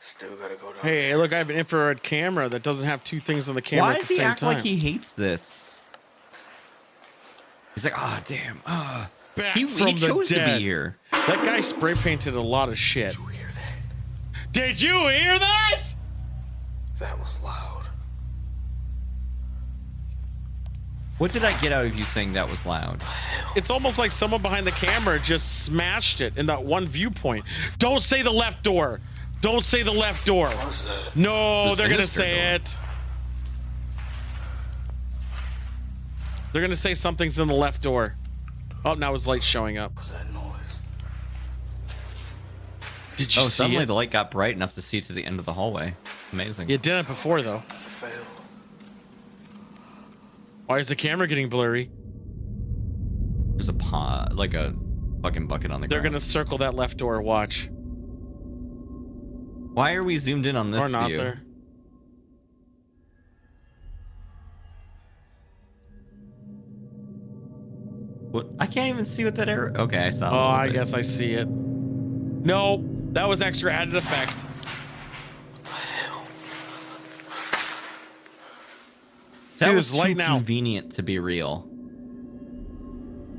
Still gotta go down. Hey, look, I have an infrared camera that doesn't have two things on the camera Why at does the he same act time. like he hates this? He's like, ah, damn. Back He from the chose to dead. be here. That guy spray painted a lot of shit. Did you hear that? Did you hear that? That was loud. What did I get out of you saying that was loud? It's almost like someone behind the camera just smashed it in that one viewpoint. Don't say the left door. Don't say the left door. What was that? No, The they're gonna sinister say door. it. They're gonna say something's in the left door. Oh, now his light's showing up. What was that noise? Did you Oh, see suddenly it? the light got bright enough to see to the end of the hallway. Amazing. You did it before, though. Fail. Why is the camera getting blurry? There's a pot, like a fucking bucket on the They're ground. gonna circle that left door. Watch. Why are we zoomed in on this Or not view? there. What? I can't even see what that arrow. Okay, I saw. Oh, I guess I see it. No, that was extra added effect. that See, was there's light too now. convenient to be real.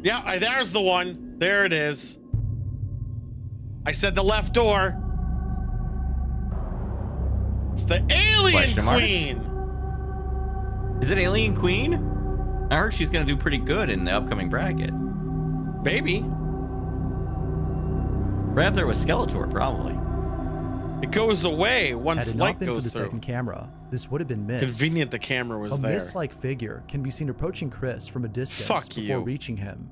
Yeah, there's the one. There it is. I said the left door. It's the alien Question mark? queen. Is it Alien Queen? I heard she's gonna do pretty good in the upcoming bracket. Baby. Right up there with Skeletor, probably. It goes away Had once it light not been for goes the through. second camera, this would have been missed. Convenient the camera was A there. mist-like figure can be seen approaching Chris from a distance Fuck before you. reaching him.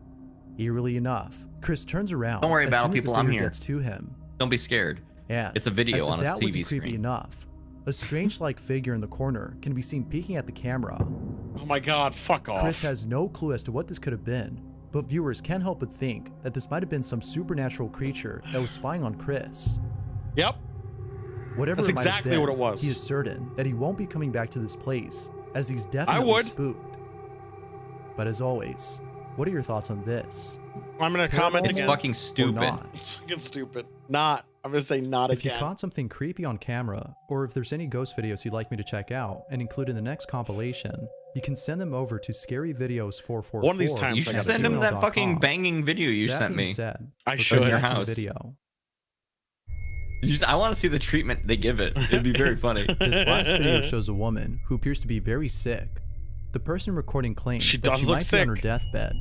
Eerily enough, Chris turns around. Don't worry as about it, soon as people, the I'm figure here. Gets to him. Don't be scared. And It's a video as if on a that wasn't TV creepy screen. enough, a strange-like figure in the corner can be seen peeking at the camera. Oh my god, fuck off. Chris has no clue as to what this could have been, but viewers can't help but think that this might have been some supernatural creature that was spying on Chris. Yep. Whatever That's it might have exactly been, what it was. he is certain that he won't be coming back to this place, as he's definitely spooked. But as always, what are your thoughts on this? I'm gonna comment It's again. fucking stupid. Not? It's fucking stupid. Not. I'm gonna say not If again. you caught something creepy on camera, or if there's any ghost videos you'd like me to check out and include in the next compilation, you can send them over to scaryvideos444. One of these times You I should gotta send do him it. that fucking banging video you That sent being me. said, I let's should. get Your back to the house. video. I want to see the treatment they give it. It'd be very funny. This last video shows a woman who appears to be very sick. The person recording claims She that does she look might be on her sick. deathbed.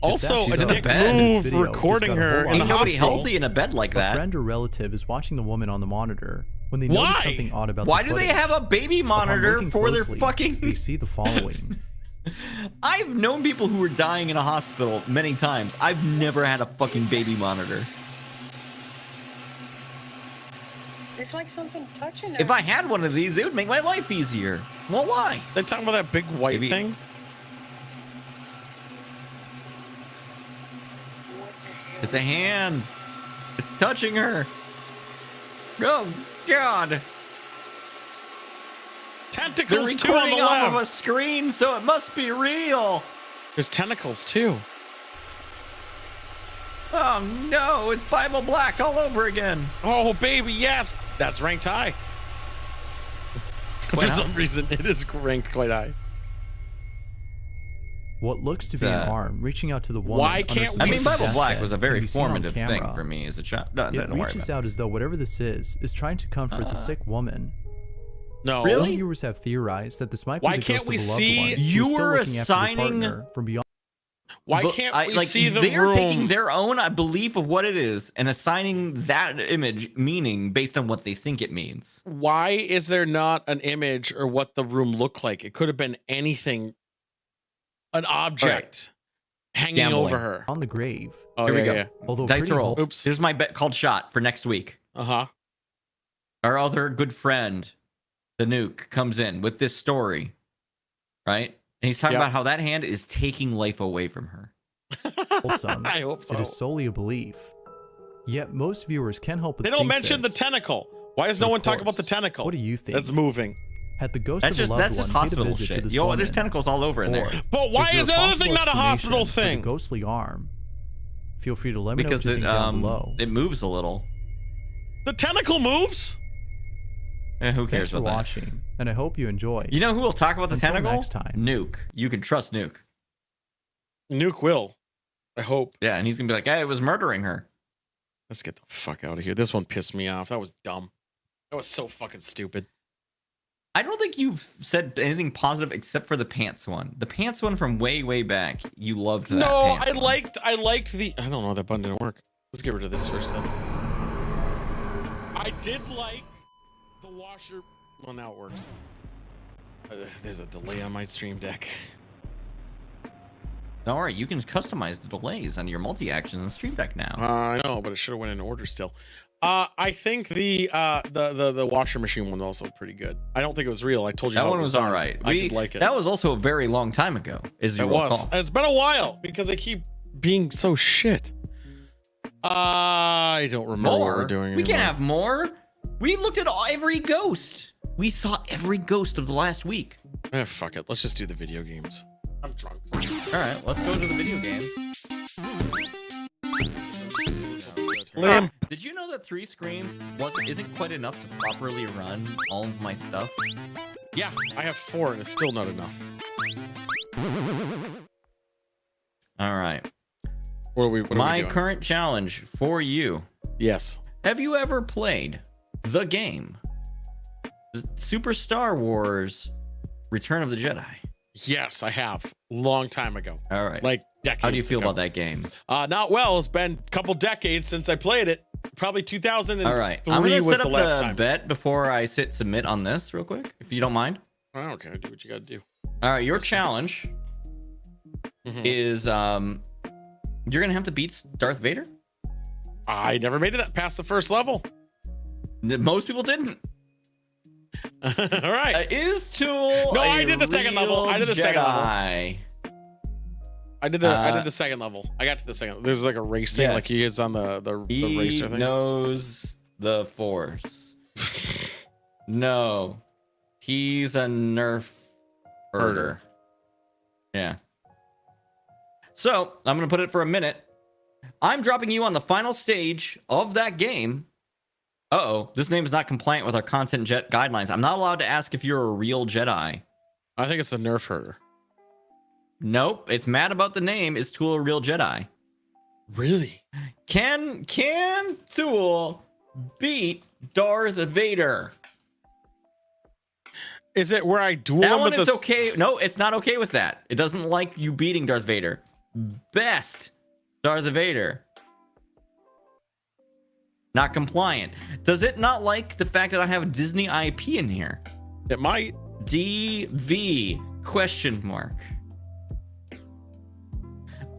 Also, If that's a so, dick bed. this move video recording just got a her whole in lot the Ain't of nobody hospital. healthy in a bed like A that. friend or relative is watching the woman on the monitor when they Why? notice something odd about Why the do they footage. have a baby Upon monitor looking for their closely, fucking... They see the following. I've known people who were dying in a hospital many times. I've never had a fucking baby monitor. It's like something touching her. If I had one of these, it would make my life easier. Well, why? They're talking about that big white Maybe- thing. It's a hand. It's touching her. Oh, God. They're Tentacles too on the recording off of a left. screen, so it must be real. There's tentacles too. Oh, no. It's Bible Black all over again. Oh baby, yes. That's ranked high. For Quite some high. reason, it is ranked quite high. What looks to be an arm reaching out to the woman. Why under can't some I we mean, see Bible deathbed Black was a can very be seen on formative thing camera. for me as a child. No, It don't worry reaches about out as though whatever this is trying to comfort the sick woman. No. Some Really? viewers have theorized that this might be Why the can't ghost we of a loved see- one who's You still were looking after the assigning- partner from beyond. Why But can't we like, see the they're room? taking their own belief of what it is and assigning that image meaning based on what they think it means. Why is there not an image or what the room looked like? It could have been anything, an object hanging Gambling. over her. on the grave. Oh, Here we yeah, go. yeah. Although Dice pretty roll. Oops. Here's my bet called shot for next week. Uh-huh. Our other good friend, the Nuke, comes in with this story, right? And he's talking Yep. about how that hand is taking life away from her. wholesome, I hope so. it is solely a belief. Yet most viewers can't help but They don't think mention this. the tentacle. Why is But no of one talking about the course, tentacle? What do you think? That's moving. Had the ghost That's of a just loved that's just one paid a hospital visit to shit. this Yo, woman? there's tentacles all over in there. Or But why there is a the other possible thing not a hospital explanation for thing? the ghostly arm? Feel free to let me know Because what you it think down below. it moves a little. The tentacle moves? Who Thanks cares for about that? watching, and I hope you enjoy. You know who will talk about the Until tentacle? next time. Nuke. You can trust Nuke. Nuke will. I hope. Yeah, and he's gonna be like, "Hey, it was murdering her." Let's get the fuck out of here. This one pissed me off. That was dumb. That was so fucking stupid. I don't think you've said anything positive except for the pants one. The pants one from way, way back. You loved that. No, pants I one. liked the. I don't know. That button didn't work. Let's get rid of this first then. I did like the washer. Well, now it works. There's a delay on my stream deck. All right, you can customize the delays on your multi-actions and Stream Deck now. I know, but it should have went in order still. I think the washer machine one was also pretty good. I don't think it was real. I told you That how one it was done. all right. I did like it. That was also a very long time ago, as you It was. recall. It's been a while because I keep being so shit. I don't remember what we're doing. We can't anymore. have more. We looked at every ghost. We saw every ghost of the last week. Fuck it. Let's just do the video games. I'm drunk. All right, let's go to the video game. Did you know that 3 screens isn't quite enough to properly run all of my stuff? Yeah, I have 4 and it's still not enough. All right. What are we doing? Current challenge for you. Yes. Have you ever played the game Super Star Wars Return of the Jedi? Yes, I have. Long time ago. All right. Like decades How do you feel ago. about that game? Not well. It's been a couple decades since I played it. Probably 2003 All right. I'm going to was set the up last the time. bet before I hit submit on this real quick, if you don't mind. I don't care. Do what you got to do. All right. Your challenge is you're going to have to beat Darth Vader. I never made it past the first level. Most people didn't. All right. Is Tool No, a I did the second level. real I did the second level. Jedi? I did the second level. I got to the second. There's like a racing, Yes. like he is on the racer thing. He knows the Force. No, he's a nerf herder. Yeah. So I'm gonna put it for a minute. I'm dropping you on the final stage of that game. Uh-oh, this name is not compliant with our content jet guidelines. I'm not allowed to ask if you're a real Jedi. I think it's the nerf herder. Nope, it's mad about the name. Is Tool a real Jedi? Really? Can Tool beat Darth Vader? Is it where I duel That him one with it's this? okay. No, it's not okay with that. It doesn't like you beating Darth Vader. Best Darth Vader. Not compliant. Does it not like the fact that I have a Disney IP in here? It might. DV question mark.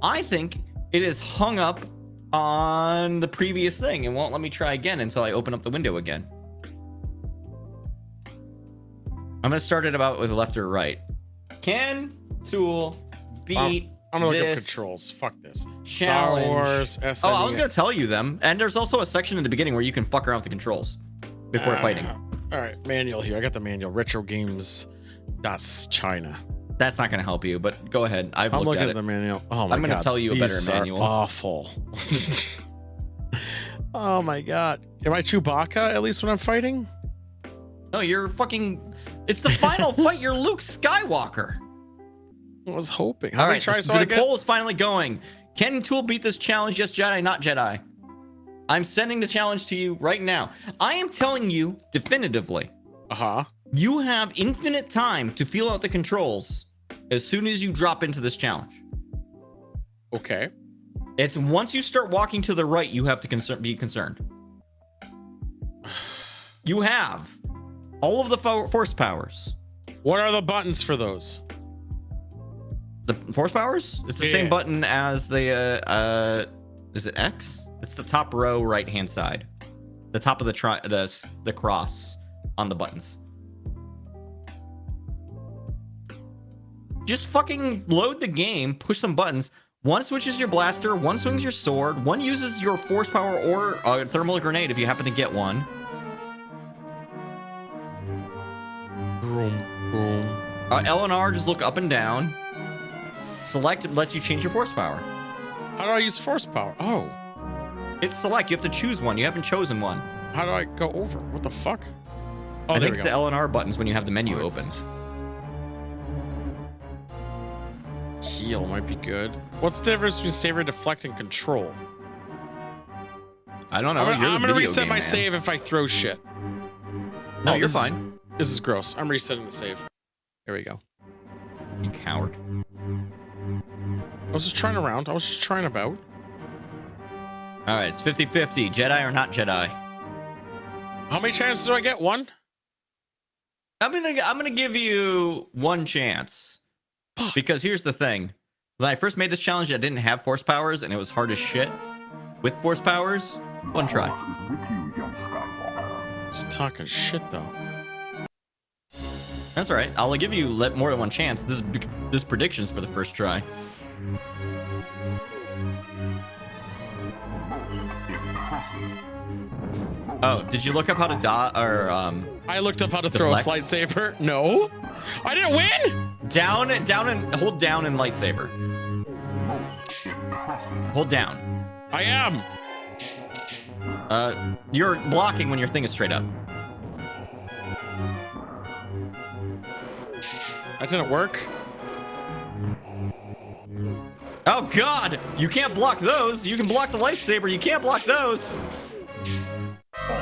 I think it is hung up on the previous thing and won't let me try again until I open up the window again. I'm gonna start it about with left or right. Can Tool beat I'm gonna look up this controls. Fuck this. challenge? Star Wars, SNES. Oh, I was gonna tell you them. And there's also a section in the beginning where you can fuck around with the controls before fighting. All right, manual here. I got the manual. Retro games. That's China. That's not gonna help you, but go ahead. I'm looked looking at at it. the manual. Oh my I'm gonna God. tell you a better These are manual. Awful. Oh my God. Am I Chewbacca at least when I'm fighting? No, you're fucking. It's the final fight. You're Luke Skywalker. I was hoping. How All many right, tries do the I get? poll is finally going. Can Tool beat this challenge? Yes, Jedi, not Jedi. I'm sending the challenge to you right now. I am telling you definitively. Uh-huh. You have infinite time to feel out the controls as soon as you drop into this challenge. Okay. It's once you start walking to the right, you have to be concerned. You have all of the force powers. What are the buttons for those? The force powers? It's the same button as the is it X? It's the top row right hand side. The top of the cross on the buttons. Just fucking load the game, push some buttons. One switches your blaster, one swings your sword, one uses your force power or a thermal grenade if you happen to get one. Boom, boom. L and R just look up and down. Select lets you change your force power. How do I use force power? Oh. It's select. You have to choose one. You haven't chosen one. How do I go over? What the fuck? Oh, I there think we the go. L and R buttons when you have the menu open. Heal might be good. What's the difference between saber, deflect, and control? I don't know. I'm gonna reset game my man. save if I throw shit. No, Oh, you're this is- fine. This is gross. I'm resetting the save. There we go. You coward. I was just trying around. I was just trying about. All right, it's 50-50. Jedi or not Jedi? How many chances do I get? One? I'm gonna give you one chance. Because here's the thing. When I first made this challenge, I didn't have force powers, and it was hard as shit. With force powers, one try. It's talking shit though. That's all right. I'll give you more than one chance. This prediction's for the first try. Oh, did you look up how to I looked up how to throw a deflect? lightsaber. No, I didn't win. down and hold down and lightsaber. Hold down. I am. You're blocking when your thing is straight up. That didn't work. Oh God! You can't block those. You can block the lightsaber. You can't block those.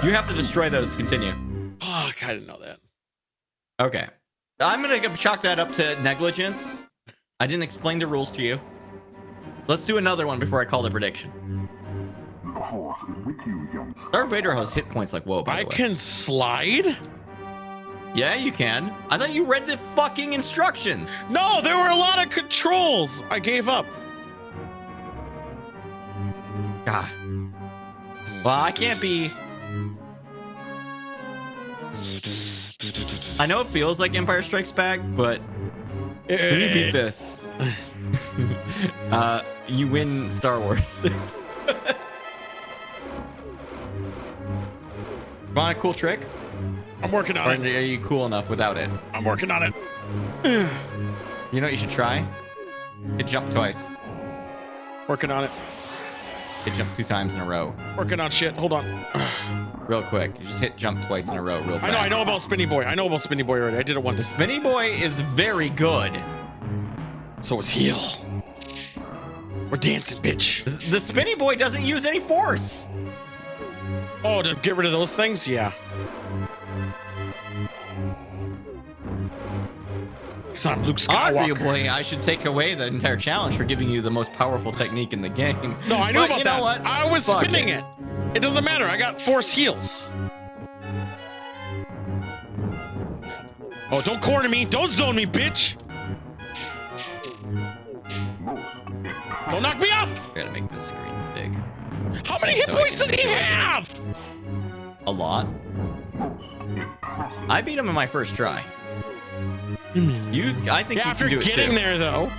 You have to destroy those to continue. Fuck, I didn't know that. Okay. I'm gonna chalk that up to negligence. I didn't explain the rules to you. Let's do another one before I call the prediction. Darth Vader has hit points like whoa, by I the way. can slide? Yeah, you can. I thought you read the fucking instructions. No, there were a lot of controls. I gave up. God. Well, I can't be... I know it feels like Empire Strikes Back, but when you beat this, You win Star Wars. Want a cool trick? I'm working Or on it. are you cool enough without it? I'm working on it. You know what you should try? Hit jump twice. Working on it. Hit jump 2 times in a row. Working on shit. Hold on. Real quick. You just hit jump twice in a row real fast. I know about Spinny Boy. I know about Spinny Boy already. I did it The once. Spinny Boy is very good. So is Heel. We're dancing, bitch. The Spinny Boy doesn't use any force. Oh, to get rid of those things? Yeah. Because I'm Luke Skywalker. Arguably, I should take away the entire challenge for giving you the most powerful technique in the game. No, I knew But about you that. know what? I was Fuck spinning it. It doesn't matter. I got force heals. Oh, don't corner me. Don't zone me, bitch. Don't knock me up. I gotta make this screen big. How many hit So I points can does he enjoy this. have? A lot. I beat him in my first try. I think Yeah, you after can do it getting too. there, though.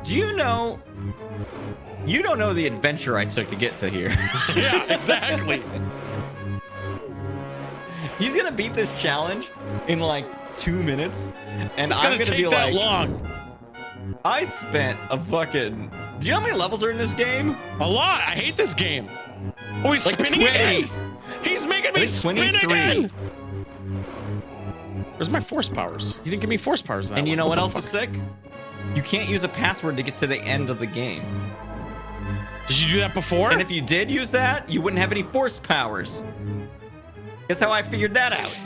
Do you know? You don't know the adventure I took to get to here. Yeah, exactly. He's gonna beat this challenge in like 2 minutes, and It's I'm gonna gonna be take that like, long. I spent a fucking. Do you know how many levels are in this game? A lot. I hate this game. Oh, he's Like spinning 20. again. He's making me I think spin 23. again. Where's my force powers? You didn't give me force powers. That And you one. know what the else is fuck? sick? You can't use a password to get to the end of the game. Did you do that before? And if you did use that, you wouldn't have any force powers. Guess how I figured that out?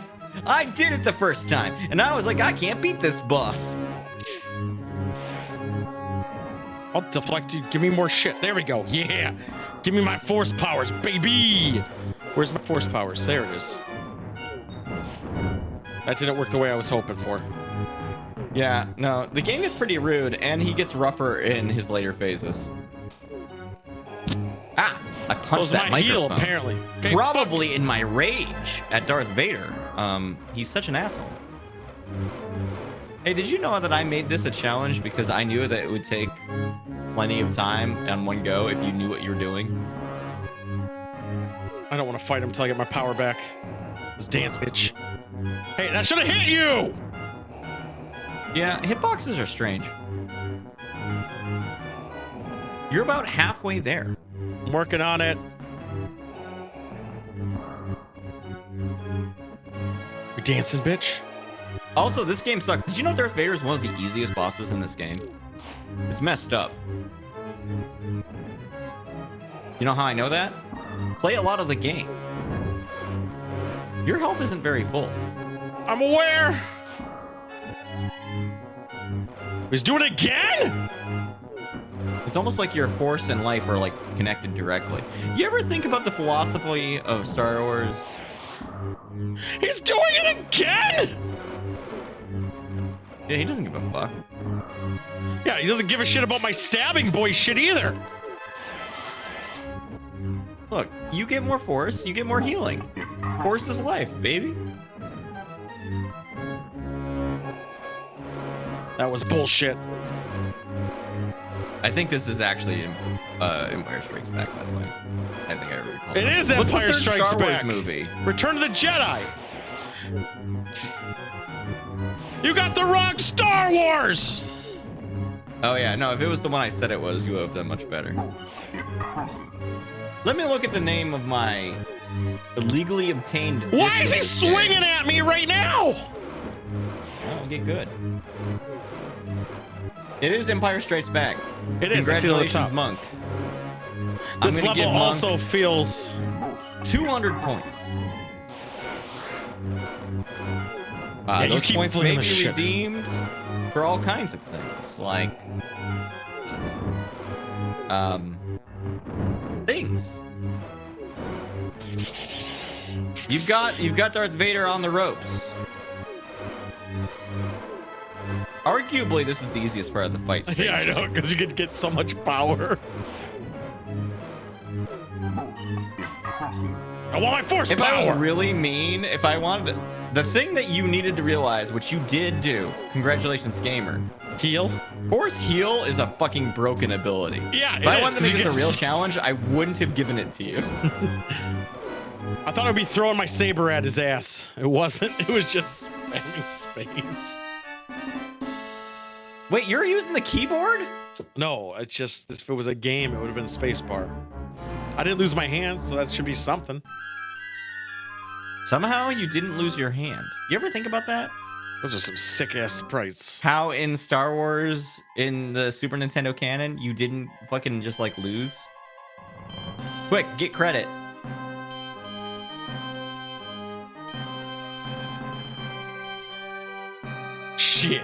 I did it the first time, and I was like, I can't beat this boss. I'll deflect you. Give me more shit. There we go. Yeah. Give me my force powers, baby. Where's my force powers? There it is. That didn't work the way I was hoping for. Yeah, no, the game gets pretty rude, and he gets rougher in his later phases. Ah, I punched Close that my heel, microphone. apparently. Okay, Probably in my rage at Darth Vader. He's such an asshole. Hey, did you know that I made this a challenge because I knew that it would take plenty of time on one go if you knew what you were doing? I don't want to fight him until I get my power back. This dance, bitch. Hey, that should have hit you! Yeah, hitboxes are strange. You're about halfway there. I'm working on it. We dancing, bitch. Also, this game sucks. Did you know Darth Vader is one of the easiest bosses in this game? It's messed up. You know how I know that? Play a lot of the game. Your health isn't very full. I'm aware. He's doing it again? It's almost like your force and life are like connected directly. You ever think about the philosophy of Star Wars? He's doing it again? Yeah, he doesn't give a fuck. Yeah, he doesn't give a shit about my stabbing boy shit either. Look, you get more force, you get more healing. Force is life, baby. That was bullshit. I think this is actually Empire Strikes Back, by the way. I think I recall. It is What's the Empire third Strikes Star Wars Back. movie? Return of the Jedi. You got the wrong Star Wars. Oh yeah, no, if it was the one I said it was, you would have done much better. Let me look at the name of my illegally obtained. Why is he disc of this swinging game. at me right now? Oh, get good. It is Empire Strikes Back. It is. I see it on the Congratulations, top. Monk. This gonna level give Monk also feels 200 points. Yeah, you Those keep points flinging may the be shit. redeemed for all kinds of things, like things. You've got Darth Vader on the ropes. Arguably, this is the easiest part of the fight stage. Yeah, I know, because you could get so much power. I want my force If power. I was really mean, if I wanted the thing that you needed to realize, which you did do, congratulations, gamer. Heal. Force heal is a fucking broken ability. Yeah, if I wanted to make this a real challenge, I wouldn't have given it to you. I thought I'd be throwing my saber at his ass. It wasn't. It was just spamming space. Wait, you're using the keyboard? No, it's just if it was a game, it would have been space bar. I didn't lose my hand, so that should be something. Somehow you didn't lose your hand. You ever think about that? Those are some sick ass sprites. How in Star Wars, in the Super Nintendo canon, you didn't fucking just like lose? Quick, get credit. Shit.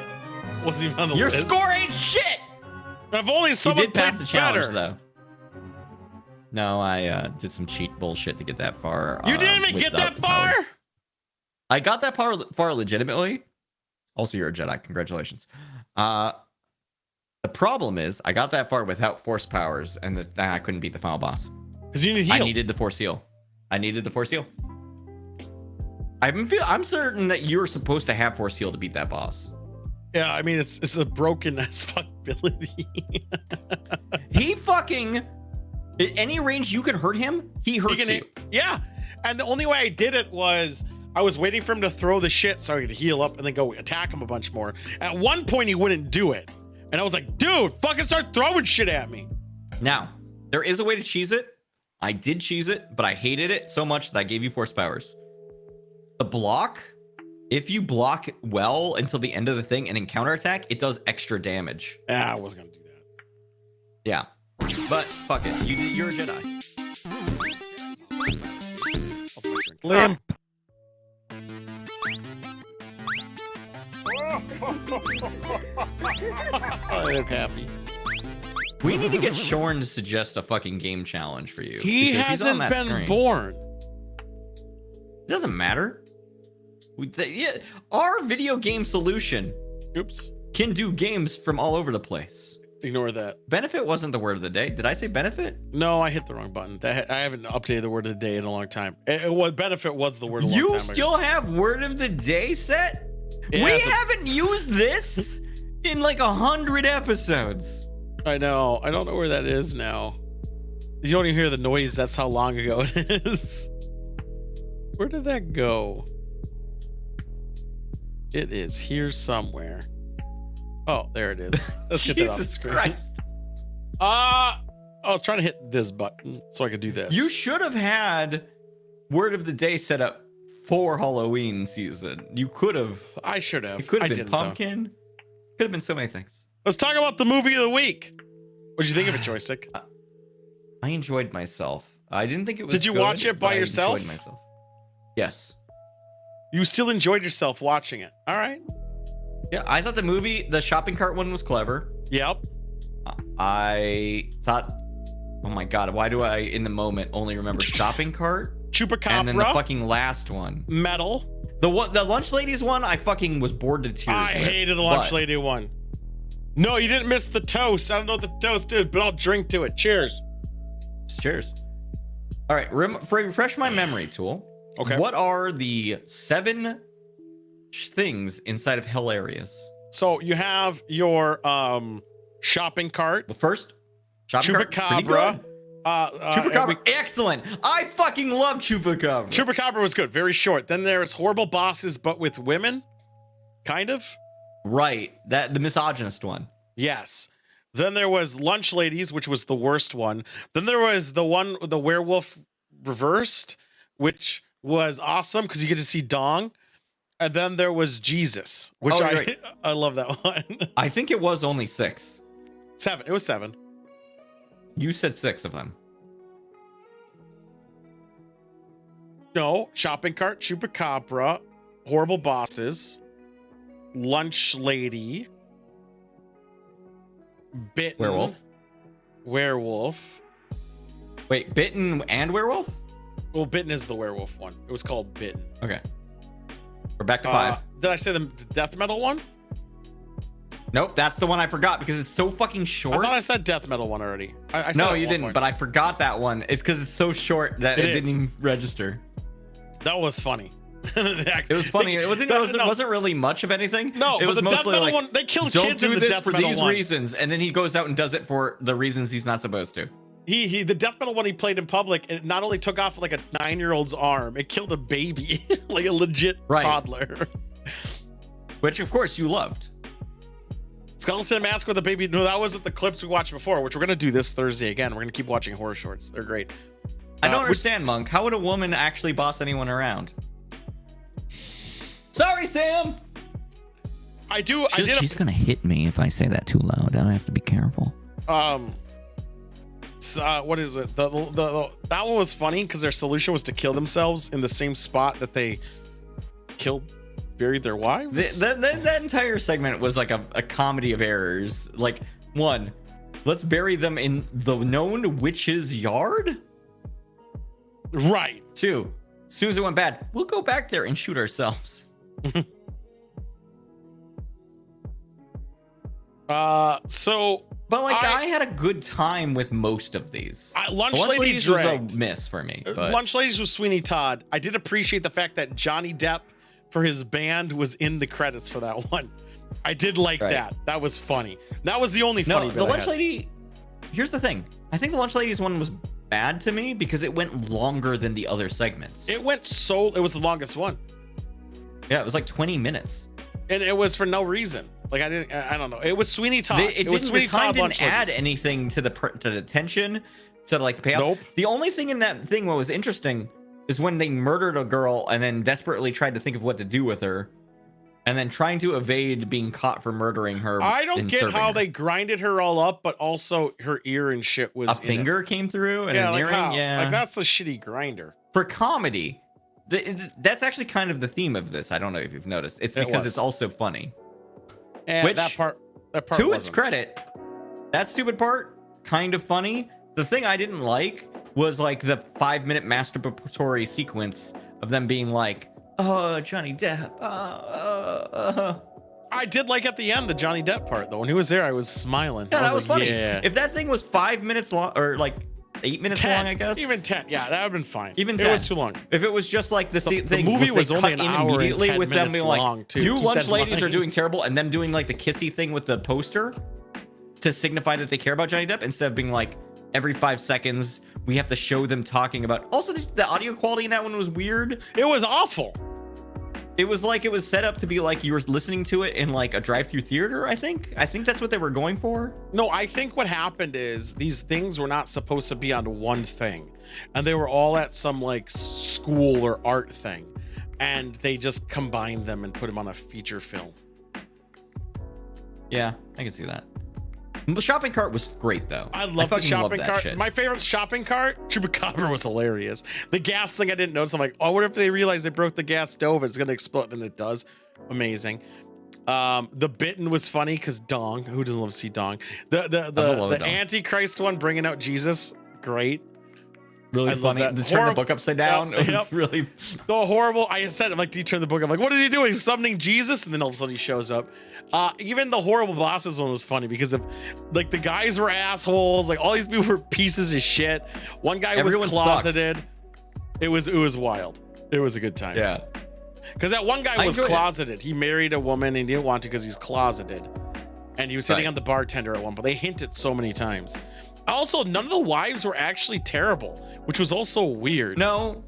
Wasn't even on the Your list. score ain't shit! I've only You someone did pass played the challenge, better. though. No, I did some cheat bullshit to get that far. You didn't even get without that the far? powers. I got that far legitimately. Also, you're a Jedi. Congratulations. The problem is, I got that far without force powers, and I couldn't beat the final boss. Because you need heal. I needed the force heal. I needed the force heal. I'm certain that you're supposed to have force heal to beat that boss. Yeah, I mean it's a broken as fuck ability. He fucking at any range you can hurt him, he hurts you. Yeah, and the only way I did it was I was waiting for him to throw the shit so I could heal up and then go attack him a bunch more. At one point he wouldn't do it, and I was like, dude, fucking start throwing shit at me. Now, there is a way to cheese it. I did cheese it, but I hated it so much that I gave you force powers. The block, if you block well until the end of the thing and then counterattack, it does extra damage. I wasn't gonna do that. Yeah, but fuck it. You're a Jedi. Limp. I'm happy. We need to get Shorn to suggest a fucking game challenge for you. He because he's on hasn't that been screen. born. It doesn't matter. Yeah, our video game solution Oops. can do games from all over the place. Ignore that. Benefit wasn't the word of the day. Did I say benefit? No, I hit the wrong button. I haven't updated the word of the day in a long time. Benefit was the word. You still have word of the day set? Yeah, we haven't used this in like 100 episodes. I know. I don't know where that is now. You don't even hear the noise. That's how long ago it is. Where did that go? It is here somewhere. Oh, there it is. Let's get that off the Jesus screen. Christ. I was trying to hit this button so I could do this. You should have had word of the day set up for Halloween season. You could have. I should have. It could I have been didn't, though. pumpkin. Could have been so many things. Let's talk about the movie of the week. What'd you think of it, Joystick? I enjoyed myself. I didn't think it was Did you good, watch it by but I yourself? enjoyed myself. Yes. You still enjoyed yourself watching it. All right. Yeah, I thought the shopping cart one was clever. Yep. I thought, oh my god, why do I in the moment only remember shopping cart? Chupacabra. And then the fucking last one. Metal. The lunch ladies one, I fucking was bored to tears. I with, hated the lunch but- lady one. No, you didn't miss the toast. I don't know what the toast did, but I'll drink to it. Cheers. Cheers. All right, refresh my memory, Tool. Okay. What are the 7 things inside of Hilarious? So you have your shopping cart. Well, first, shopping cart, pretty Chupacabra. good. Chupacabra, excellent. I fucking love Chupacabra. Chupacabra was good. Very short. Then there's horrible bosses, but with women. Kind of. Right, the misogynist one. Yes. Then there was lunch ladies, which was the worst one. Then there was the one, the werewolf reversed, which was awesome because you get to see Dong. And then there was Jesus, which right. I love that one. I think it was only 6. 7. It was 7. You said 6 of them. No, shopping cart, Chupacabra, horrible bosses, lunch lady, bitten, werewolf. Wait, bitten and werewolf? Well, bitten is the werewolf one. It was called bitten. Okay. We're back to 5. Did I say the death metal one? Nope, that's the one I forgot because it's so fucking I short. thought I said death metal one already. I said No, it you at one didn't, point. but I forgot that one. It's because it's so short that it didn't even register. That was funny. It was funny. It wasn't really much of anything. No, it was but the death mostly metal like, one, they killed don't kids do in the this death for metal these one. reasons, and then he goes out and does it for the reasons he's not supposed to. The death metal one he played in public, it not only took off like a 9-year-old's arm, it killed a baby, like a legit toddler. Which of course you loved. Skeleton Mask with a baby. No, that was with the clips we watched before, which we're gonna do this Thursday again. We're gonna keep watching horror shorts. They're great. I don't understand, Monk. How would a woman actually boss anyone around? Sorry, Sam. I do. She's gonna hit me if I say that too loud. I have to be careful. What is it? That one was funny because their solution was to kill themselves in the same spot that they buried their wives. That entire segment was like a comedy of errors. Like, one, let's bury them in the known witch's yard. Right. Two, as soon as it went bad, we'll go back there and shoot ourselves. But like, I had a good time with most of these. Lunch Ladies Lady was a miss for me. But Lunch Ladies was Sweeney Todd. I did appreciate the fact that Johnny Depp for his band was in the credits for that one. I did like that. That was funny. That was the only funny bit. The Lunch Lady. Here's the thing. I think the Lunch Ladies one was bad to me because it went longer than the other segments. It was the longest one. Yeah, it was like 20 minutes. And it was for no reason. Like I don't know. It was Sweeney Todd. The time didn't add anything to the tension, to like the payoff. Nope. The only thing in that thing what was interesting is when they murdered a girl and then desperately tried to think of what to do with her, and then trying to evade being caught for murdering her. I don't get how they grinded her all up, but also her ear and shit was a finger came through and an earring. How? Yeah, like that's a shitty grinder for comedy. That's actually kind of the theme of this. I don't know if you've noticed. It's because it's also funny. And which, that part to its credit, that stupid part, kind of funny. The thing I didn't like was like the 5-minute masturbatory sequence of them being like, "Oh, Johnny Depp." I did like at the end the Johnny Depp part though. When he was there, I was smiling. Yeah, that was funny. Yeah. If that thing was 5 minutes long, or like 8 minutes 10, long, I guess. Even 10. Yeah, that would have been fine. Even 10. It was too long. If it was just like the thing, the movie was only an hour immediately and 10 with them being long, like, too. "You Keep Lunch that in Ladies are mind. doing terrible," and them doing like the kissy thing with the poster to signify that they care about Johnny Depp, instead of being like every 5 seconds we have to show them talking about. Also, the audio quality in that one was weird. It was awful. It was like it was set up to be like you were listening to it in like a drive-through theater. I think that's what they were going for. No, I think what happened is these things were not supposed to be on one thing, and they were all at some like school or art thing, and they just combined them and put them on a feature film. Yeah, I can see that. The shopping cart was great though. I love the shopping cart. Shit. My favorite shopping cart, Chupacabra, was hilarious. The gas thing I didn't notice. I'm like, oh, what if they realize they broke the gas stove? It's gonna explode. Then it does. Amazing. The Bitten was funny because Dong. Who doesn't love to see Dong? The Antichrist one bringing out Jesus. Great. Really funny. To turn the book upside down. It was really the horrible. I said, I'm like, do you turn the book? I'm like, what is he doing? He's summoning Jesus, and then all of a sudden he shows up. Even the horrible bosses one was funny because of like the guys were assholes. Like all these people were pieces of shit. One guy Everyone was closeted. It was wild. It was a good time. Yeah. Because that one guy was closeted. He married a woman and he didn't want to because he's closeted. And he was hitting on the bartender at one point. They hinted so many times. Also, none of the wives were actually terrible, which was also weird. No,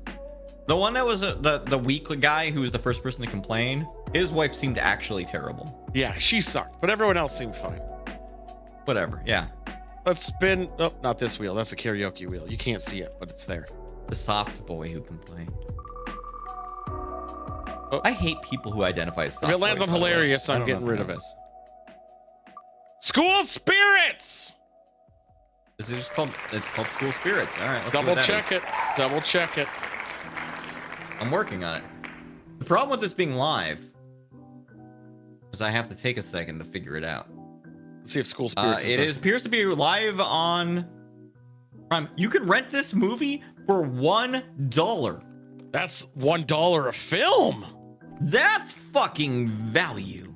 the one that was the weak guy who was the first person to complain, his wife seemed actually terrible. Yeah, she sucked, but everyone else seemed fine. Whatever, yeah. Let's spin. Oh, not this wheel. That's a karaoke wheel. You can't see it, but it's there. The soft boy who complained. Oh. I hate people who identify as soft If it lands boys, on hilarious, I'm getting rid of it. School Spirits! Is it just called? It's called School Spirits. All right, let's double check it. Double check it. I'm working on it. The problem with this being live is I have to take a second to figure it out. Let's see if School Spirits appears to be live on Prime. You can rent this movie for $1. That's $1 a film. That's fucking value.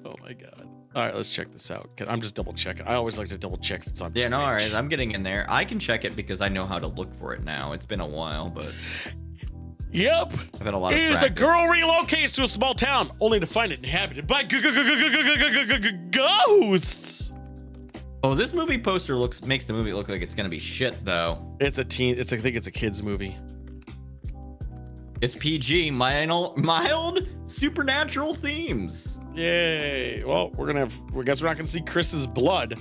Oh my god. All right, let's check this out. I'm just double checking. I always like to double check if it's on. Yeah, no, all right. Twitch. I'm getting in there. I can check it because I know how to look for it now. It's been a while, but Yep. I've had a lot of Here's practice. a girl relocates to a small town only to find it inhabited by ghosts. Oh, this movie poster makes the movie look like it's gonna be shit though. It's a teen. I think it's a kids movie. It's PG, mild supernatural themes. Yay! Well, I guess we're not gonna see Chris's blood.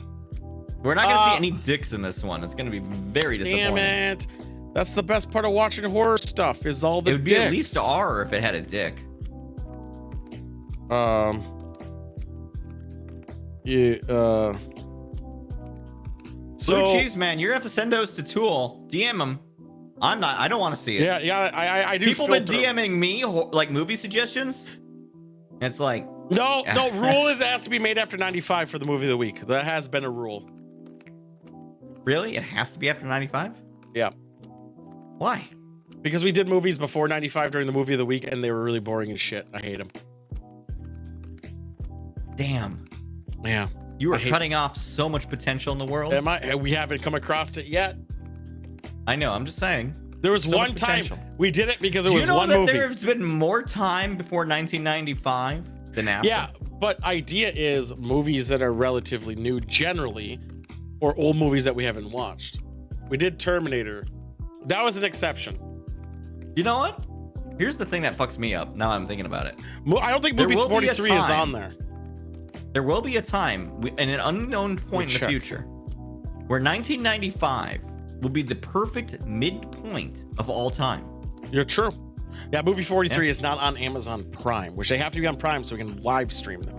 We're not gonna see any dicks in this one. It's gonna be very disappointing. Damn it! That's the best part of watching horror stuff is all the. It would be at least R if it had a dick. Yeah. Blue Cheese Man, you're gonna have to send those to Tool. DM him. I don't want to see it. Yeah. I do. People been DMing me like movie suggestions. It's like no. Rule is asked to be made after 95 for the movie of the week. That has been a rule. Really? It has to be after 95? Yeah. Why? Because we did movies before 95 during the movie of the week, and they were really boring as shit. I hate them. Damn. Yeah. You are cutting off so much potential in the world. We haven't come across it yet. I know. I'm just saying. There was one time we did it because it was one movie. Do you know that there's been more time before 1995 than after? Yeah, but idea is movies that are relatively new generally, or old movies that we haven't watched. We did Terminator. That was an exception. You know what? Here's the thing that fucks me up. Now I'm thinking about it. I don't think movie 43 is on there. There will be a time in an unknown point in the future where 1995 will be the perfect midpoint of all time. You're true. Yeah, movie 43 is not on Amazon Prime, which they have to be on Prime so we can live stream them.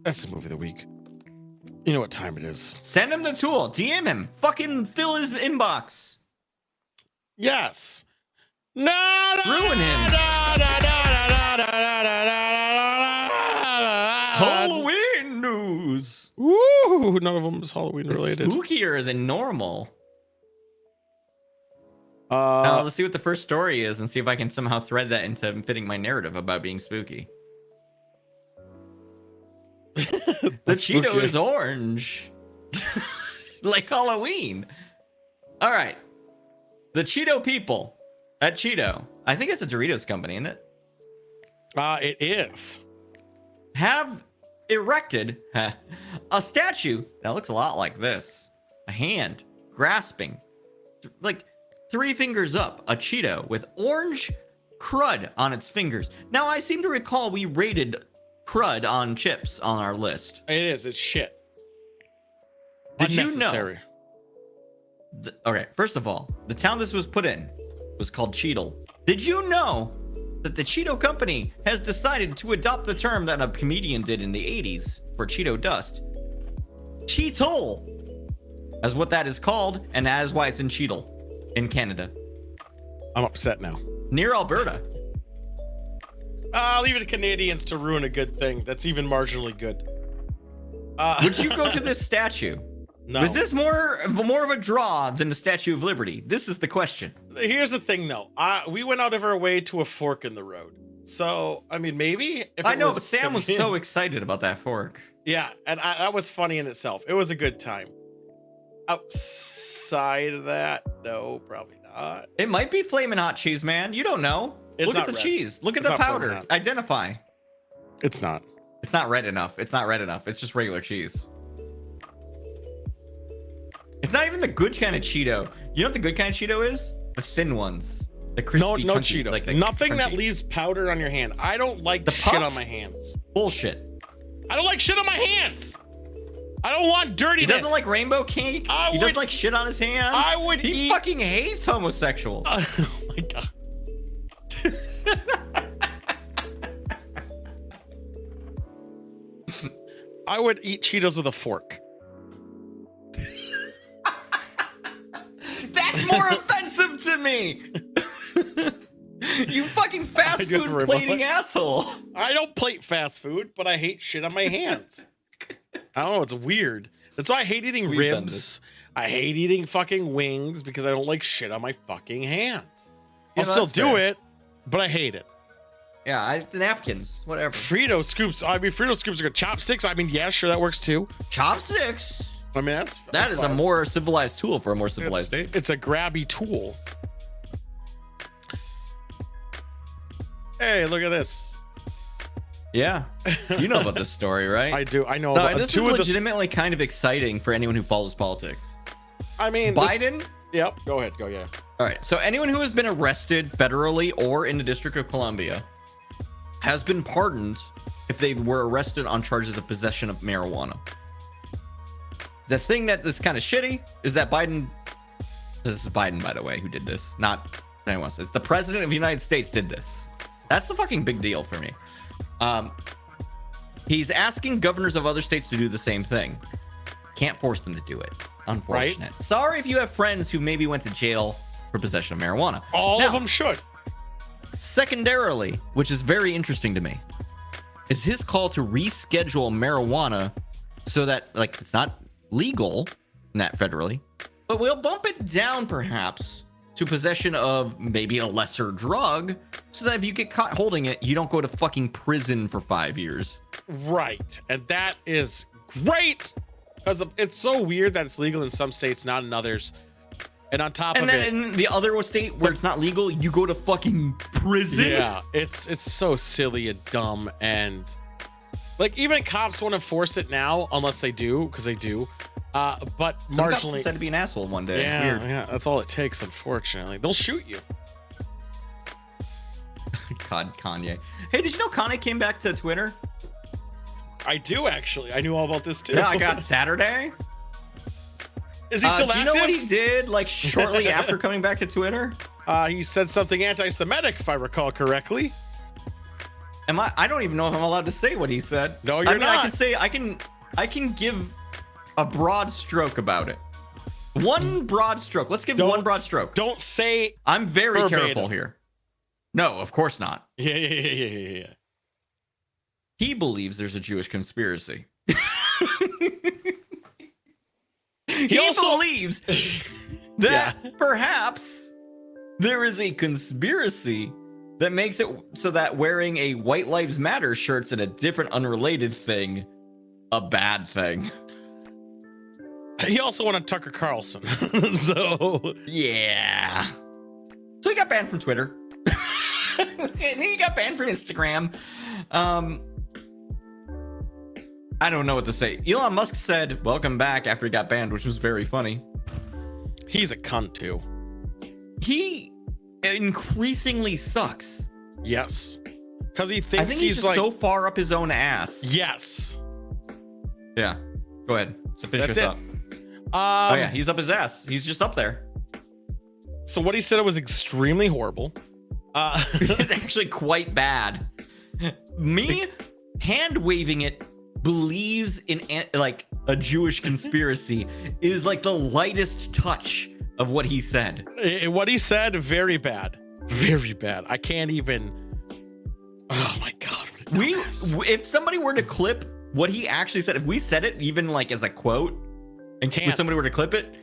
That's the movie of the week. You know what time it is. Send him the Tool. DM him. Fucking fill his inbox. Yes. Ruin him. Halloween news. Woo! None of them is Halloween related. It's spookier than normal. Now let's see what the first story is and see if I can somehow thread that into fitting my narrative about being spooky. The Cheeto is orange. Like Halloween. All right. The Cheeto people at Cheeto. I think it's a Doritos company, isn't it? It is. Have erected a statue that looks a lot like this. A hand grasping, like 3 fingers up, a Cheeto with orange crud on its fingers. Now, I seem to recall we rated crud on chips on our list. It is. It's shit. Did you Unnecessary. know? Okay, first of all, the town this was put in was called Cheetle. Did you know that the Cheeto company has decided to adopt the term that a comedian did in the 80s for Cheeto dust? Cheetle, as what that is called, and that is why it's in Cheetle in Canada. I'm upset now. Near Alberta. Leave it to Canadians to ruin a good thing. That's even marginally good. Would you go to this statue? No. Was this more of a draw than the Statue of Liberty? This is the question. Here's the thing, though. We went out of our way to a fork in the road. So, I mean, maybe. I know, but Sam was so excited about that fork. Yeah, and that was funny in itself. It was a good time. Outside of that, no, probably not. It might be Flamin' Hot Cheese, man. You don't know. Look at the cheese. Look at the powder. Identify. It's not. It's not red enough. It's not red enough. It's just regular cheese. It's not even the good kind of Cheeto. You know what the good kind of Cheeto is? The thin ones. The crispy, no chunky, Cheeto. like Nothing crunchy. that leaves powder on your hand. I don't like The shit puff? on my hands. Bullshit. I don't like shit on my hands. I don't want dirtiness. He doesn't like rainbow cake. He doesn't like shit on his hands. I would He eat. fucking hates homosexuals. Oh my god. I would eat Cheetos with a fork. That's more offensive to me. You fucking fast food plating asshole. I don't plate fast food, but I hate shit on my hands. I don't know. It's weird. That's why I hate eating ribs. I hate eating fucking wings because I don't like shit on my fucking hands. I'll still do it, but I hate it. Yeah, napkins, whatever. Frito scoops. I mean, Frito scoops are good. Chopsticks. I mean, yeah, sure, that works too. Chopsticks. I mean, that is fine. a more civilized tool for a more civilized date. It's a grabby tool. Hey, look at this. Yeah, you know about this story, right? I do. I know. No, about this is legitimately kind of exciting for anyone who follows politics. I mean, Biden. Yep. Go ahead. Go. Yeah. All right. So anyone who has been arrested federally or in the District of Columbia has been pardoned if they were arrested on charges of possession of marijuana. The thing that is kind of shitty is that Biden. This is Biden, by the way, who did this. Not anyone else. It's the president of the United States did this. That's the fucking big deal for me. He's asking governors of other states to do the same thing. Can't force them to do it. Unfortunate. Right? Sorry if you have friends who maybe went to jail for possession of marijuana. All of them should. Secondarily, which is very interesting to me, is his call to reschedule marijuana so that, like, it's not legal, not federally, but we'll bump it down perhaps to possession of maybe a lesser drug, so that if you get caught holding it, you don't go to fucking prison for 5 years. Right. And that is great, because it's so weird that it's legal in some states, not in others. And on top of it, and then in the other state where it's not legal, you go to fucking prison. Yeah, it's so silly and dumb, and like even cops won't enforce it now unless they do, because they do. But some marginally cops decide to be an asshole one day. Yeah, Weird. yeah, that's all it takes. Unfortunately, they'll shoot you. God, Kanye. Hey, did you know Kanye came back to Twitter? I do actually. I knew all about this too. Yeah, I got Saturday. Is he still active? Do you know what he did like shortly after coming back to Twitter? He said something anti-Semitic, if I recall correctly. I don't even know if I'm allowed to say what he said. No, you're not. I can say I can give a broad stroke about it. One broad stroke. Let's give one broad stroke. Don't say. I'm very verbatim. careful here. No, of course not. Yeah. He believes there's a Jewish conspiracy. He also believes that perhaps there is a conspiracy that makes it so that wearing a White Lives Matter shirts and a different unrelated thing a bad thing. He also wanted Tucker Carlson. So yeah. So he got banned from Twitter. And he got banned from Instagram. I don't know what to say. Elon Musk said, "Welcome back" after he got banned, which was very funny. He's a cunt too. He increasingly sucks. Yes. Because he thinks I think he's just like so far up his own ass. Yes. Yeah. Go ahead. So finish That's your it. thought. Oh yeah, he's up his ass. He's just up there. So what he said was extremely horrible. It's actually quite bad. Me hand waving it believes in like a Jewish conspiracy is like the lightest touch of what he said. What he said, very bad. Very bad. I can't even. Oh my God. If somebody were to clip what he actually said, if we said it even like as a quote, and if somebody were to clip it,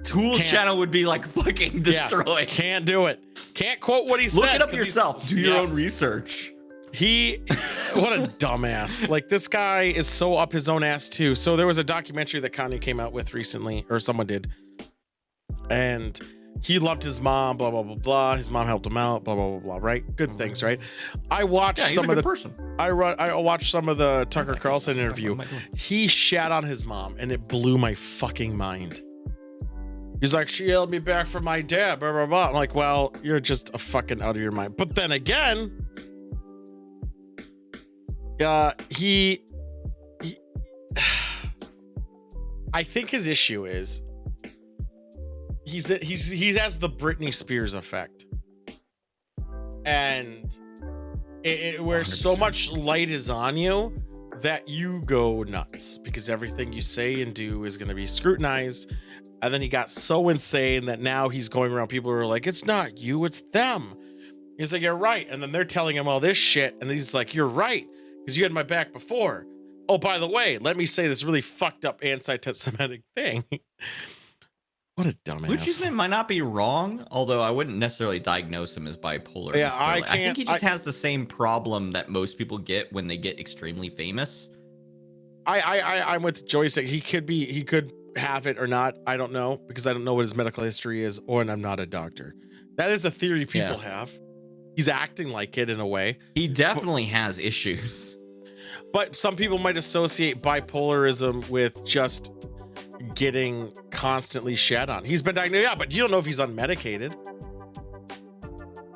Tool's channel would be like fucking destroyed. Yeah, can't do it. Can't quote what he said. Look it up yourself. Do your own research. What a dumbass. Like, this guy is so up his own ass too. So there was a documentary that Kanye came out with recently, or someone did, and he loved his mom, blah blah blah blah. His mom helped him out, blah blah blah blah. Right, good things, right? I watched some of the person. I watched some of the Tucker Carlson interview. He shat on his mom, and it blew my fucking mind. He's like, she held me back from my dad, blah blah blah. I'm like, well, you're just a fucking out of your mind. But then again, he I think his issue is he has the Britney Spears effect, and where 100%. So much light is on you that you go nuts because everything you say and do is going to be scrutinized. And then he got so insane that now he's going around people who are like, it's not you, it's them. He's like, you're right. And then they're telling him all this shit, and he's like, you're right, because you had my back before. Oh, by the way, let me say this really fucked up anti-Semitic thing. What a dumbass. Blue Cheese Man might not be wrong, although I wouldn't necessarily diagnose him as bipolar. Yeah, I think he just has the same problem that most people get when they get extremely famous. I'm with Joystick. He could have it or not. I don't know, because I don't know what his medical history is, and I'm not a doctor. That is a theory people have. He's acting like it in a way. He definitely has issues. But some people might associate bipolarism with just getting constantly shat on. He's been diagnosed, yeah, but you don't know if he's unmedicated.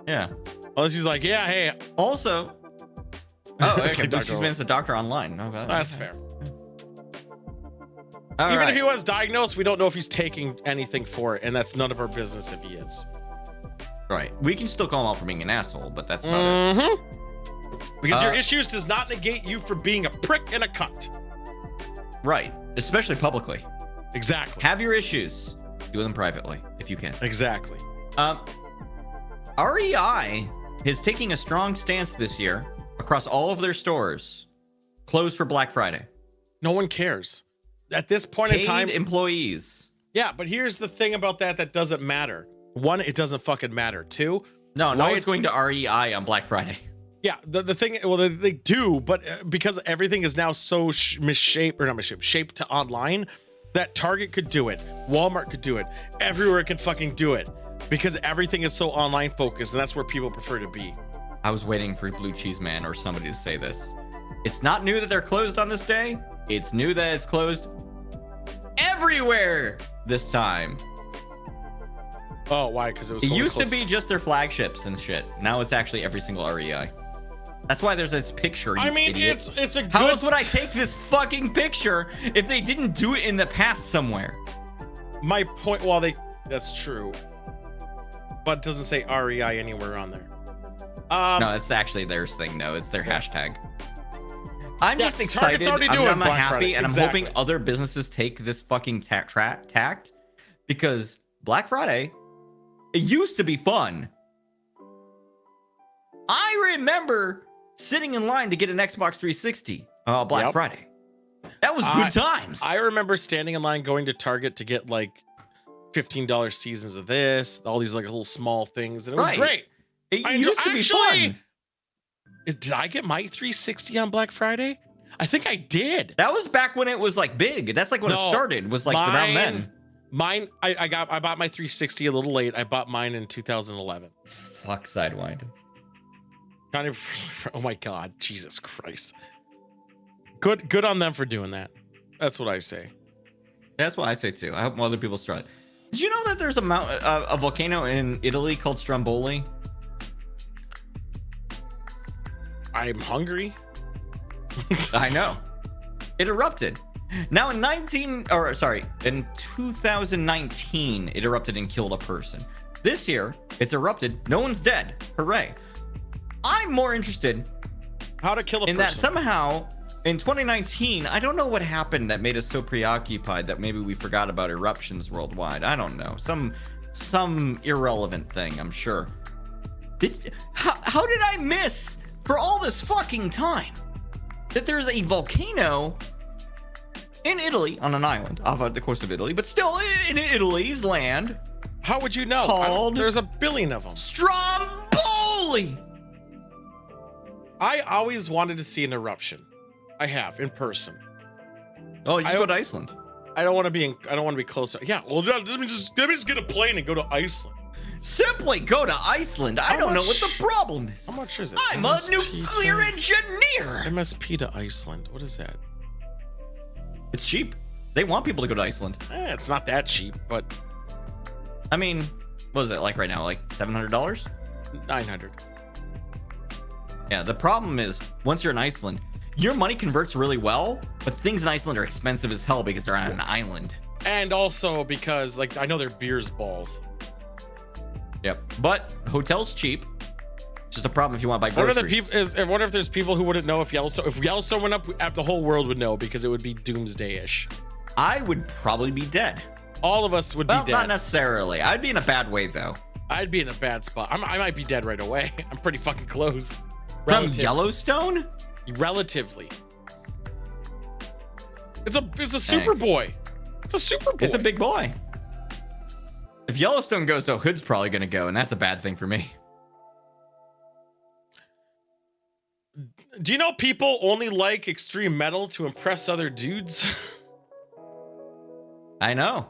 Yeah. Unless he's like, yeah, hey. Also, okay, Blue Cheese Man's a doctor online. Okay. That's fair. Even if he was diagnosed, we don't know if he's taking anything for it, and that's none of our business if he is. Right. We can still call him out for being an asshole, but that's about it. Because your issues does not negate you for being a prick and a cunt. Right. Especially publicly. Exactly. Have your issues. Do them privately if you can. Exactly. REI is taking a strong stance this year across all of their stores. Closed for Black Friday. No one cares. At this point in time, employees. Yeah, but here's the thing about that doesn't matter. One, it doesn't fucking matter. Two, no one's going to REI on Black Friday. Yeah, the thing, well, they do, but because everything is now so shaped to online, that Target could do it, Walmart could do it, everywhere could fucking do it, because everything is so online focused, and that's where people prefer to be. I was waiting for Blue Cheese Man or somebody to say this. It's not new that they're closed on this day. It's new that it's closed everywhere this time. Oh, why? Because it used to be just their flagships and shit. Now it's actually every single REI. That's why there's this picture. I mean, idiot. it's a good... How else would I take this fucking picture if they didn't do it in the past somewhere? My point, that's true, but it doesn't say REI anywhere on there. No, it's actually their thing. No, it's their hashtag. I'm just excited. I'm happy, and I'm hoping other businesses take this fucking tact, because Black Friday, it used to be fun. I remember sitting in line to get an Xbox 360 Black Friday. That was good times. I remember standing in line going to Target to get like $15 seasons of this, all these like little small things, and it was great. It used to be fun. Did I get my 360 on Black Friday? I think I did. That was back when it was like big. That's like when it started. Was like around then. Mine, I bought my 360 a little late. I bought mine in 2011. Fuck Sidewind. Kind of. Oh my God, Jesus Christ. Good on them for doing that. That's what I say. That's what I say too. I hope other people start. Did you know that there's a volcano in Italy called Stromboli? I'm hungry. I know. It erupted. Now in 2019, it erupted and killed a person. This year, it's erupted. No one's dead. Hooray. I'm more interested how to kill a person. That somehow in 2019, I don't know what happened that made us so preoccupied that maybe we forgot about eruptions worldwide. I don't know. Some irrelevant thing, I'm sure. How did I miss for all this fucking time that there's a volcano in Italy on an island off of the coast of Italy, but still in Italy's land? How would you know? Called there's a billion of them. Stromboli. I always wanted to see an eruption. I have in person. Oh, you just go to Iceland. I don't want to be closer. Yeah, well, let me just get a plane and go to Iceland. Simply go to Iceland. I don't know what the problem is. How much is it? I'm a nuclear engineer. MSP to Iceland. What is that? It's cheap. They want people to go to Iceland. It's not that cheap, but I mean, what is it like right now? Like $700? $900. Yeah, the problem is once you're in Iceland, your money converts really well, but things in Iceland are expensive as hell because they're on an island. And also because, like, I know their beer's balls. Yep, but hotel's cheap. It's just a problem if you want to buy groceries. What if there's people who wouldn't know if Yellowstone went up? The whole world would know because it would be doomsday-ish. I would probably be dead. All of us would be dead. Not necessarily. I'd be in a bad way though. I'd be in a bad spot. I might be dead right away. I'm pretty fucking close. From Yellowstone? Relatively. It's a super boy. It's a super boy. It's a big boy. If Yellowstone goes, though, Hood's probably gonna go, and that's a bad thing for me. Do you know people only like extreme metal to impress other dudes? I know.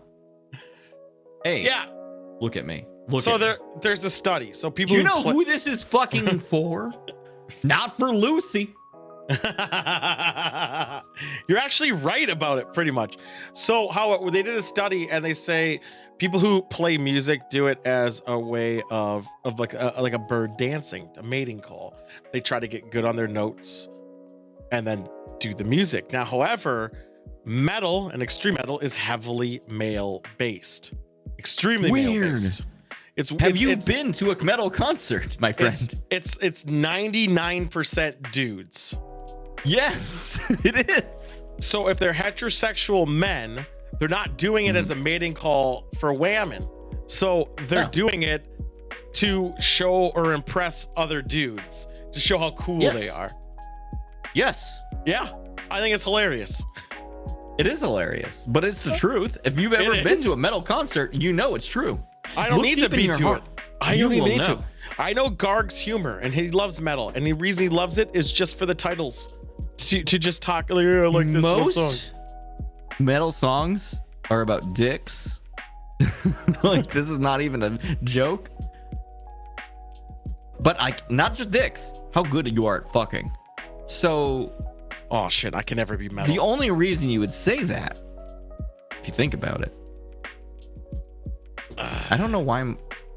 Hey. Yeah. Look at me. There's a study. So people. Do you know who this is fucking for? Not for Lucy. You're actually right about it, pretty much. So they did a study, and they say people who play music do it as a way of like a bird dancing, a mating call. They try to get good on their notes, and then do the music. Now, however, metal and extreme metal is heavily male based, extremely male based. Have you been to a metal concert, my friend? It's 99% dudes. Yes, it is. So if they're heterosexual men, they're not doing it as a mating call for women. So they're doing it to show or impress other dudes, to show how cool they are. Yes. Yeah, I think it's hilarious. It is hilarious, but it's the truth. If you've ever been to a metal concert, you know it's true. I don't need to be to it. I don't need to. I know Garg's humor, and he loves metal, and the reason he loves it is just for the titles, to just talk like this one song. Metal songs are about dicks. Like, this is not even a joke. But not just dicks, how good you are at fucking. So, oh shit, I can never be metal. The only reason you would say that, if you think about it, I don't know why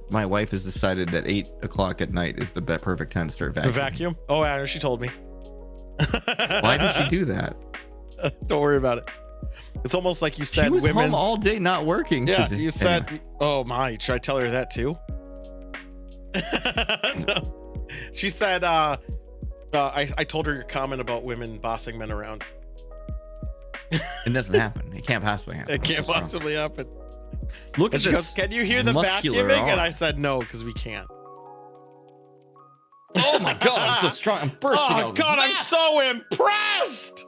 my wife has decided that 8 o'clock at night is the perfect time to start vacuuming. The vacuum? Oh, yeah, she told me. Why did she do that? Don't worry about it. It's almost like you said she was home all day not working. Yeah, you said, anyway. Oh my, should I tell her that too? No. She said, I told her your comment about women bossing men around. It doesn't happen. It can't possibly happen. It can't possibly happen. Look at she this. Goes, can you hear the vacuuming? And I said no, because we can't. Oh my god, I'm so strong. I'm bursting out. Oh god, I'm so impressed.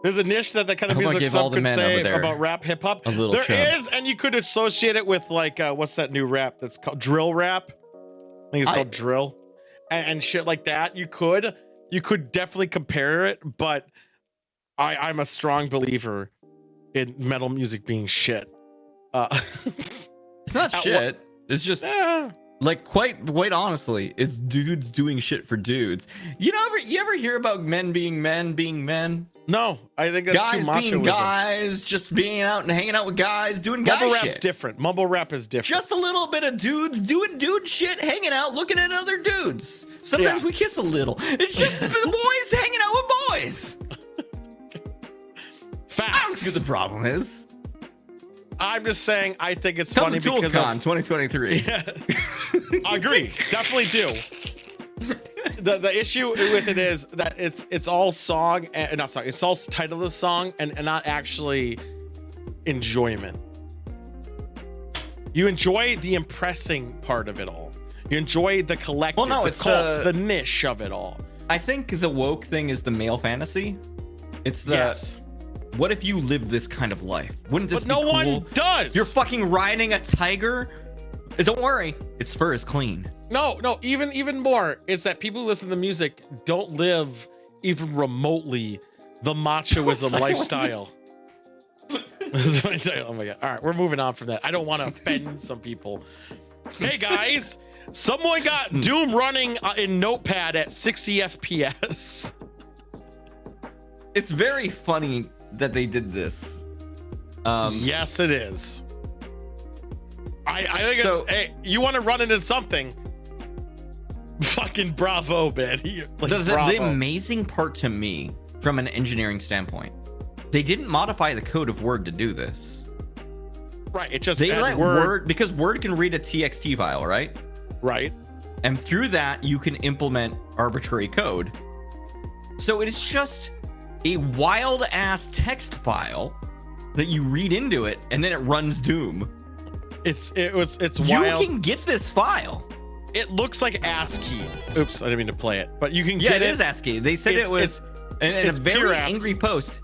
There's a niche that kind of music some could say about rap hip hop. There is, and you could associate it with like what's that new rap that's called drill rap? I think it's called drill, and shit like that. You could definitely compare it, but I'm a strong believer in metal music being shit. It's not shit. It's just like quite honestly, it's dudes doing shit for dudes. You ever hear about men being men? No, I think that's guys too machoism. Being guys, just being out and hanging out with guys, doing guy shit. Mumble rap's different. Mumble rap is different. Just a little bit of dudes doing dude shit, hanging out, looking at other dudes. Sometimes we kiss a little. It's just the boys hanging out with boys. Facts. I don't see what the problem is. I'm just saying I think it's Come funny to because ToolCon 2023. Yeah. I agree. Definitely do. The issue with it is that it's all song and not song. It's all title of the song and not actually enjoyment. You enjoy the impressing part of it all. You enjoy the collective, well, no, it's the niche of it all. I think the woke thing is the male fantasy. It's the what if you lived this kind of life? Wouldn't this be cool? But no one does. You're fucking riding a tiger. Don't worry, its fur is clean. No, even more is that people who listen to the music don't live even remotely the machoism lifestyle. Oh my god. All right, we're moving on from that. I don't want to offend some people. Hey guys, someone got Doom running in Notepad at 60 FPS. It's very funny that they did this. Yes, it is. I think so, it's, hey, you want to run it in something? Fucking bravo, man. The amazing part to me, from an engineering standpoint, they didn't modify the code of Word to do this. Right. It just they let Word because Word can read a TXT file, right? Right. And through that, you can implement arbitrary code. So it is just a wild ass text file that you read into it, and then it runs Doom. It's wild. You can get this file. It looks like ASCII. Oops, I didn't mean to play it, but you can get it. Yeah, it is ASCII. They said it was in a very angry post.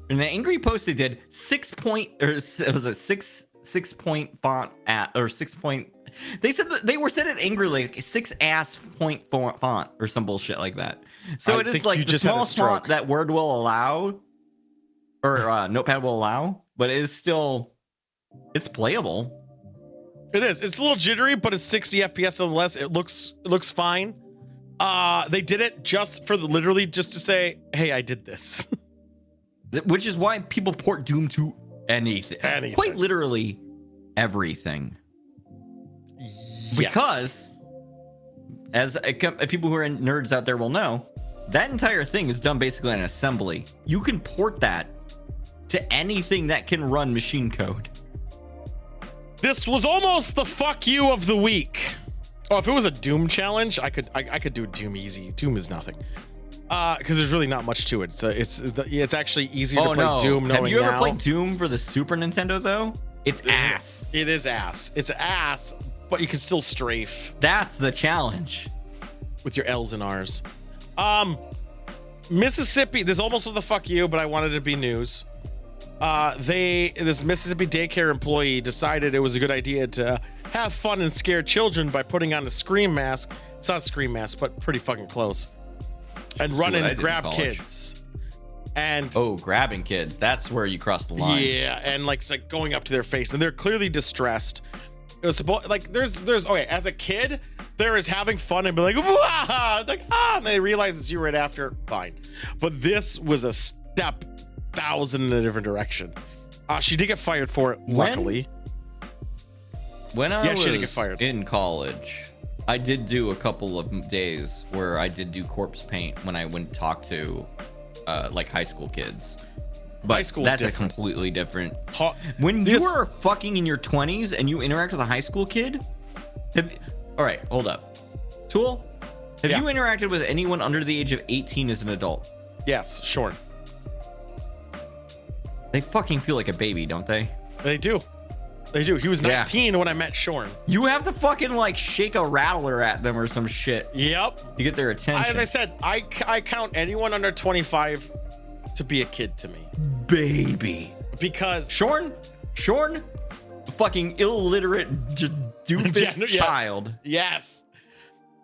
In an angry post, they did 6 point, or was it 6 6-point font at or 6-point. They said that they were said it angrily, like 6-ass point font or some bullshit like that. So it is like the smallest font that Word will allow, or Notepad will allow, but it is still, it's playable. It is. It's a little jittery, but it's 60 FPS and less. It looks fine. They did it just for literally just to say, hey, I did this. Which is why people port Doom to anything. Quite literally everything. Yes. Because, as people who are nerds out there will know, that entire thing is done basically in assembly. You can port that to anything that can run machine code. This was almost the fuck you of the week. Oh, if it was a Doom challenge, I could do Doom easy. Doom is nothing. Because there's really not much to it. It's actually easier to play Doom. Have you ever played Doom for the Super Nintendo though? It's ass. It is ass. It's ass, but you can still strafe. That's the challenge. With your L's and R's. Mississippi. This almost was the fuck you, but I wanted it to be news. This Mississippi daycare employee decided it was a good idea to have fun and scare children by putting on a scream mask. It's not a scream mask, but pretty fucking close. And run and grab kids. And grabbing kids. That's where you cross the line. Yeah, and like going up to their face, and they're clearly distressed. It was supposed like there's okay, as a kid, there is having fun and be like, and they realize it's you right after. Fine. But this was a step 1,000 in a different direction. She did get fired for it, luckily. When I was she did get fired. In college, I did do a couple of days where I did do corpse paint when I went to talk to like high school kids. But high school's that's different. A completely different. When you were fucking in your 20s and you interact with a high school kid, all right, hold up. Tool, have you interacted with anyone under the age of 18 as an adult? Yes, sure. They fucking feel like a baby, don't they? They do. They do. He was 19 when I met Shorn. You have to fucking like shake a rattler at them or some shit. Yep. To get their attention. As I said, I count anyone under 25 to be a kid to me. Baby. Because Shorn, fucking illiterate doofus child. Yes.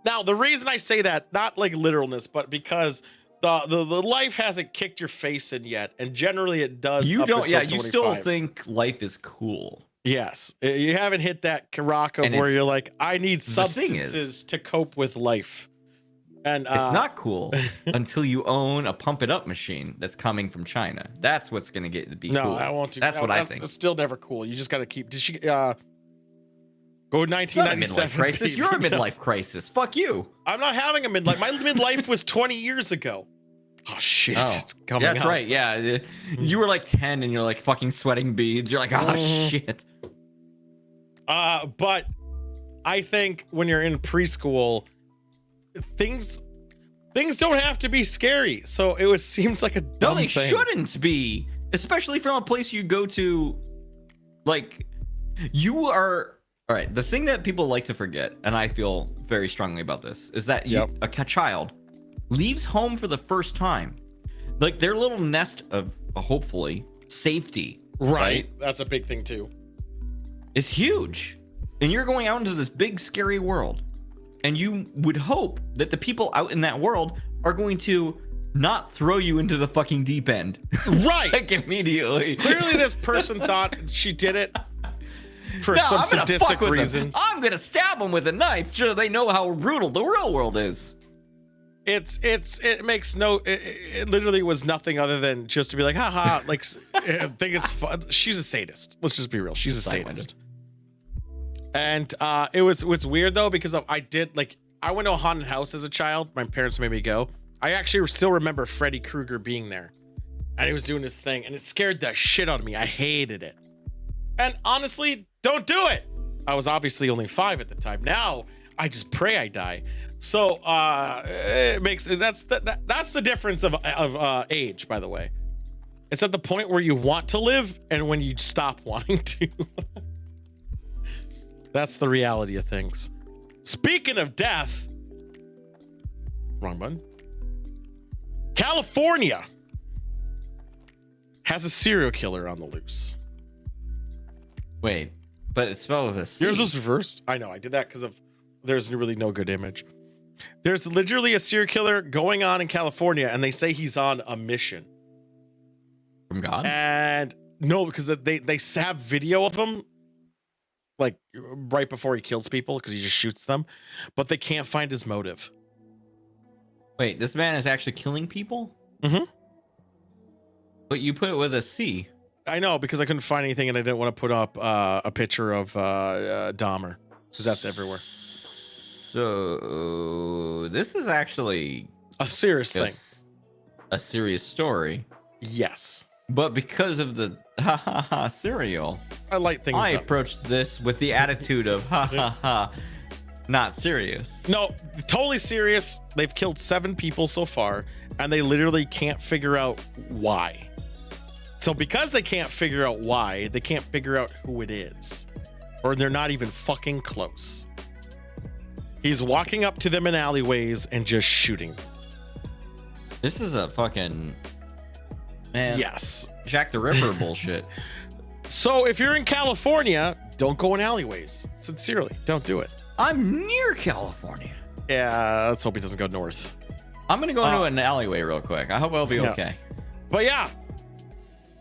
Now the reason I say that, not like literalness, but because the life hasn't kicked your face in yet, and generally it does. You don't. Yeah, 25. you still think life is cool. Yes, you haven't hit that rock of where you're like, I need substances to cope with life. And it's not cool until you own a pump it up machine that's coming from China. That's what's gonna get to be cool. No, I won't do. That's what I think. It's still never cool. You just got to keep. Did she go 1997? Midlife crisis. You're a midlife crisis. Fuck you. I'm not having a midlife. My midlife was 20 years ago. Oh shit! It's coming. That's up. right. Yeah, you were like 10 and you're like fucking sweating beads. You're like, oh shit. But I think when you're in preschool, things don't have to be scary. So it seems like a dumb thing. Shouldn't be, especially from a place you go to. Like, you are all right. The thing that people like to forget, and I feel very strongly about this, is that a child leaves home for the first time, like their little nest of hopefully safety. Right. That's a big thing too. It's huge, and you're going out into this big scary world, and you would hope that the people out in that world are going to not throw you into the fucking deep end, right? Like immediately. Clearly this person thought she did it for some sadistic reason. I'm gonna stab them with a knife so they know how brutal the real world is. It makes no, it literally was nothing other than just to be like, haha, like, I think it's fun. She's a sadist. Let's just be real. She's a sadist. And it's weird though, because I went to a haunted house as a child. My parents made me go. I actually still remember Freddy Krueger being there, and he was doing his thing, and it scared the shit out of me. I hated it. And honestly, don't do it. I was obviously only 5 at the time. Now I just pray I die. So it makes that's the difference of age, by the way. It's at the point where you want to live and when you stop wanting to. That's the reality of things. Speaking of death, wrong button. California has a serial killer on the loose. Wait, but it's spelled with a C. Yours was reversed. I know. I did that because of there's really no good image. There's literally a serial killer going on in California, and they say he's on a mission. From God? And no, because they have video of him, like right before he kills people, because he just shoots them, but they can't find his motive. Wait, this man is actually killing people? Mm-hmm. But you put it with a C. I know, because I couldn't find anything, and I didn't want to put up a picture of Dahmer, because that's everywhere. So this is actually A serious thing. A serious story. Yes. But because of the cereal, I light things I up. approached this with the attitude of not serious. No, totally serious. They've killed 7 people so far, and they literally can't figure out why. So because they can't figure out why, they can't figure out who it is. Or they're not even fucking close. He's walking up to them in alleyways and just shooting. This is a fucking... Man. Yes. Jack the Ripper bullshit. So if you're in California, don't go in alleyways. Sincerely, don't do it. I'm near California. Yeah, let's hope he doesn't go north. I'm gonna go into an alleyway real quick. I hope I'll be okay. But yeah.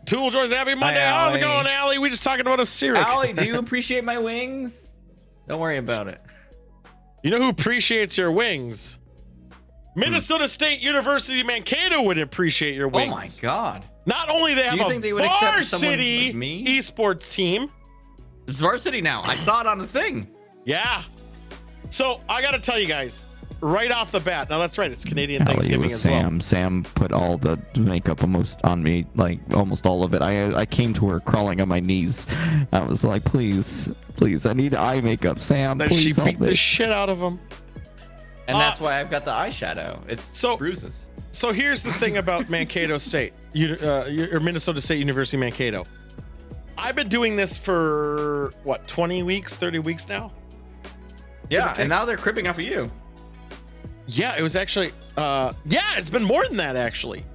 Tool Joy's Happy Monday. Hi, How's it going, Allie? We just talking about a serial Allie, do you appreciate my wings? Don't worry about it. You know who appreciates your wings? Minnesota State University Mankato would appreciate your wings. Oh my god. Not only they have a varsity like me? esports team. It's varsity now. I saw it on the thing. Yeah. So I got to tell you guys, right off the bat. Now that's right. It's Canadian Thanksgiving as well. Sam put all the makeup almost on me, like almost all of it. I came to her crawling on my knees. I was like, please, I need eye makeup, Sam. Then please she help beat me. the shit out of him. And that's why I've got the eyeshadow. It's bruises. So here's the thing about Mankato State, or Minnesota State University Mankato. I've been doing this for what, 20 weeks, 30 weeks now? Yeah, and now they're cribbing off of you. Yeah, it was actually, yeah, it's been more than that actually.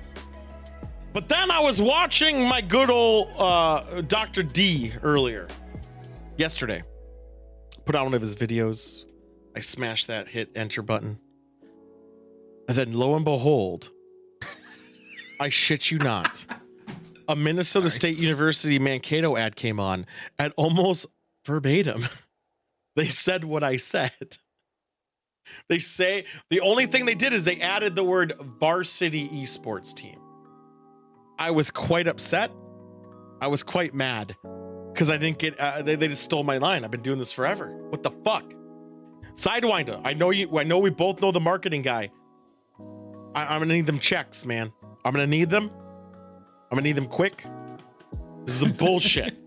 But then I was watching my good old Dr. D earlier, yesterday. Put out one of his videos. I smashed that hit enter button. And then lo and behold, I shit you not, a Minnesota State University Mankato ad came on, and almost verbatim, they said what I said. They say the only thing they did is they added the word varsity esports team. I was quite upset. I was quite mad because I didn't get, they just stole my line. I've been doing this forever. What the fuck? Sidewinder, I know we both know the marketing guy. I'm gonna need them checks, man. I'm gonna need them quick. This is some bullshit.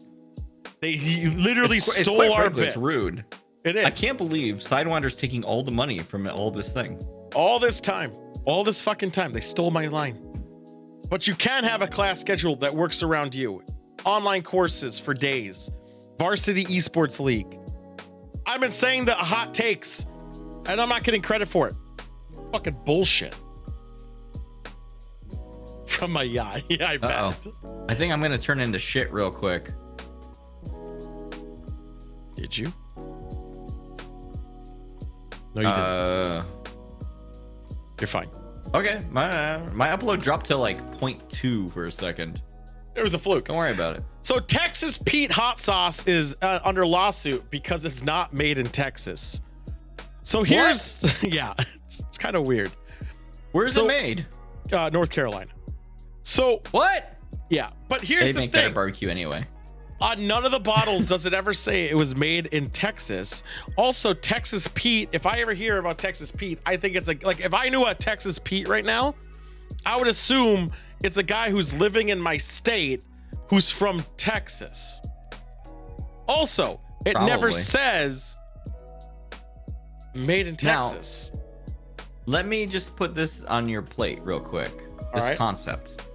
He literally stole our bit. It's rude. It is. I can't believe Sidewinder's taking all the money from all this thing. All this fucking time, they stole my line. But you can have a class schedule that works around you. Online courses for days. Varsity Esports League. I've been saying the hot takes, and I'm not getting credit for it. Fucking bullshit. From my yacht. Yeah, I bet. I think I'm gonna turn into shit real quick. Did you? No, you didn't. You're fine. Okay, my upload dropped to like 0.2 for a second. It was a fluke. Don't worry about it. So Texas Pete hot sauce is under lawsuit because it's not made in Texas. So here's, yeah, it's kind of weird. Where's it made? North Carolina. So what? Yeah, but here's the thing. They make better barbecue anyway. On none of the bottles does it ever say it was made in Texas. Also, Texas Pete, if I ever hear about Texas Pete, I think it's like if I knew a Texas Pete right now, I would assume it's a guy who's living in my state who's from Texas. Also, it never says made in Texas. Now, let me just put this on your plate real quick. This concept.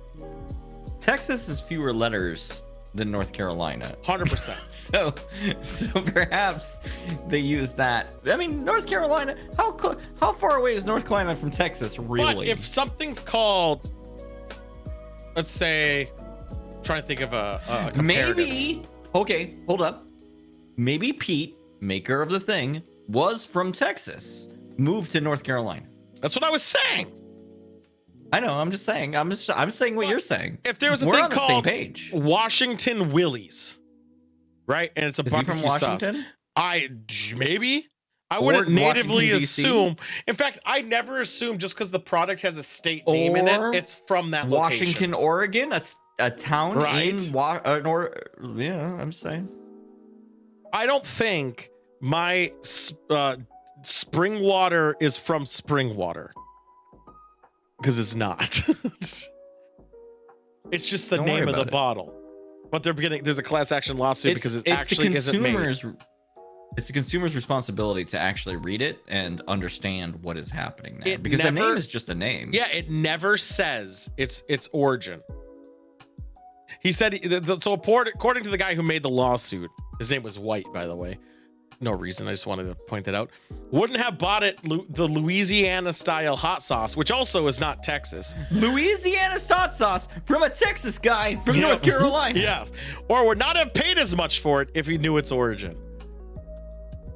Texas is fewer letters than North Carolina. 100%. So perhaps they use that. I mean, North Carolina, how far away is North Carolina from Texas, really? But if something's called, let's say, I'm trying to think of a comparative. Maybe, okay, hold up. maybe Pete, maker of the thing, was from Texas, moved to North Carolina. That's what I was saying. I know. I'm just saying. I'm saying what you're saying. If there was a We're thing on the same called page. Washington Willies, right? And it's a Is he barbecue from Washington? sauce. Maybe. I Or wouldn't natively Washington, DC? assume. In fact, I never assume just because the product has a state name in Or it, it's from that Washington, location. Oregon, a town Right. in yeah, I'm saying. I don't think my spring water is from spring water, because it's not. It's just the Don't worry name of the about it. bottle. But there's a class action lawsuit because it actually isn't made. It's the consumer's responsibility to actually read it and understand what is happening there. It Because the never- name is just a name. Yeah, it never says its origin. He said, so according to the guy who made the lawsuit, his name was White, by the way. No reason, I just wanted to point that out. Wouldn't have bought it the Louisiana style hot sauce, which also is not Texas. Louisiana hot sauce from a Texas guy from North Carolina. Yes. Or would not have paid as much for it if he knew its origin.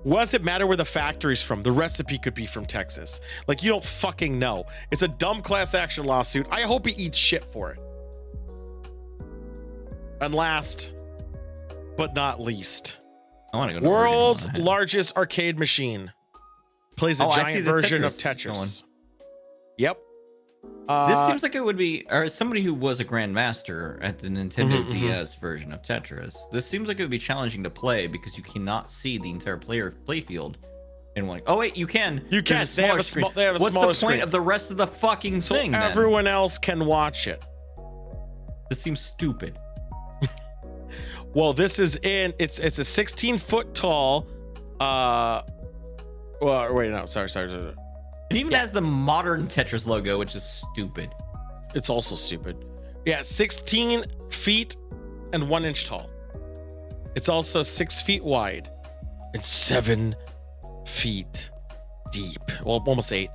What does it matter where the factory's from? The recipe could be from Texas. Like, you don't fucking know. It's a dumb class action lawsuit. I hope he eats shit for it. And last but not least, I want to go to world's Oregon. largest arcade machine. Plays a Oh, I see giant the version of Tetris Tetris. Yep. This seems like it would be, or somebody who was a grandmaster at the Nintendo DS version of Tetris. This seems like it would be challenging to play because you cannot see the entire playfield in one. Oh wait, you can. You can. There's They have a screen. they have a What's smaller the point screen. of the rest of the fucking So thing? then? everyone else can watch it. This seems stupid. Well, this is it's a 16-foot tall. Well, wait, no, sorry. It even has the modern Tetris logo, which is stupid. It's also stupid. Yeah, 16 feet and 1 inch tall. It's also 6 feet wide and 7 feet deep. Well, almost 8.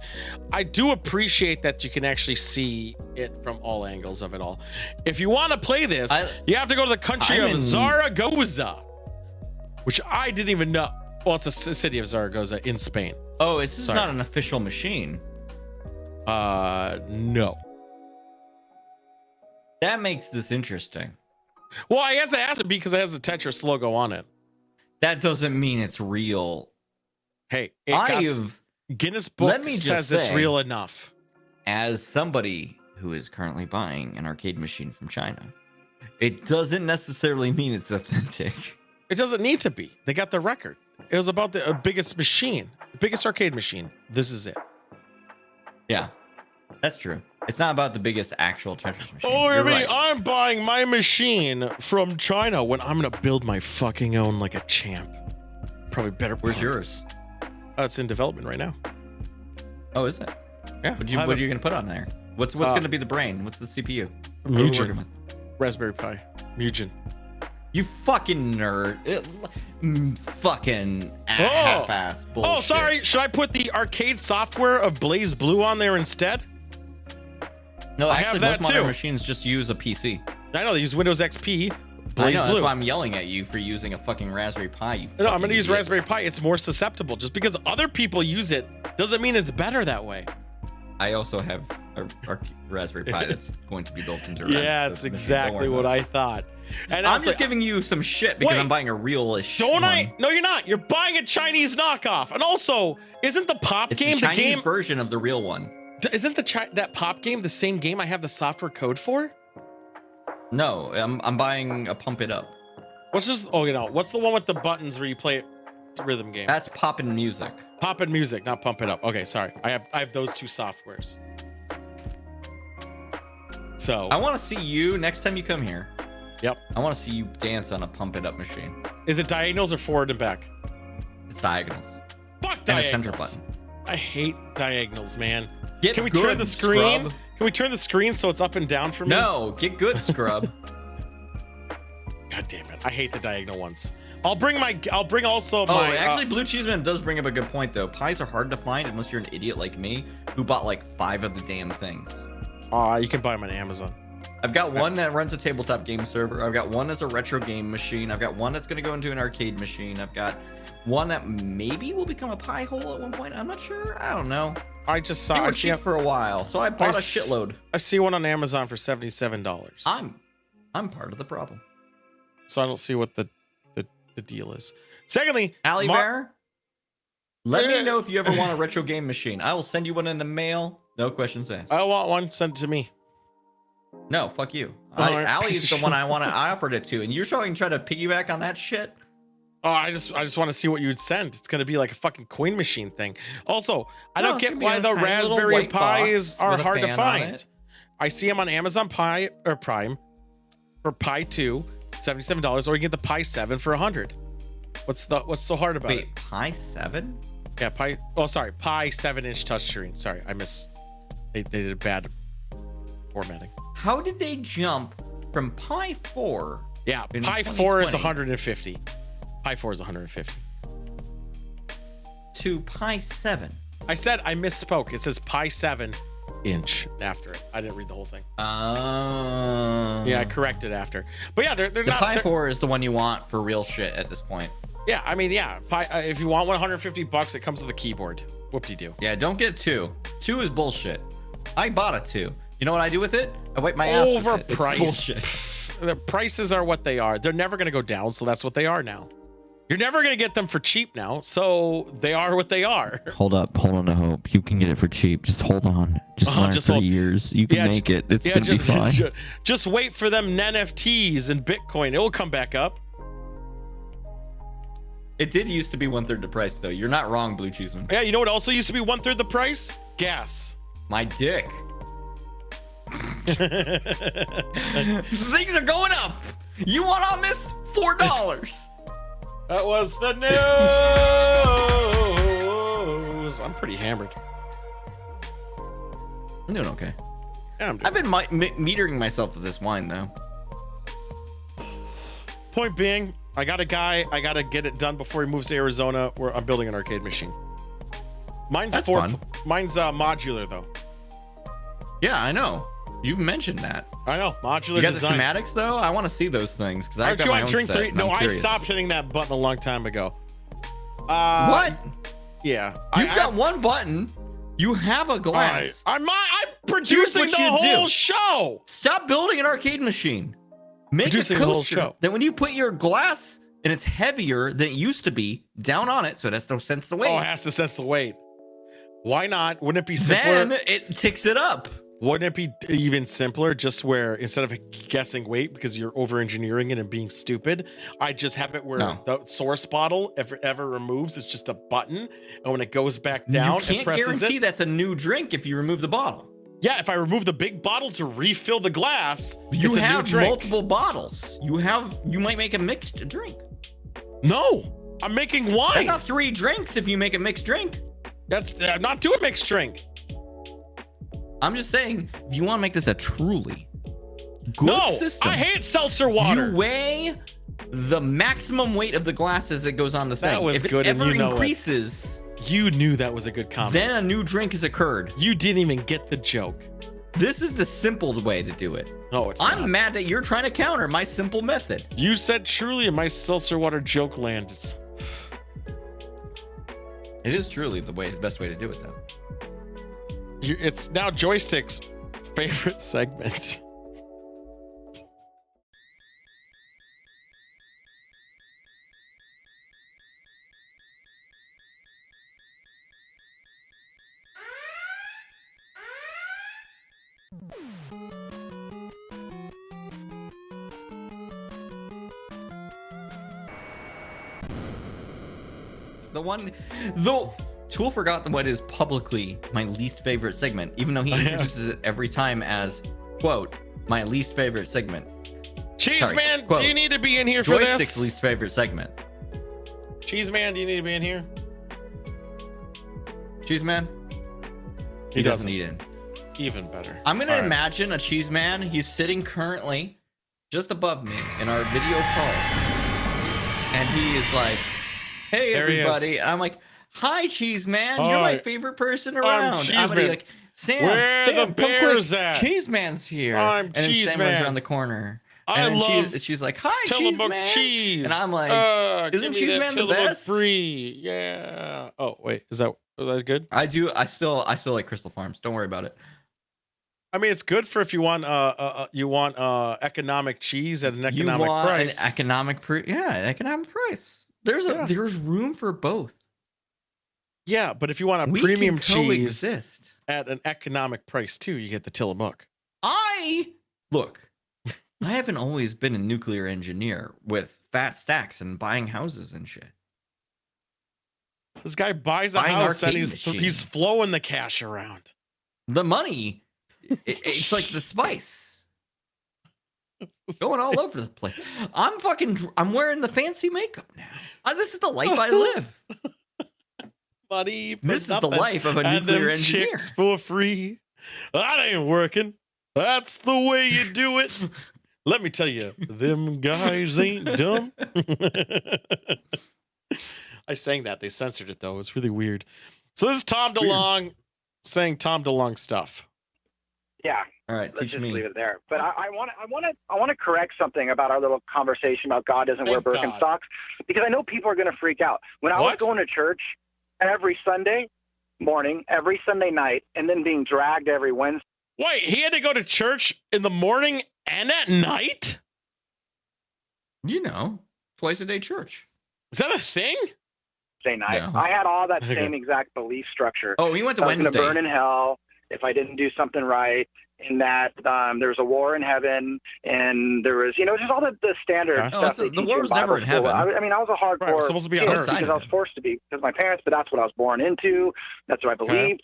I do appreciate that you can actually see it from all angles of it all. If you want to play this, you have to go to the country of Zaragoza, which I didn't even know. Well, it's a city of Zaragoza in Spain. Oh, this is not an official machine. No. That makes this interesting. Well, I guess it has to be because it has the Tetris logo on it. That doesn't mean it's real. Hey, Guinness Book let me just says it's say, real enough. As somebody who is currently buying an arcade machine from China, it doesn't necessarily mean it's authentic. It doesn't need to be. They got the record. It was about the biggest machine, biggest arcade machine. This is it. Yeah, that's true. It's not about the biggest actual Tetris machine. Oh, You're I mean, right. I'm buying my machine from China when I'm gonna build my fucking own like a champ. Probably better. Where's parts. yours? It's in development right now. Oh, is it? Yeah. What are you gonna put on there? What's gonna be the brain? What's the CPU? What are we working Mugen. with? Raspberry Pi. Mugen. You fucking nerd. Fucking half-ass bullshit. Oh, sorry. Should I put the arcade software of Blaze Blue on there instead? No, I actually, have that most modern too. machines just use a PC. I know they use Windows XP. I Blaze know, Blue. that's why I'm yelling at you for using a fucking Raspberry Pi. You No, I'm going to use idiot. Raspberry Pi. It's more susceptible. Just because other people use it doesn't mean it's better that way. I also have a Raspberry Pi that's going to be built into. Yeah, it's exactly what I thought. And I'm just giving you some shit because I'm buying a real-ish Don't one. I? No, you're not. You're buying a Chinese knockoff. And also, isn't the pop It's game the Chinese version of the real one. Isn't that pop game the same game I have the software code for? No, I'm buying a Pump It Up. What's the one with the buttons where you play it, the rhythm game? That's Poppin' Music. Poppin' Music, not Pump It Up. Okay, sorry. I have those two softwares. So I want to see you next time you come here. Yep. I want to see you dance on a Pump It Up machine. Is it diagonals or forward and back? It's diagonals. Fuck And diagonals. a center button. I hate diagonals, man. Get Can we good, turn the screen? scrub. Can we turn the screen so it's up and down for me? No, get good, scrub. God damn it! I hate the diagonal ones. I'll bring also Oh, my. actually, Blue Cheeseman does bring up a good point, though. Pies are hard to find unless you're an idiot like me who bought like 5 of the damn things. You can buy them on Amazon. I've got one that runs a tabletop game server. I've got one that's a retro game machine. I've got one that's going to go into an arcade machine. I've got one that maybe will become a pie hole at one point. I'm not sure. I don't know. I just saw. They were I see cheap for a while, so I bought a shitload. I see one on Amazon for $77. I'm part of the problem. So I don't see what the deal is. Secondly, Ali Bear, let me know if you ever want a retro game machine. I will send you one in the mail. No questions asked. I want one sent to me. No, fuck you. Right, Ali is the one I offered it to, and you're trying to piggyback on that shit. Oh, I just want to see what you would send. It's gonna be like a fucking coin machine thing. Also, I don't get why the Raspberry Pis are hard to find. I see them on Amazon Pi or Prime for Pi 2, $77, or you get the Pi 7 for $100. What's so hard about it? Wait, Pi 7? Yeah, Pi. Oh, sorry, Pi 7-inch touchscreen. Sorry, I They did a bad formatting. How did they jump from Pi 4? Yeah, Pi 4 is 150. Pi 4 is 150. To Pi 7. I said I misspoke. It says Pi 7-inch after it. I didn't read the whole thing. Yeah, I corrected after. But yeah, they're not. Pi 4 is the one you want for real shit at this point. Yeah, I mean, yeah. If you want $150, it comes with a keyboard. Whoop-de-doo. Yeah, don't get 2. 2 is bullshit. I bought a 2. You know what I do with it? I wipe my ass with it. It's bullshit. The prices are what they are. They're never going to go down, so that's what they are now. You're never going to get them for cheap now, so they are what they are. Hold on to hope. You can get it for cheap. Just hold on. Just learn 3 years. You can make it. It's going to be fine. Just wait for them NFTs and Bitcoin. It will come back up. It did used to be 1/3 the price, though. You're not wrong, Blue Cheeseman. Yeah, you know what also used to be 1/3 the price? Gas. My dick. Things are going up. You want on this? $4. That was the news. I'm pretty hammered. I'm doing okay. Yeah, I've been metering myself with this wine, though. Point being, I got a guy. I got to get it done before he moves to Arizona, where I'm building an arcade machine. Mine's fun. Mine's modular, though. Yeah, I know. You've mentioned that. I know. Modular You got design. the schematics, though? I want to see those things, because I've Aren't got you my on own drink set, 3? and No, I'm I curious. stopped hitting that button a long time ago. What? Yeah. You've got one button. You have a glass. I'm producing the whole show. Stop building an arcade machine. Make Producing a the whole coaster show. that when you put your glass, and it's heavier than it used to be, down on it, so it has no sense to weight. Oh, it has to sense the weight. Why not? Wouldn't it be simpler? Then it ticks it up. Wouldn't it be even simpler just where instead of guessing weight because you're over engineering it and being stupid, I just have it where the source bottle, if it ever removes, it's just a button, and when it goes back down, You can't guarantee that's a new drink if you remove the bottle. Yeah, if I remove the big bottle to refill the glass, You it's a new have drink. multiple bottles. You might make a mixed drink. No, I'm making wine. That's not 3 drinks if you make a mixed drink. That's I'm not doing mixed drink. I'm just saying, if you want to make this a truly good system, I hate seltzer water. You weigh the maximum weight of the glass as it goes on the thing. That was if good, it and ever you know increases, you knew that was a good comment. then a new drink has occurred. You didn't even get the joke. This is the simple way to do it. No, it's I'm not. mad that you're trying to counter my simple method. You said truly, and my seltzer water joke landed. It is truly the best way to do it, though. It's now Joystick's favorite segment. Though Tool forgot what is publicly my least favorite segment, even though he introduces it every time as, quote, my least favorite segment. Cheeseman, quote, do you need to be in here for Joystick's this? least favorite segment. Cheeseman, do you need to be in here? Cheeseman? He doesn't need in. Even better. I'm going to imagine a Cheeseman. He's sitting currently just above me in our video call. And he is like, hey, There he everybody. is. And I'm like, hi, Cheeseman. Hi. You're my favorite person around. I'm going to be like, Sam, Where Sam, the come bears quick. at? Cheese Man's here. I'm and then Cheese Sam Man. runs around the corner. I And then love she's like, "Hi, Cheese Tillamook Man." cheese. And I'm like, "Isn't give me Cheese that Man the Tillamook best?" Brie. Yeah. Oh wait, was that good? I do. I still like Crystal Farms. Don't worry about it. I mean, it's good for if you want economic cheese at an economic you want price. An economic price. There's room for both. Yeah, but if you want a We premium can cheese coexist. at an economic price too, you get the Tillamook. Look. I haven't always been a nuclear engineer with fat stacks and buying houses and shit. This guy buys a Buying house and arcade he's machines. flowing the cash around. The money, it's like the spice. Going all over the place. I'm wearing the fancy makeup now. This is the life I live. Money. for This is the nothing. life of a And nuclear them engineer. chicks for free. That ain't working. That's the way you do it. Let me tell you, them guys ain't dumb. I sang that. They censored it though. It was really weird. So this is Tom DeLonge saying Tom DeLonge stuff. Yeah. All right, Let's teach just me. leave it there. But I want to correct something about our little conversation about God doesn't wear Thank God. Birkenstocks, because I know people are going to freak out. When I was What? going to church every Sunday morning, every Sunday night, and then being dragged every Wednesday Wait, he had to go to church in the morning and at night? You know, twice a day church. Is that a thing? night, No. I had all that Okay. same exact belief structure. Oh, he went to I was going Wednesday. to burn in hell if I didn't do something right, and that there was a war in heaven, and there was, just all the standard Okay. Oh, stuff. so they the teach war in was Bible never in school. heaven. I mean, I was a Right, hardcore we're supposed to be on kid earth. because I was forced to be, because my parents, but that's what I was born into. That's what I believed.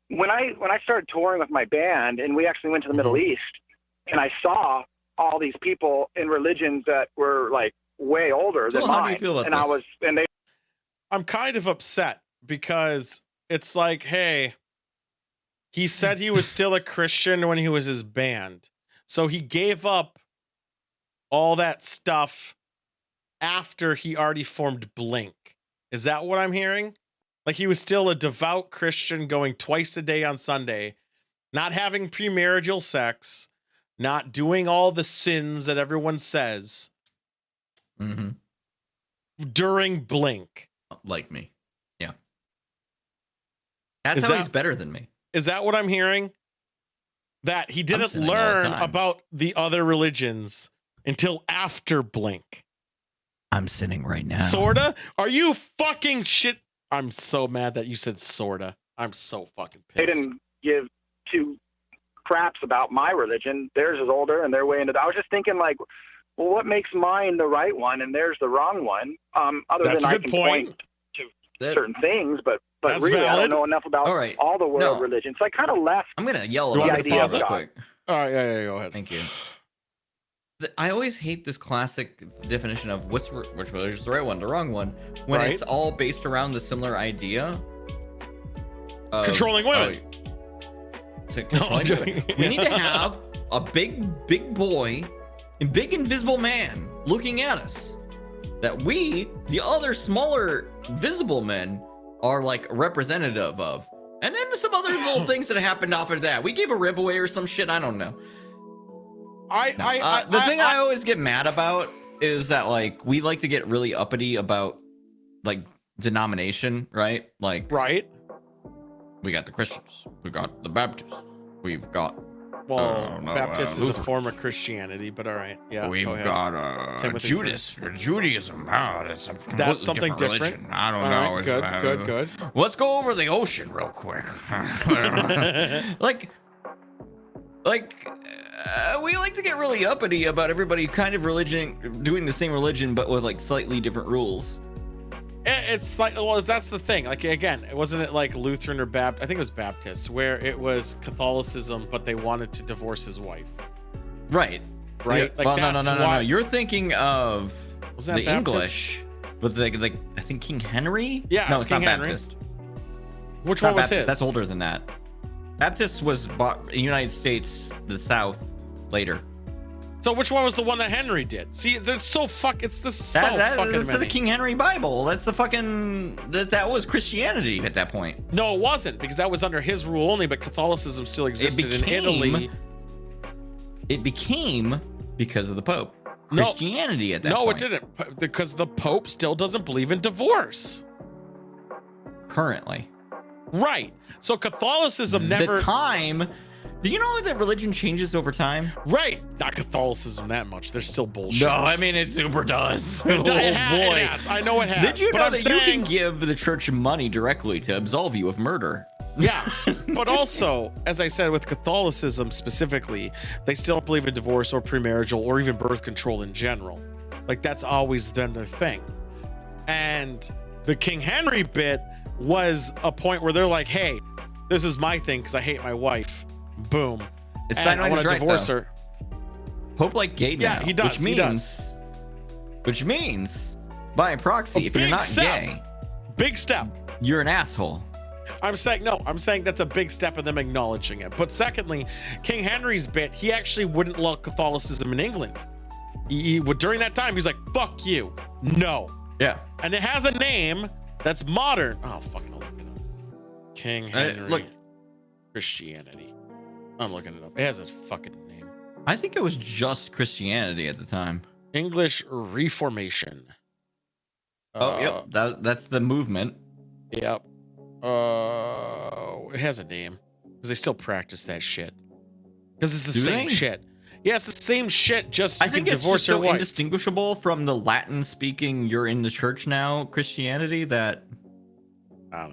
When I started touring with my band, and we actually went to the Middle East, and I saw all these people in religions that were like way older So than how mine, do you feel about and this? I'm kind of upset because it's like, hey, he said he was still a Christian when he was his band. So he gave up all that stuff after he already formed Blink. Is that what I'm hearing? Like he was still a devout Christian going twice a day on Sunday, not having premarital sex, not doing all the sins that everyone says during Blink. Like me. Yeah. That's Is how that- he's better than me. Is that what I'm hearing? That he didn't sinning all the learn time. about the other religions until after Blink. I'm sinning right now. Sorta? Are you fucking shit? I'm so mad that you said sorta. I'm so fucking they pissed. didn't give two craps about my religion. Theirs is older, and they're way into. I was just thinking, like, well, what makes mine the right one and theirs the wrong one? Other That's than a I good can point. point to certain things, but That's really, I valid. don't know enough about All right. all the world No. religions. So I kind of left. I'm gonna yell You about want the me to pause pause real it? quick. All right, yeah, go ahead. Thank you. I always hate this classic definition of which religion is the right one, the wrong one, when Right. it's all based around the similar idea of Controlling women. To No, I'm controlling joking. women. We need to have a big boy, a big invisible man looking at us. That we, the other smaller visible men, are like representative of. And then some other little things that happened after that. We gave a rib away or some shit. I don't know. The thing I always get mad about is that like we like to get really uppity about like denomination, right? Like right. We got the Christians, we got the Baptists, we've got Baptist is a Lutherans. form of Christianity, but all right. Yeah. We've go ahead. got Same with Judas, Judaism. Oh, that's a completely That's something different different. religion. I don't All know. right, It's, good. Let's go over the ocean real quick. We like to get really uppity about everybody kind of religion doing the same religion but with like slightly different rules. It's like, well, that's the thing. Like, again, it wasn't like Lutheran or Baptist. I think it was Baptist, where it was Catholicism, but they wanted to divorce his wife. Right. Right. Yeah. Like, Well, no. that's why- You're thinking of Was that the Baptist? English, but like I think King Henry. Yeah, no, it's it's King not Henry. Baptist. Which Not one was Baptist. his? That's older than that. Baptist was bought in the United States, the South, later. So which one was the one that Henry did? See, they're so fuck. It's the so fucking That's many. the King Henry Bible. That's the fucking that was Christianity at that point. No, it wasn't, because that was under his rule only. But Catholicism still existed in Italy. It became because of the Pope. Christianity at that point. No, it didn't, because the Pope still doesn't believe in divorce. Currently. Right. So Catholicism never. The time. Do you know that religion changes over time? Right. Not Catholicism that much. They're still bullshit. No, I mean it super does. It has. I know it has. Did you but know I'm that saying, you can give the church money directly to absolve you of murder? Yeah. But also, as I said, with Catholicism specifically, they still don't believe in divorce or premarital or even birth control in general. Like, that's always been their thing. And the King Henry bit was a point where they're like, hey, this is my thing because I hate my wife. Boom. It's and I want to divorce her. Pope like gay now. Yeah, he does. Which means, by proxy, if you're not gay, big step. You're an asshole. I'm saying that's a big step in them acknowledging it. But secondly, King Henry's bit, he actually wouldn't love Catholicism in England. He would, during that time, he's like, fuck you. No. Yeah. And it has a name that's modern. Oh, fucking look it up. King Henry. Look. Christianity. I'm looking it up. It has a fucking name. I think it was just Christianity at the time. English Reformation. Oh, yep. That's the movement. Yep. It has a name because they still practice that shit. Because it's the same shit. Yeah, it's the same shit. Just I think it's just so indistinguishable from the Latin-speaking "you're in the church now" Christianity that I don't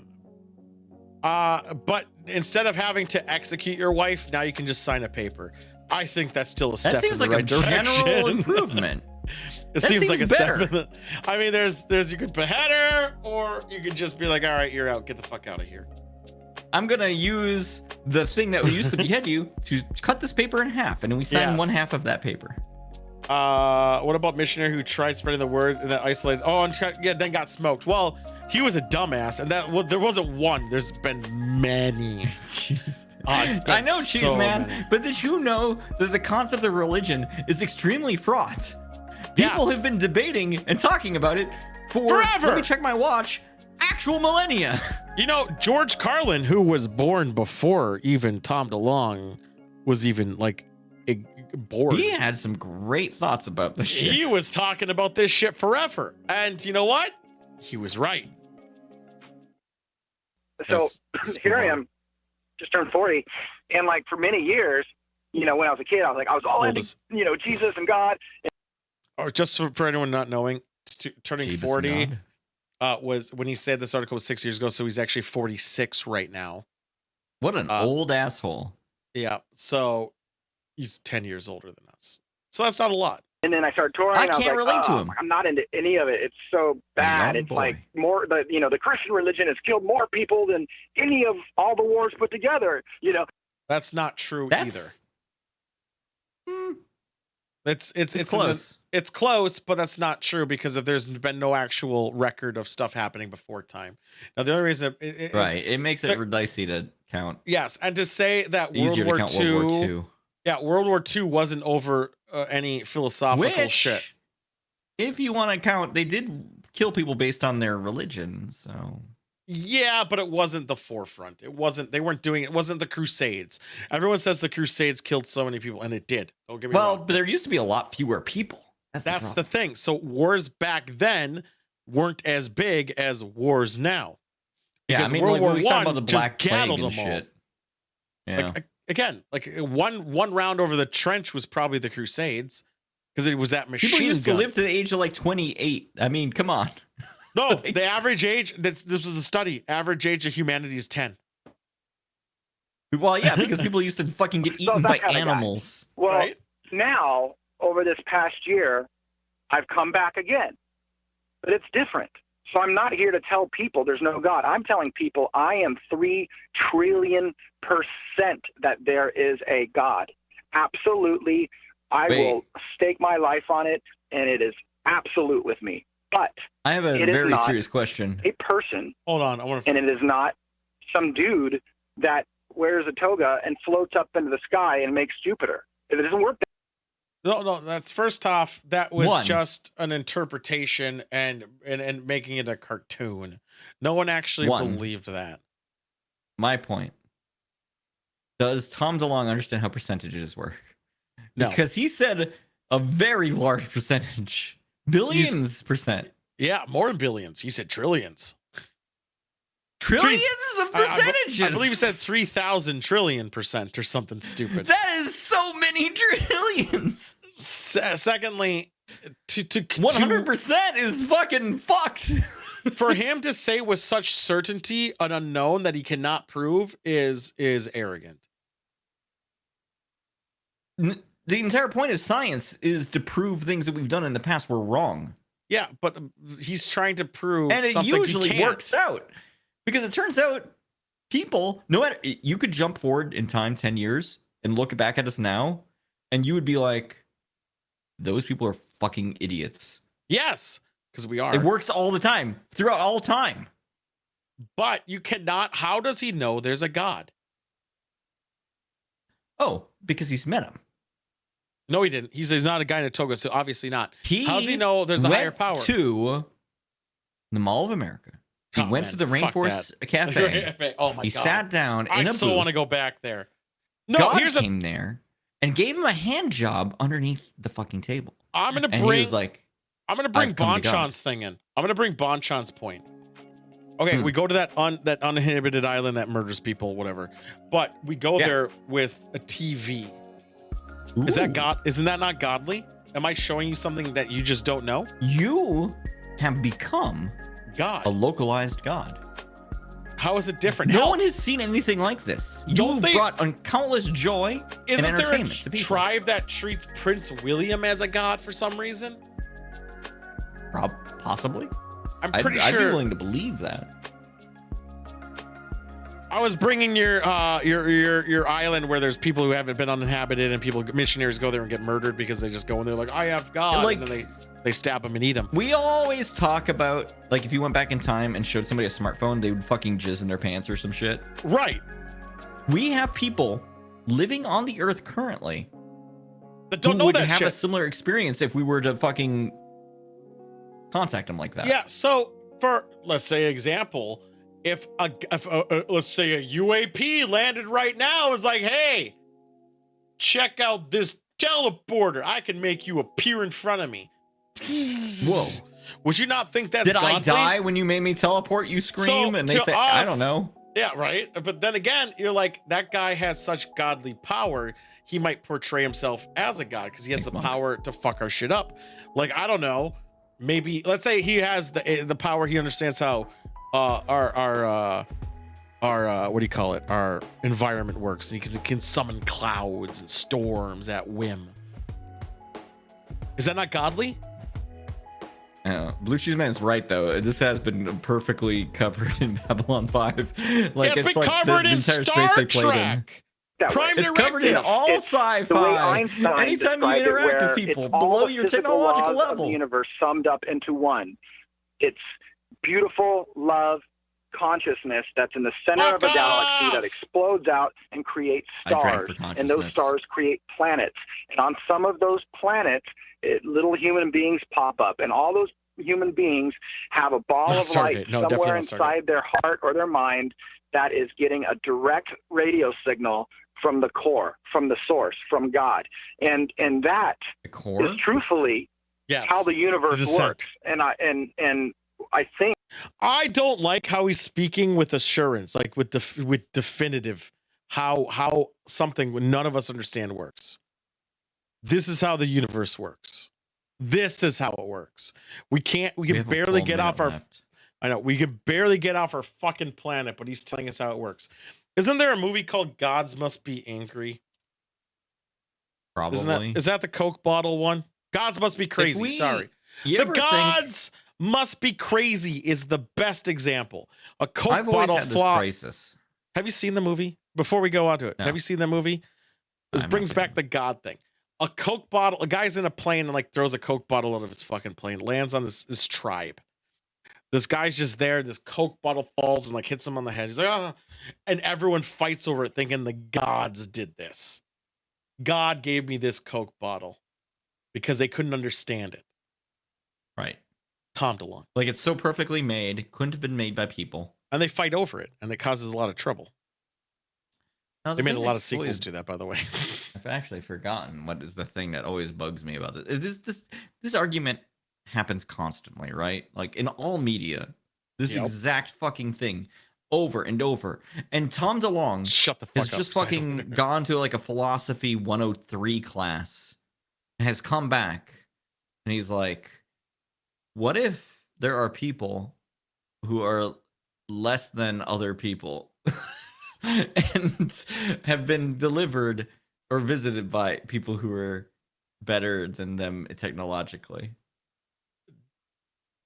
know. But instead of having to execute your wife, now you can just sign a paper. I think that's still a step. That seems in the like right a direction. general improvement. It seems like a step in the. I mean, there's you could behead her, or you could just be like, all right, you're out. Get the fuck out of here. I'm gonna use the thing that we used to behead you to cut this paper in half, and then we sign one half of that paper. What about missionary who tried spreading the word and then isolated? Oh, and then got smoked. Well, he was a dumbass, and there wasn't one. There's been many. Jeez. I know, Cheese Man, but did you know that the concept of religion is extremely fraught? People have been debating and talking about it for forever. Let me check my watch. Actual millennia. You know, George Carlin, who was born before even Tom DeLonge was even like born. He had some great thoughts about this shit. He was talking about this shit forever. And you know what? He was right. So here I am, just turned 40. And like for many years, you know, when I was a kid, I was all into, you know, Jesus and God. Or just for anyone not knowing, turning 40 was when he said this article was 6 years ago. So he's actually 46 right now. What an old asshole. Yeah. So he's 10 years older than us. So that's not a lot. And then I started touring. I can't relate to him. I'm not into any of it. It's so bad. It's like more the Christian religion has killed more people than any of all the wars put together. You know, that's not true either. It's close. It's close, but that's not true because there's been no actual record of stuff happening before time. Now the only reason it makes it dicey to count. Yes, and to say that World War II. Yeah, World War II wasn't over any philosophical shit. If you want to count, they did kill people based on their religion. So yeah, but it wasn't the forefront. It wasn't. They weren't doing it. It wasn't the Crusades. Everyone says the Crusades killed so many people, and it did. Don't get me wrong. But there used to be a lot fewer people. That's the thing. So wars back then weren't as big as wars now. Because World War I just gadded them all. Yeah. Like one round over the trench was probably the Crusades because it was that machine gun. People used to live to the age of like 28. I mean, come on. No, the average age. This was a study. Average age of humanity is 10. Well, yeah, because people used to fucking get eaten by animals. Well, now over this past year, I've come back again, but it's different. So I'm not here to tell people there's no God. I'm telling people I am 3 trillion% that there is a God. Absolutely. I will stake my life on it, and it is absolute with me. But I have a very serious question. A person. Hold on. And it is not some dude that wears a toga and floats up into the sky and makes Jupiter. It doesn't work No, that's first off, that was One. just an interpretation and making it a cartoon. No one actually One. believed that. My point. Does Tom DeLonge understand how percentages work? No. Because he said a very large percentage. Billions percent. Yeah, more than billions. He said trillions. Trillions of percentages. I believe he said 3,000 trillion % or something stupid. That is so many trillions. Secondly, to 100% is fucking fucked. For him to say with such certainty an unknown that he cannot prove is arrogant. The entire point of science is to prove things that we've done in the past were wrong. Yeah, but he's trying to prove and it something usually works out. Because it turns out people, no matter, you could jump forward in time 10 years and look back at us now, and you would be like, those people are fucking idiots. Yes, because we are. It works all the time, throughout all time. But you cannot, how does he know there's a God? Oh, because he's met him. No, he didn't. He's not a guy in a toga, so obviously not. How does he know there's a higher power? To the Mall of America. He went to the Rainforest Cafe. Oh my God. He sat down in a booth. I still want to go back there. No, God came there and gave him a hand job underneath the fucking table. I'm gonna and bring. He was like, I'm gonna bring Bonchan's thing in. I'm gonna bring Bonchan's point. Okay, we go to that uninhibited island that murders people, whatever. But we go there with a TV. Ooh. Is that God? Isn't that not godly? Am I showing you something that you just don't know? You have become God, a localized God. How is it different? No one has seen anything like this. You've brought countless joy and entertainment to people. Isn't there a tribe that treats Prince William as a god for some reason? Possibly. I'm pretty sure. I'd be willing to believe that. I was bringing your island where there's people who haven't been uninhabited and missionaries go there and get murdered because they just go in there like, I have God, and then they stab them and eat them. We always talk about, like, if you went back in time and showed somebody a smartphone, they would fucking jizz in their pants or some shit. Right. We have people living on the earth currently that don't know that have shit. A similar experience if we were to fucking contact them like that. Yeah. So for, let's say, example, if let's say a UAP landed right now, it's like, hey, check out this teleporter. I can make you appear in front of me. Whoa. Would you not think that's Did godly? I die when you made me teleport? You scream and they say, I don't know. Yeah, right. But then again, you're like, that guy has such godly power. He might portray himself as a god because he has the power to fuck our shit up. Like, I don't know. Maybe, let's say he has the power. He understands how our what do you call it? Our environment works. He can summon clouds and storms at whim. Is that not godly? Blue Cheese Man is right though. This has been perfectly covered in Babylon 5. Like it's been like covered the in entire Star space they played Trek. in. Prime It's covered in all sci-fi. Anytime you interact with people below your technological level, the universe summed up into one. It's beautiful love consciousness that's in the center of a galaxy that explodes out and creates stars, and those stars create planets. And on some of those planets, little human beings pop up, and all those human beings have a ball of light somewhere inside their heart or their mind that is getting a direct radio signal from the core, from the source, from God. And that is truthfully how the universe works. And I think I don't like how he's speaking with assurance, like with definitive, how something none of us understand works. This is how the universe works. This is how it works. We can barely get off our I know we can barely get off our fucking planet, but he's telling us how it works. Isn't there a movie called Gods Must Be Angry? Probably. Is that the Coke bottle one? Gods Must Be Crazy. Sorry. The Gods Must Be Crazy is the best example. A Coke bottle flop. Have you seen the movie? Before we go on to it, have you seen the movie? This brings back the God thing. A Coke bottle, a guy's in a plane and like throws a Coke bottle out of his fucking plane, lands on this tribe. This guy's just there. This Coke bottle falls and like hits him on the head. He's like, ah, and everyone fights over it, thinking the gods did this. God gave me this Coke bottle. because they couldn't understand it. Right. Tom DeLonge. Like, it's so perfectly made, couldn't have been made by people. And they fight over it, and it causes a lot of trouble. Now, They made a lot of that's sequels always- to that, by the way. I've actually forgotten what is the thing that always bugs me about this. This argument happens constantly, right? Like in all media, this Yep. exact fucking thing over and over. And Tom DeLonge Shut the fuck has up. just Simon. fucking gone to like a philosophy 103 class and has come back and he's like, what if there are people who are less than other people and have been delivered or visited by people who are better than them technologically?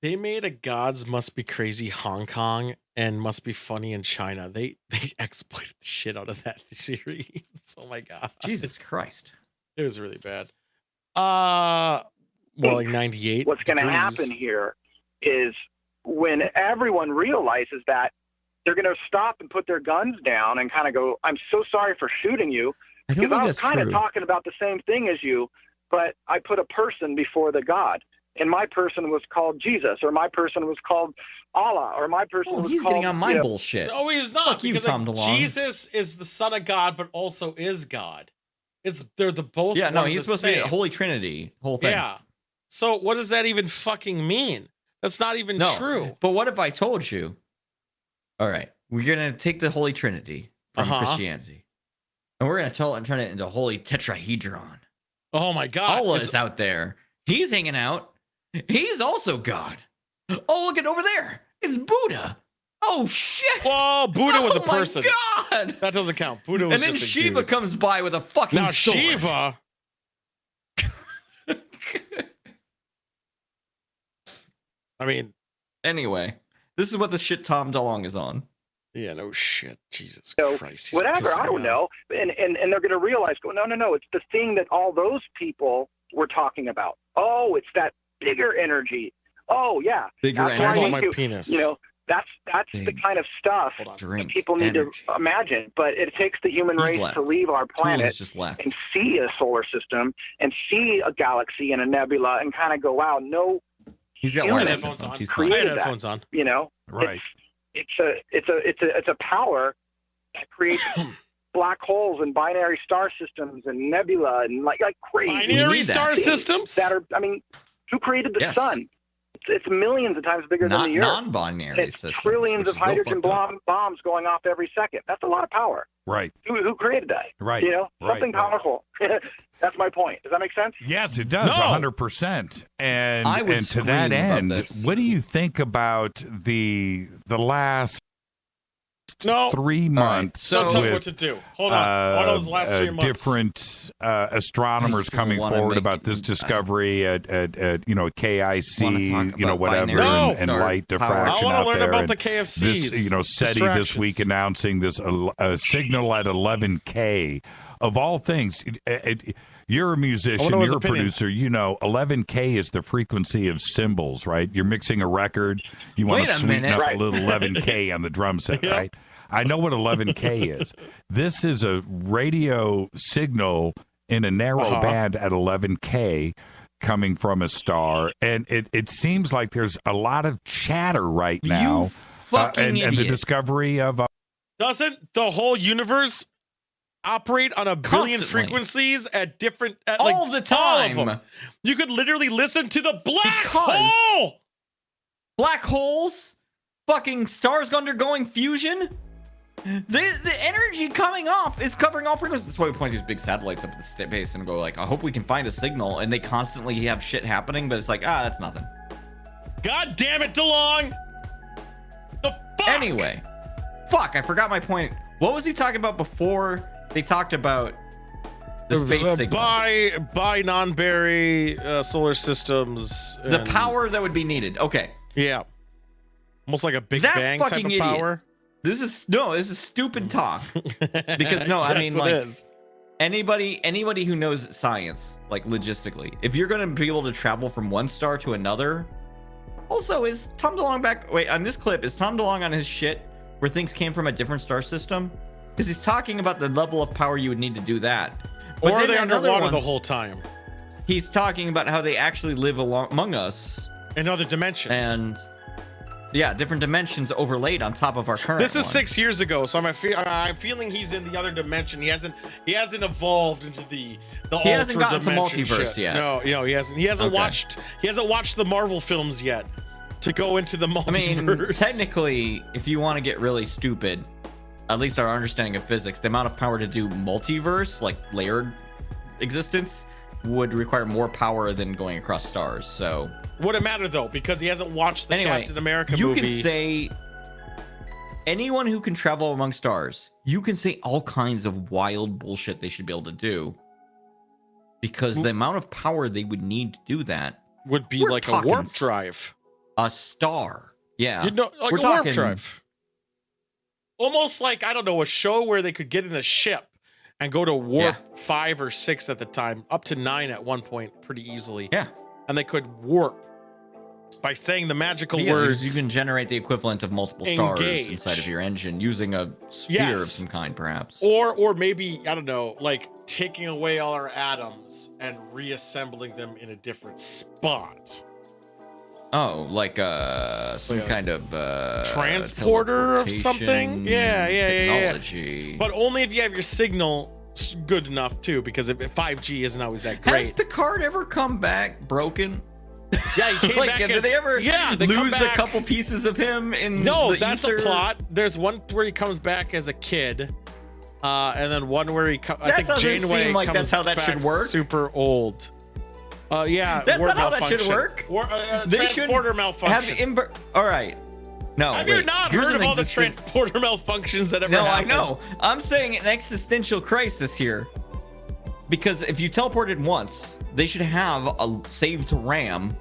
They made a Gods Must Be Crazy Hong Kong and Must Be Funny in China. They exploited the shit out of that series. Oh my god. Jesus Christ. It was really bad. Well, like 98. What's going to happen here is when everyone realizes that, they're going to stop and put their guns down and kind of go, I'm so sorry for shooting you. I don't Because think I was that's kind of true. talking about the same thing as you, but I put a person before the God. And my person was called Jesus, or my person was called Allah, or my person Oh, was he's called... getting on my you know, bullshit. No, he's not. Fuck you, because, Tom like, DeLonge. Jesus is the Son of God, but also is God. They're the both. Yeah, no, one he's the supposed to be same. a Holy Trinity whole thing. Yeah. So what does that even fucking mean? That's not even No, true. but what if I told you, all right, we're going to take the Holy Trinity from Christianity, and we're going to turn it into Holy Tetrahedron. Oh my God. Allah is out there. He's hanging out. He's also God. Oh, look at over there. It's Buddha. Oh, shit. Whoa, Buddha was a person. Oh, my God. That doesn't count. Buddha was And then just a Shiva dude. comes by with a fucking Now sword. Shiva. I mean, Anyway, this is what the shit Tom DeLonge is on. yeah, no shit. Jesus So, Christ. He's whatever, pissing I don't me know. off. And they're going to realize, no, it's the thing that all those people were talking about. Oh, it's that bigger energy. Oh, yeah. Bigger That's Talk why about you my do- penis. You know, that's the Big kind of stuff drink that people need energy. to imagine. But it takes the human He's race left. to leave our Tool planet is just left. and see a solar system and see a galaxy and a nebula and kind of go, wow, no, He's got human wireless headphones headphones. on. He's I fine. had created that. headphones on. you know, Right. it's a power that creates black holes and binary star systems and nebula and like crazy Binary need that. star things systems? that are. I mean, who created the Yes. sun? It's millions of times bigger Not than the Earth. non-binary It's systems. trillions which of is real hydrogen fucked up. bombs going off every second. That's a lot of power. Right. Who created that? Right. You know, Right. something Right. powerful. That's my point. Does that make sense? Yes, it does. No. 100%. And I would and to that scream about end, this. what do you think about the last No. 3 months so- Don't tell me with what to do. Hold on. I know the last 3 months. different astronomers I still coming wanna forward make- about this discovery at Wanna KIC, talk about whatever, binary and star light power. diffraction I out want to learn there. about and the KFCs. this, SETI this week Distractions. announcing this signal at 11K of all things. You're a musician, know his you're a opinion. producer. 11K is the frequency of cymbals, right? You're mixing a record. You want Wait to a sweeten minute. up Right. a little 11K on the drum set, Yeah. right? I know what 11K is. This is a radio signal in a narrow band at 11K coming from a star. And it seems like there's a lot of chatter right now. You fucking and the idiot. discovery of Doesn't the whole universe operate on a billion Constantly. frequencies at different All the all of time. them? You could literally listen to the black Because- hole. Black holes, fucking stars undergoing fusion. The energy coming off is covering all frequencies. That's why we point these big satellites up at the space and go like, I hope we can find a signal. And they constantly have shit happening, but it's like, that's nothing. God damn it, DeLonge. The fuck? Anyway, fuck, I forgot my point. What was he talking about before they talked about the space signal? By non-Barry solar systems. The and- power that would be needed. Okay. Yeah. Almost like a Big That's Bang type fucking of idiot. power. This is stupid talk. Because no, I Yes, mean it like is. anybody who knows science, like logistically, if you're gonna be able to travel from one star to another. Also, is Tom DeLonge back? Wait, on this clip, is Tom DeLonge on his shit where things came from a different star system? Because he's talking about the level of power you would need to do that. Or are then they in other underwater the ones- whole time? He's talking about how they actually live among us in other dimensions. And yeah, different dimensions overlaid on top of our current. This is one. 6 years ago, so I'm feeling he's in the other dimension. He hasn't evolved into the he hasn't gotten to dimension multiverse shit. yet. No, he hasn't. He hasn't watched the Marvel films yet to go into the multiverse. I mean, technically, if you want to get really stupid, at least our understanding of physics, the amount of power to do multiverse, like layered existence, would require more power than going across stars. So would it matter though? Because he hasn't watched the Captain America you movie. You can say anyone who can travel among stars, you can say all kinds of wild bullshit they should be able to do. Because the amount of power they would need to do that would be like a warp drive. A star. Yeah. You know, like a warp drive. Almost like, I don't know, a show where they could get in a ship and go to warp 5 or 6 at the time, up to 9 at one point pretty easily. Yeah. And they could warp by saying the magical words. You can generate the equivalent of multiple stars inside of your engine using a sphere of some kind, perhaps. Or maybe, I don't know, like taking away all our atoms and reassembling them in a different spot. Oh, like some kind of transporter of something? Yeah. Technology. But only if you have your signal good enough too, because if 5G isn't always that great. Has Picard ever come back broken? Yeah, he came back. Did they ever lose a couple pieces of him in that's ether? A plot. There's one where he comes back as a kid, and then one where he I think Janeway seem like comes that's how that back should work. Super old. Yeah, that's not how that should work. They transporter malfunction. All right. No, have you not heard of all the transporter malfunctions that ever happened? I know. I'm saying an existential crisis here. Because if you teleported once, they should have a saved RAM,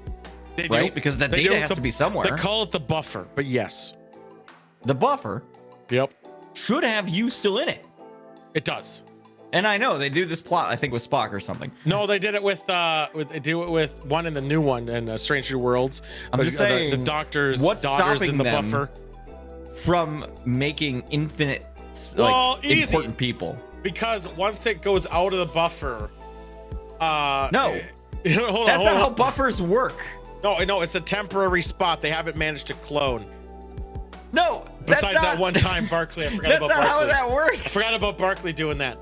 right? Because that data has to be somewhere. They call it the buffer, but yes. The buffer? Yep. Should have you still in it. It does. And I know they do this plot, I think, with Spock or something. No, they did it they do it with one in the new one in Strange New Worlds. I'm just saying, the doctor's what's daughters stopping in the them buffer from making infinite, important people? Because once it goes out of the buffer, no, hold that's on, not how buffers work. No, it's a temporary spot. They haven't managed to clone. No, besides that one time, Barclay. I forgot that's about not Barclay. how that works. Forgot about Barclay doing that.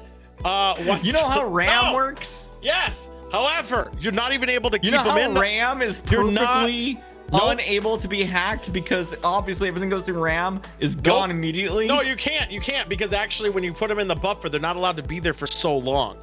You know how RAM works? Yes. However, you're not even able to keep them in. RAM is perfectly unable to be hacked because obviously everything goes through RAM is gone immediately. No, you can't. You can't because actually when you put them in the buffer, they're not allowed to be there for so long.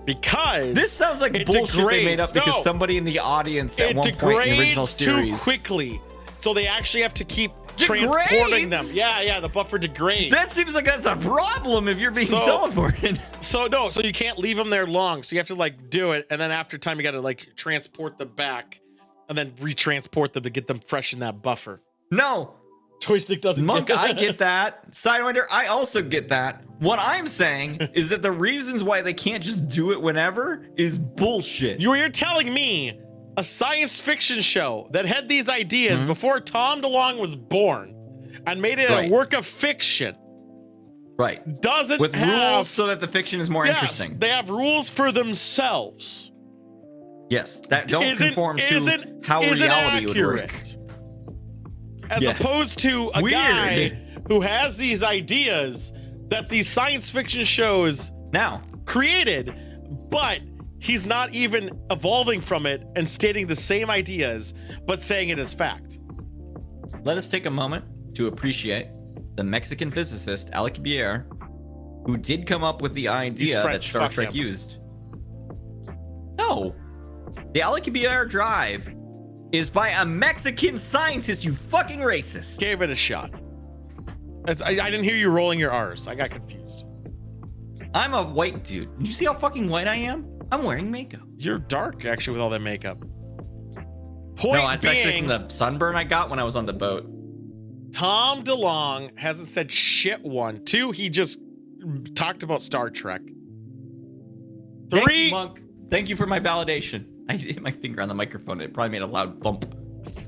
Because this sounds like bullshit they made up because somebody in the audience at one point in the original series too quickly. So they actually have to keep transporting them. Yeah, the buffer degrades. That seems like that's a problem if you're being teleported. So you can't leave them there long. So you have to do it, and then after time you got to transport them back, and then retransport them to get them fresh in that buffer. No, Joystick doesn't. Monk, I get that. Sidewinder, I also get that. What I'm saying is that the reasons why they can't just do it whenever is bullshit. You're telling me a science fiction show that had these ideas before Tom DeLonge was born and made it a work of fiction. Right. Doesn't with have rules so that the fiction is more interesting. They have rules for themselves. Yes, that don't conform to how reality would work. As opposed to a guy who has these ideas that these science fiction shows now created, but he's not even evolving from it and stating the same ideas, but saying it as fact. Let us take a moment to appreciate the Mexican physicist, Alcubierre, who did come up with the idea that Star Trek used. No. The Alcubierre drive is by a Mexican scientist, you fucking racist. Gave it a shot. I didn't hear you rolling your R's. I got confused. I'm a white dude. Did you see how fucking white I am? I'm wearing makeup. You're dark, actually, with all that makeup. No, it's actually from the sunburn I got when I was on the boat. Tom DeLonge hasn't said shit one. 2, he just talked about Star Trek. 3, thank you, Monk. Thank you for my validation. I hit my finger on the microphone. It probably made a loud thump.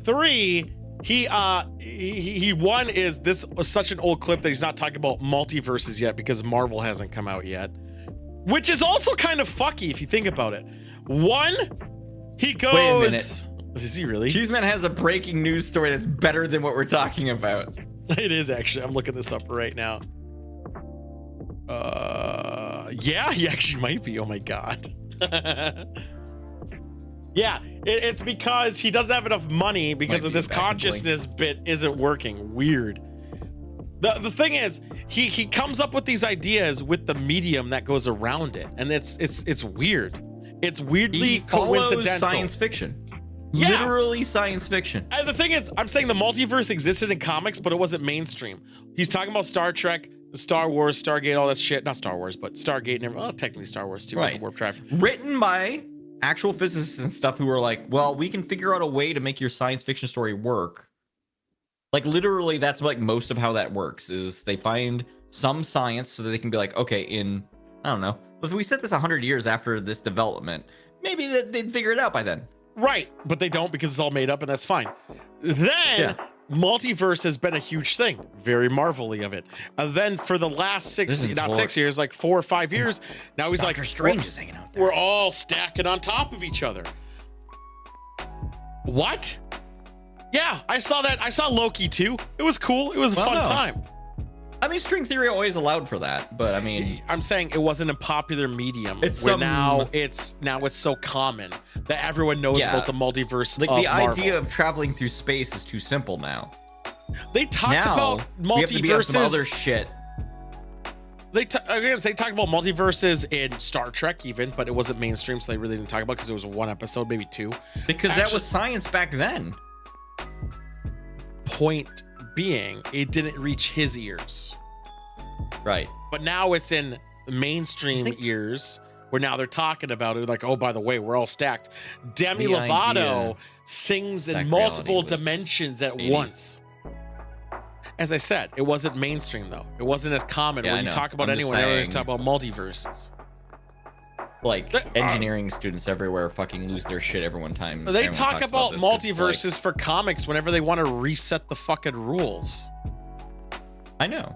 3, he one is this was such an old clip that he's not talking about multiverses yet because Marvel hasn't come out yet, which is also kind of fucky if you think about it. One, he goes. Wait a minute. Is he really? Cheeseman has a breaking news story that's better than what we're talking about. It is actually. I'm looking this up right now. Yeah, he actually might be. Oh my god. Yeah, it's because he doesn't have enough money because of this consciousness bit isn't working. Weird. The thing is, he comes up with these ideas with the medium that goes around it, and it's weird. It's weirdly coincidental. Science fiction. Yeah. Literally science fiction. And the thing is, I'm saying the multiverse existed in comics, but it wasn't mainstream. He's talking about Star Trek, Star Wars, Stargate, all that shit. Not Star Wars, but Stargate and everything. Well, technically Star Wars too, right? With the warp drive. Written by actual physicists and stuff who were like, well, we can figure out a way to make your science fiction story work. Like literally, that's like most of how that works. Is they find some science so that they can be like, okay, I don't know, if we set this 100 years after this development, maybe they'd figure it out by then. Right, but they don't because it's all made up, and that's fine. Then multiverse has been a huge thing, very Marvel-y of it. And then for the last 6 years, like 4 or 5 years, now he's Doctor like, Strange is hanging out there. We're all stacking on top of each other. What? Yeah, I saw that. I saw Loki too. It was cool. It was a fun time. I mean, string theory always allowed for that, but I mean, I'm saying it wasn't a popular medium. It's now it's so common that everyone knows about the multiverse. Like of the Marvel. idea of traveling through space is too simple now. They talked about multiverses. We have to be on some other shit. They talked about multiverses in Star Trek even, but it wasn't mainstream, so they really didn't talk about it because it was one episode, maybe 2. Because that was science back then. Point being, it didn't reach his ears. Right. But now it's in mainstream ears where now they're talking about it like, oh, by the way, we're all stacked. Demi Lovato sings in multiple dimensions at once. As I said, it wasn't mainstream though. It wasn't as common when you talk about anyone ever talk about multiverses. Like engineering students everywhere fucking lose their shit every one time. They talk about multiverses for comics whenever they want to reset the fucking rules. I know.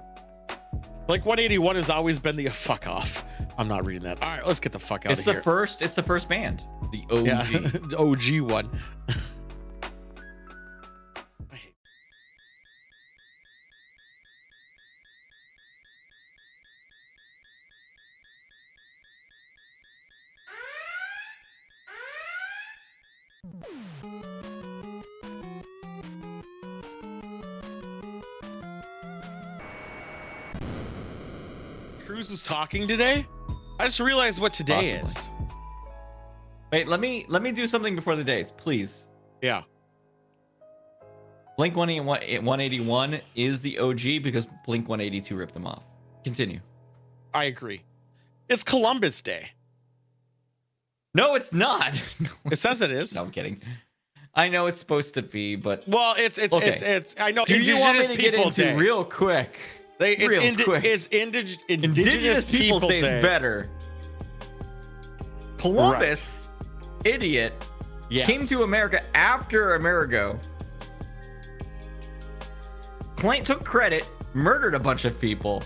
Like 181 has always been the fuck off. I'm not reading that. All right, let's get the fuck out of here. It's the first band. The OG. Yeah, the OG one. Cruz was talking today. I just realized what today is. Wait, let me do something before the days, please. Yeah. Blink 181 is the OG because Blink 182 ripped them off. Continue. I agree. It's Columbus Day. No, it's not. It says it is. No, I'm kidding. I know it's supposed to be, but well, it's I know. Do you want me to get into Day. Real quick? It's Indigenous Peoples Day is better. Columbus, idiot, came to America after Amerigo. Took credit, murdered a bunch of people.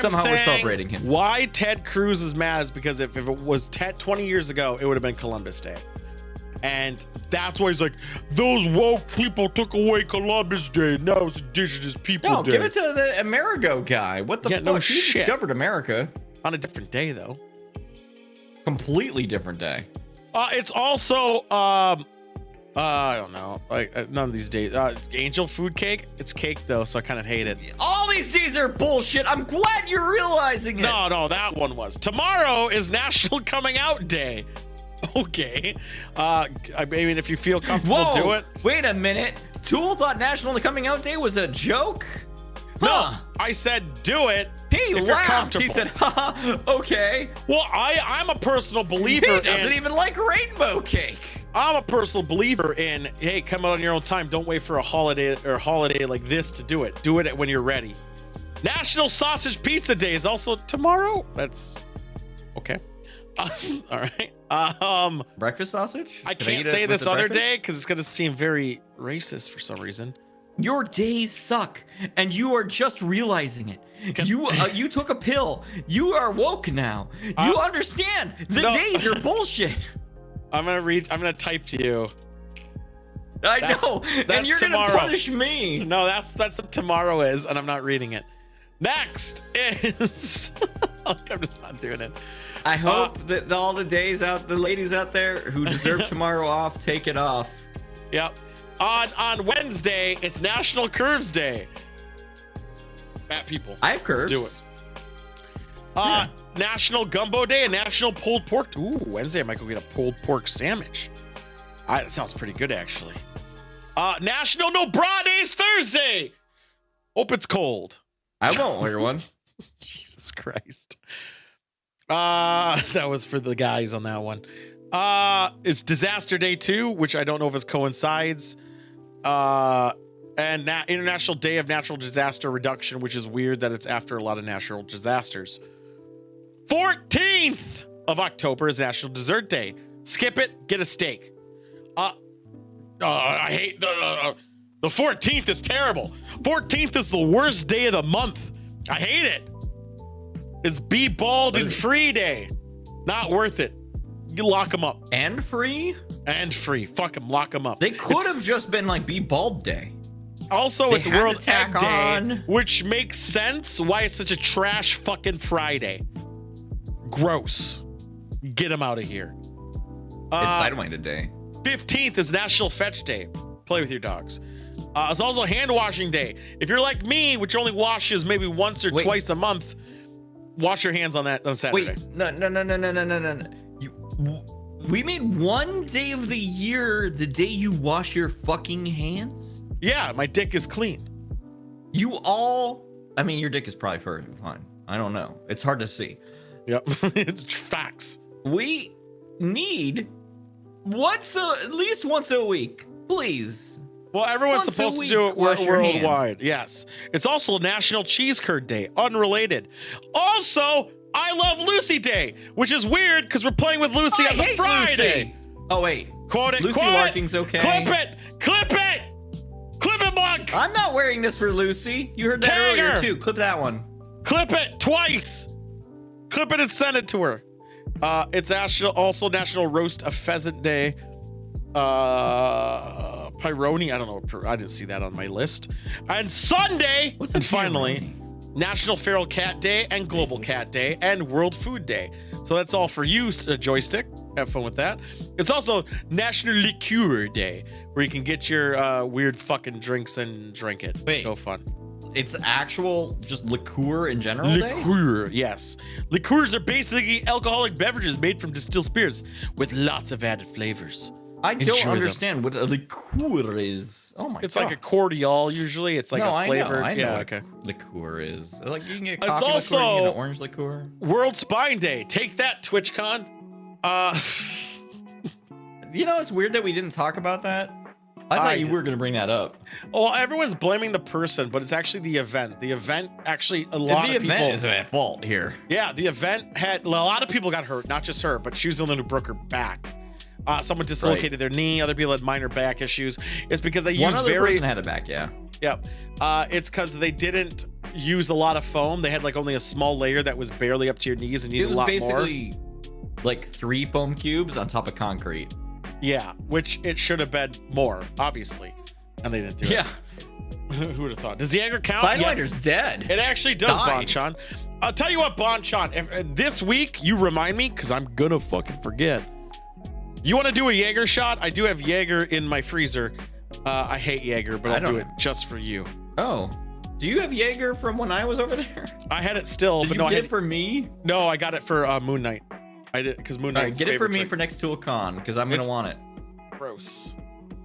Somehow we're celebrating him. Why Ted Cruz is mad is because if it was 20 years ago, it would have been Columbus Day. And that's why he's like, those woke people took away Columbus Day. Now it's Indigenous People Day. No, give it to the Amerigo guy. What the fuck? No he shit. discovered America. On a different day, though. Completely different day. It's also, I don't know. Like, none of these days. Angel food cake? It's cake, though, so I kind of hate it. All these days are bullshit. I'm glad you're realizing it. No, that one was. Tomorrow is National Coming Out Day. Okay. I mean, if you feel comfortable, do it. Wait a minute. Tool thought National Coming Out Day was a joke? No, I said do it. He laughed. He said, haha, okay. Well, I'm a personal believer. He doesn't even like rainbow cake. I'm a personal believer in, hey, come out on your own time. Don't wait for a holiday like this to do it. Do it when you're ready. National Sausage Pizza Day is also tomorrow. That's okay. All right. Breakfast sausage? I can't say this other day because it's gonna seem very racist for some reason. Your days suck, and you are just realizing it. You took a pill. You are woke now. You understand the days are bullshit. I'm gonna type to you. I know, and you're tomorrow. gonna punish me. No, that's what tomorrow is, and I'm not reading it. Next is I'm just not doing it. I hope that all the ladies out there who deserve tomorrow off, take it off. Yep. On Wednesday, it's National Curves Day. Fat people. I have curves. Let's do it. National Gumbo Day and National Pulled Pork. Ooh, Wednesday I might go get a pulled pork sandwich. That sounds pretty good, actually. National No Bra Day is Thursday. Hope it's cold. I won't wear one. Jesus Christ. That was for the guys on that one. It's Disaster Day too, which I don't know if it coincides. And International Day of Natural Disaster Reduction, which is weird that it's after a lot of natural disasters. 14th of October is National Dessert Day. Skip it, get a steak. I hate the 14th is terrible. 14th is the worst day of the month. I hate it. It's Be Bald and Free Day. Not worth it. You lock them up. And free? And free. Fuck them. Lock them up. They could have just been like Be Bald Day. Also, it's World Egg Day, on. which makes sense why it's such a trash fucking Friday. Gross. Get them out of here. It's Sidewinder Day. 15th is National Fetch Day. Play with your dogs. It's also Hand Washing Day. If you're like me, which only washes maybe once or twice a month, wash your hands on Saturday. Wait, no. We made one day of the year the day you wash your fucking hands? Yeah, my dick is clean. I mean, your dick is probably perfectly fine. I don't know. It's hard to see. Yep, it's facts. We need at least once a week, please. Well, everyone's supposed to do it worldwide. Yes. It's also National Cheese Curd Day. Unrelated. Also, I Love Lucy Day, which is weird because we're playing with Lucy on the Friday. Lucy. Oh, wait. Quote it. Lucy Larking's okay. Clip it. Clip it. Clip it, Monk. I'm not wearing this for Lucy. You heard that earlier, too. Clip that one. Clip it twice. Clip it and send it to her. It's also National Roast a Pheasant Day. Pyrone, I don't know. I didn't see that on my list. And Sunday, and finally, National Feral Cat Day and Global Cat Day and World Food Day. So that's all for you, Joystick. Have fun with that. It's also National Liqueur Day, where you can get your weird fucking drinks and drink it. Wait. Go fun. It's actual just liqueur in general Liqueur, yes. Liqueurs are basically alcoholic beverages made from distilled spirits with lots of added flavors. I don't understand what a liqueur is. Oh my god. It's like a cordial usually. It's like a flavor. I know okay. Liqueur is. Like you can get It's coffee also liqueur, you can get orange liqueur. World Spine Day. Take that, TwitchCon. You know, it's weird that we didn't talk about that. I thought you were going to bring that up. Well, everyone's blaming the person, but it's actually the event. The event actually, a lot of people. The event is at fault here. Yeah, the event had a lot of people got hurt, not just her, but she was the one who broke her back. Someone dislocated their knee. Other people had minor back issues. It's because they used person had a back, yeah. Yep. It's because they didn't use a lot of foam. They had like only a small layer that was barely up to your knees and needed a lot more. It was basically like 3 foam cubes on top of concrete. Yeah, which it should have been more, obviously. And they didn't do it. Yeah. Who would have thought? Does Jaeger count? Sidewinder's dead. It actually does, Bonchan. I'll tell you what, Bonchan, if this week you remind me, because I'm gonna fucking forget. You want to do a Jaeger shot? I do have Jaeger in my freezer. I hate Jaeger, but I'll do it just for you. Oh. Do you have Jaeger from when I was over there? I had it still. Did but you no, get it for me? No, I got it for Moon Knight. I did because Moon Knight. All right, get it for me for next ToolCon because I'm gonna want it. Gross.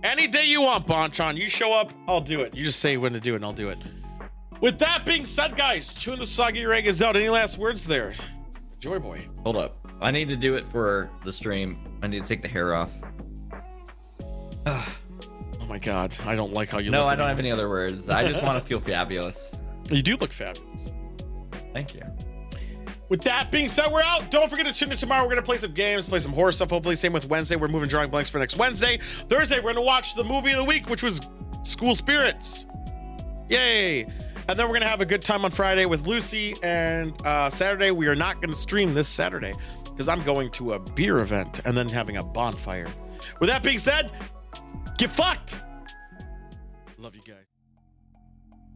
Any day you want, Bonchan. You show up, I'll do it. You just say when to do it, and I'll do it. With that being said, guys, chewing the Soggy Reg is out. Any last words there, Joy Boy? Hold up. I need to do it for the stream. I need to take the hair off. Oh my god, I don't like how you. No, I don't have any other words. I just want to feel fabulous. You do look fabulous. Thank you. With that being said, we're out. Don't forget to tune in tomorrow. We're going to play some games, play some horror stuff. Hopefully, same with Wednesday. We're moving drawing blanks for next Wednesday. Thursday, we're going to watch the movie of the week, which was School Spirits. Yay. And then we're going to have a good time on Friday with Lucy. And Saturday, we are not going to stream this Saturday. because I'm going to a beer event and then having a bonfire. With that being said, get fucked. Love you guys.